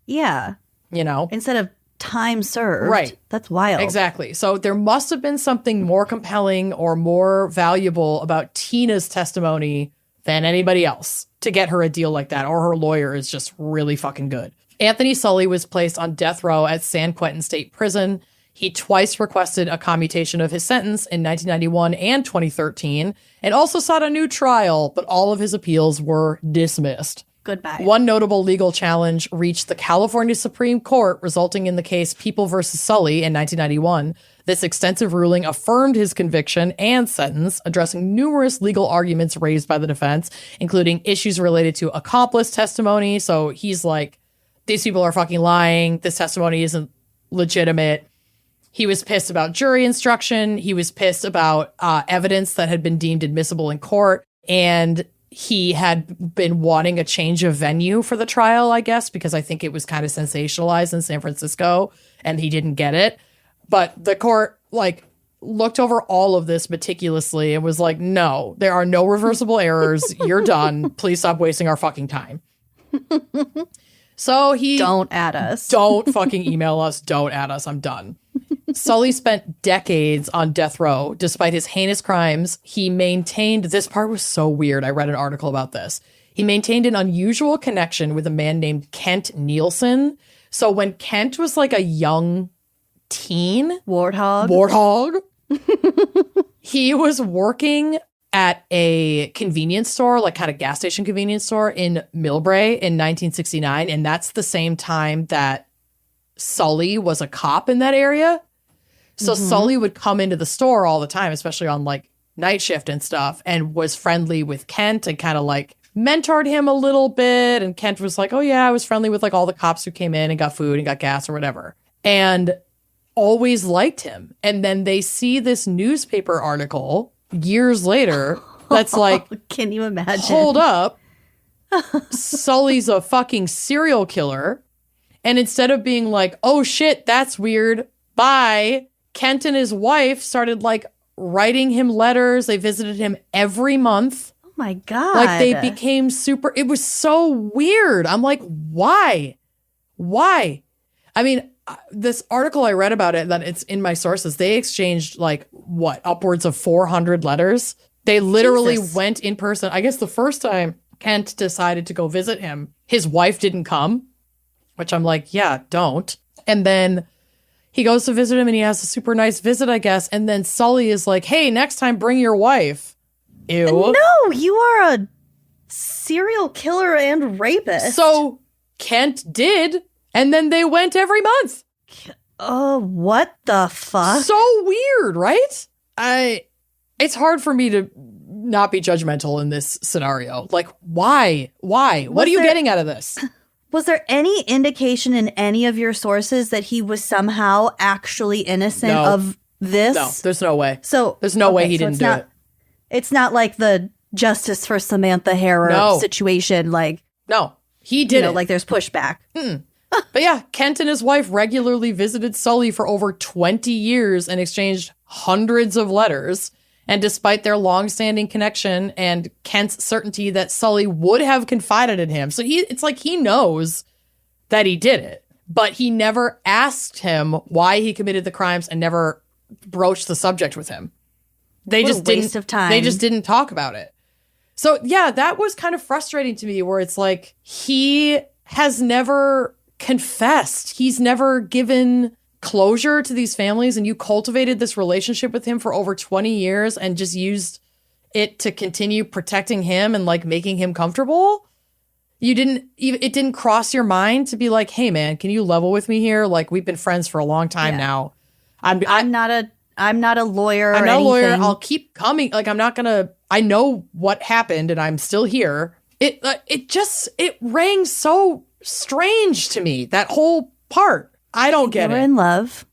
Yeah. Instead of time served. Right. That's wild. Exactly. So there must have been something more compelling or more valuable about Tina's testimony than anybody else to get her a deal like that, or her lawyer is just really fucking good. Anthony Sully was placed on death row at San Quentin State Prison. He twice requested a commutation of his sentence in 1991 and 2013, and also sought a new trial, but all of his appeals were dismissed. Goodbye. One notable legal challenge reached the California Supreme Court, resulting in the case People v. Sully in 1991. This extensive ruling affirmed his conviction and sentence, addressing numerous legal arguments raised by the defense, including issues related to accomplice testimony. So he's like, these people are fucking lying. This testimony isn't legitimate. He was pissed about jury instruction. He was pissed about evidence that had been deemed admissible in court. And he had been wanting a change of venue for the trial, I guess, because I think it was kind of sensationalized in San Francisco and he didn't get it. But the court like looked over all of this meticulously and was like, no, there are no reversible errors. You're done. Please stop wasting our fucking time. So don't add us. Don't fucking email us. Don't add us. I'm done. Sully spent decades on death row. Despite his heinous crimes, he maintained, this part was so weird. I read an article about this. He maintained an unusual connection with a man named Kent Nielsen. So when Kent was like a young teen. Warthog. He was working at a convenience store, like kind of gas station convenience store in Millbrae in 1969. And that's the same time that Sully was a cop in that area. So Sully would come into the store all the time, especially on like night shift and stuff, and was friendly with Kent and kind of like mentored him a little bit. And Kent was like, oh yeah, I was friendly with like all the cops who came in and got food and got gas or whatever. And always liked him. And then they see this newspaper article years later that's like, can you imagine? Hold up. Sully's a fucking serial killer. And instead of being like, oh shit, that's weird, bye, Kent and his wife started like writing him letters. They visited him every month. Oh my God. Like they became super, it was so weird. I'm like, why? Why? I mean, this article I read about it, that it's in my sources, they exchanged like what, upwards of 400 letters. They literally went in person. I guess the first time Kent decided to go visit him, his wife didn't come, which I'm like, yeah, don't. And then he goes to visit him and he has a super nice visit, I guess. And then Sully is like, hey, next time bring your wife. Ew. No, you are a serial killer and rapist. So Kent did. And then they went every month. Oh, what the fuck? So weird, right? It's hard for me to not be judgmental in this scenario. Like, why? Why? What are you getting out of this? Was there any indication in any of your sources that he was somehow actually innocent of this? No, there's no way. So there's no way he didn't do it. It's not like the justice for Samantha Herror situation. Like, no, he did it. Like there's pushback. But yeah, Kent and his wife regularly visited Sully for over 20 years and exchanged hundreds of letters. And despite their long-standing connection and Kent's certainty that Sully would have confided in him, so it's like he knows that he did it, but he never asked him why he committed the crimes and never broached the subject with him. They what just a didn't. Waste of time. They just didn't talk about it. So yeah, that was kind of frustrating to me. Where it's like he has never confessed. He's never given closure to these families, and you cultivated this relationship with him for over 20 years and just used it to continue protecting him and like making him comfortable. It didn't cross your mind to be like, hey man, can you level with me here? Like, we've been friends for a long time now. I'm not a lawyer. I'm not a lawyer. I'll keep coming. Like, I know what happened and I'm still here. It rang so strange to me, that whole part. I don't get it. They were in love.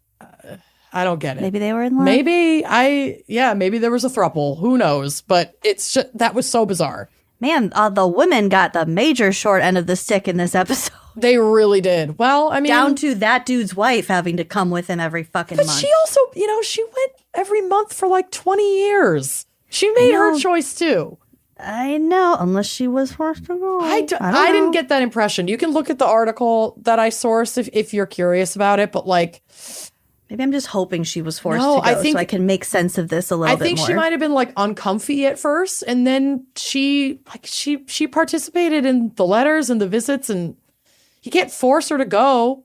I don't get it. Maybe they were in love. Maybe there was a throuple. Who knows? But it's just, that was so bizarre. Man, the women got the major short end of the stick in this episode. They really did. Well, I mean, down to that dude's wife having to come with him every fucking month. But she also, she went every month for like 20 years. She made her choice too. I know, unless she was forced to go. I didn't get that impression. You can look at the article that I sourced if you're curious about it, but like, maybe I'm just hoping she was forced to go so I can make sense of this a little bit more. I think she might have been like uncomfy at first, and then she participated in the letters and the visits, and you can't force her to go.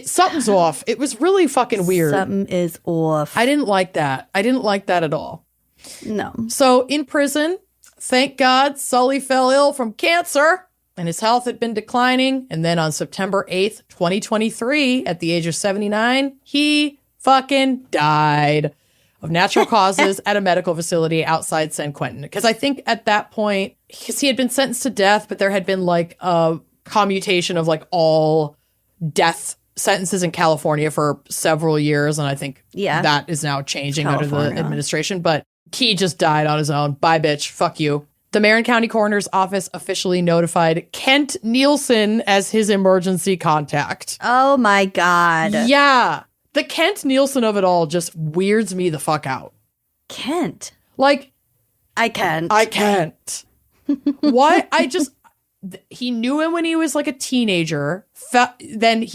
Something's off. It was really fucking weird. Something is off. I didn't like that. I didn't like that at all. No. So in prison, thank God, Sully fell ill from cancer and his health had been declining. And then on September 8th, 2023, at the age of 79, he fucking died of natural causes at a medical facility outside San Quentin. Because I think at that point, because he had been sentenced to death, but there had been like a commutation of like all death sentences in California for several years. And I think that is now changing under the administration. But he just died on his own. Bye, bitch. Fuck you. The Marin County Coroner's Office officially notified Kent Nielsen as his emergency contact. Oh my God. Yeah. The Kent Nielsen of it all just weirds me the fuck out. Kent. Like, I can't. Why? He knew him when he was like a teenager. Then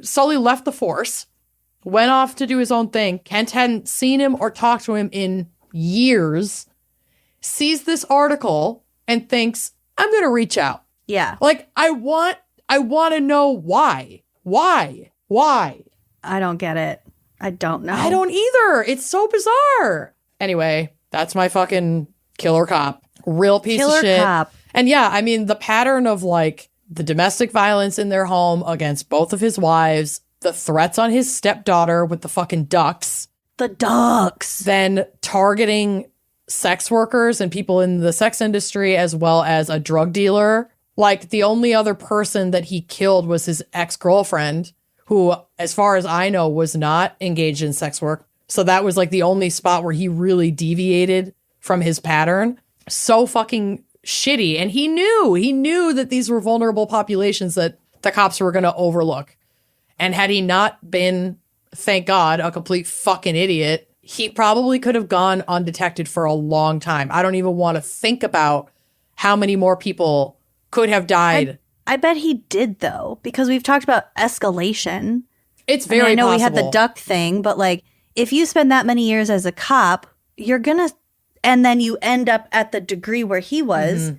Sully left the force, went off to do his own thing. Kent hadn't seen him or talked to him in years. Sees this article and thinks, I'm going to reach out. Yeah. Like, I want to know why. Why? I don't get it. I don't know. I don't either. It's so bizarre. Anyway, that's my fucking killer cop. Real piece of shit. Killer cop. And yeah, I mean, the pattern of like the domestic violence in their home against both of his wives, the threats on his stepdaughter with the fucking ducks. The ducks. Then targeting sex workers and people in the sex industry, as well as a drug dealer. Like, the only other person that he killed was his ex-girlfriend, who, as far as I know, was not engaged in sex work. So that was like the only spot where he really deviated from his pattern. So fucking shitty. And he knew that these were vulnerable populations that the cops were going to overlook. And had he not been, thank God, a complete fucking idiot, he probably could have gone undetected for a long time. I don't even want to think about how many more people could have died. I bet he did, though, because we've talked about escalation. It's very I know possible. we had the duck thing, but like, if you spend that many years as a cop, you're gonna, and then you end up at the degree where he was. Mm-hmm.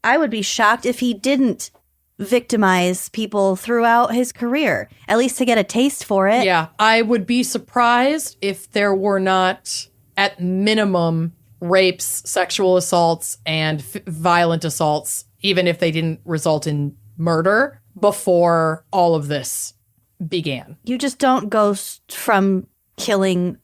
I would be shocked if he didn't victimize people throughout his career, at least to get a taste for it. Yeah, I would be surprised if there were not, at minimum, rapes, sexual assaults, and violent assaults, even if they didn't result in murder, before all of this began. You just don't go from killing,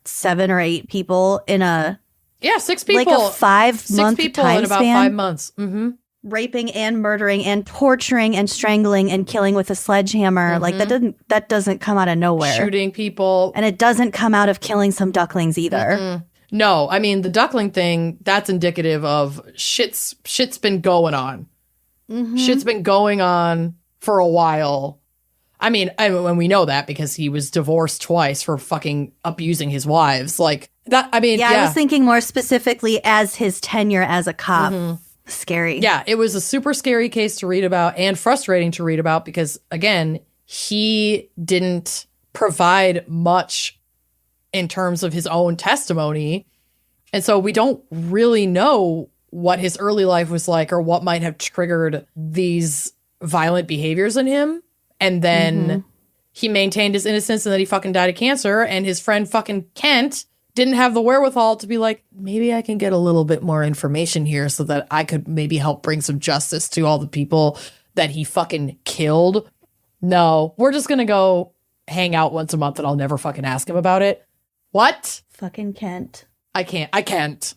7 or 8 people in a... Yeah, 6 people. Like a 5-month people time in about span. 5 months. Mm-hmm. Raping and murdering and torturing and strangling and killing with a sledgehammer. Mm-hmm. Like, that doesn't come out of nowhere. Shooting people. And it doesn't come out of killing some ducklings either. Mm-mm. No, I mean, the duckling thing, that's indicative of shit's been going on. Mm-hmm. Shit's been going on for a while. I mean, when we know that because he was divorced twice for fucking abusing his wives. Like, that, I mean, yeah. I was thinking more specifically as his tenure as a cop. Mm-hmm. Scary. Yeah, it was a super scary case to read about and frustrating to read about because, again, he didn't provide much in terms of his own testimony. And so we don't really know what his early life was like or what might have triggered these violent behaviors in him. And then he maintained his innocence and then he fucking died of cancer. And his friend fucking Kent didn't have the wherewithal to be like, maybe I can get a little bit more information here so that I could maybe help bring some justice to all the people that he fucking killed. No, we're just going to go hang out once a month and I'll never fucking ask him about it. What? Fucking Kent. I can't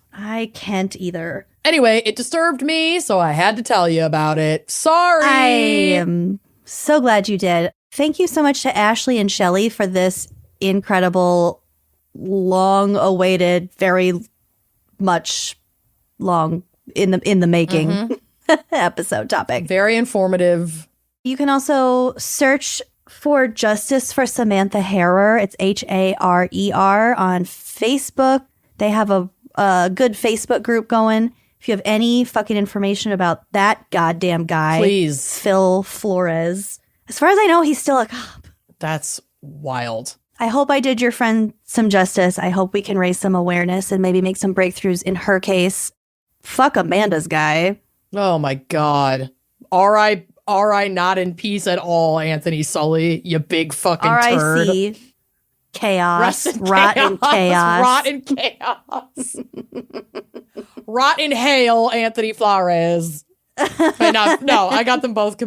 either. Anyway, it disturbed me, so I had to tell you about it. Sorry. I am so glad you did. Thank you so much to Ashley and Shelley for this incredible, long-awaited, very much long in the making episode topic. Very informative. You can also search for Justice for Samantha Herror. It's Harer on Facebook. They have a good Facebook group going. If you have any fucking information about that goddamn guy, please. Phil Flores. As far as I know, he's still a cop. That's wild. I hope I did your friend some justice. I hope we can raise some awareness and maybe make some breakthroughs in her case. Fuck Amanda's guy. Oh my God. R.I. not in peace at all, Anthony Sully, you big fucking turd. R.I.C. Chaos. Rot in chaos. Rot in chaos. Rot in hail, Anthony Flores. No, I got them both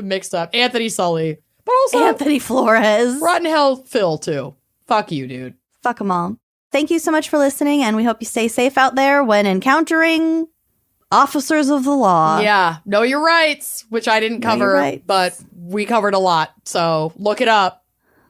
mixed up. Anthony Sully. But also Anthony Flores. Rot in hell, Phil, too. Fuck you, dude. Fuck them all. Thank you so much for listening, and we hope you stay safe out there when encountering officers of the law. Yeah, know your rights, which I didn't cover, but we covered a lot. So look it up.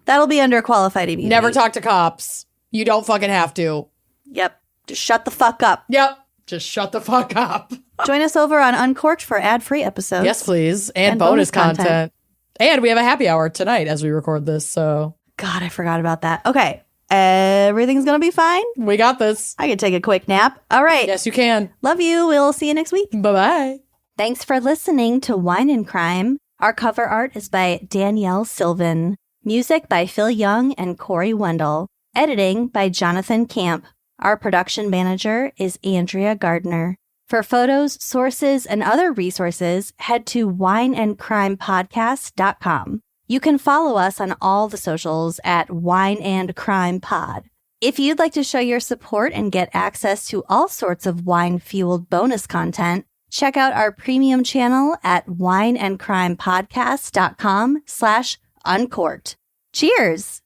That'll be under qualified immunity. Never talk to cops. You don't fucking have to. Yep. Just shut the fuck up. Yep. Just shut the fuck up. Join us over on Uncorked for ad-free episodes. Yes, please. And bonus content. And we have a happy hour tonight as we record this, so. God, I forgot about that. Okay. Everything's going to be fine. We got this. I can take a quick nap. All right. Yes, you can. Love you. We'll see you next week. Bye-bye. Thanks for listening to Wine and Crime. Our cover art is by Danielle Sylvan. Music by Phil Young and Corey Wendell. Editing by Jonathan Camp. Our production manager is Andrea Gardner. For photos, sources, and other resources, head to wineandcrimepodcast.com. You can follow us on all the socials at Wine and Crime Pod. If you'd like to show your support and get access to all sorts of wine-fueled bonus content, check out our premium channel at wineandcrimepodcast.com/uncorked. Cheers!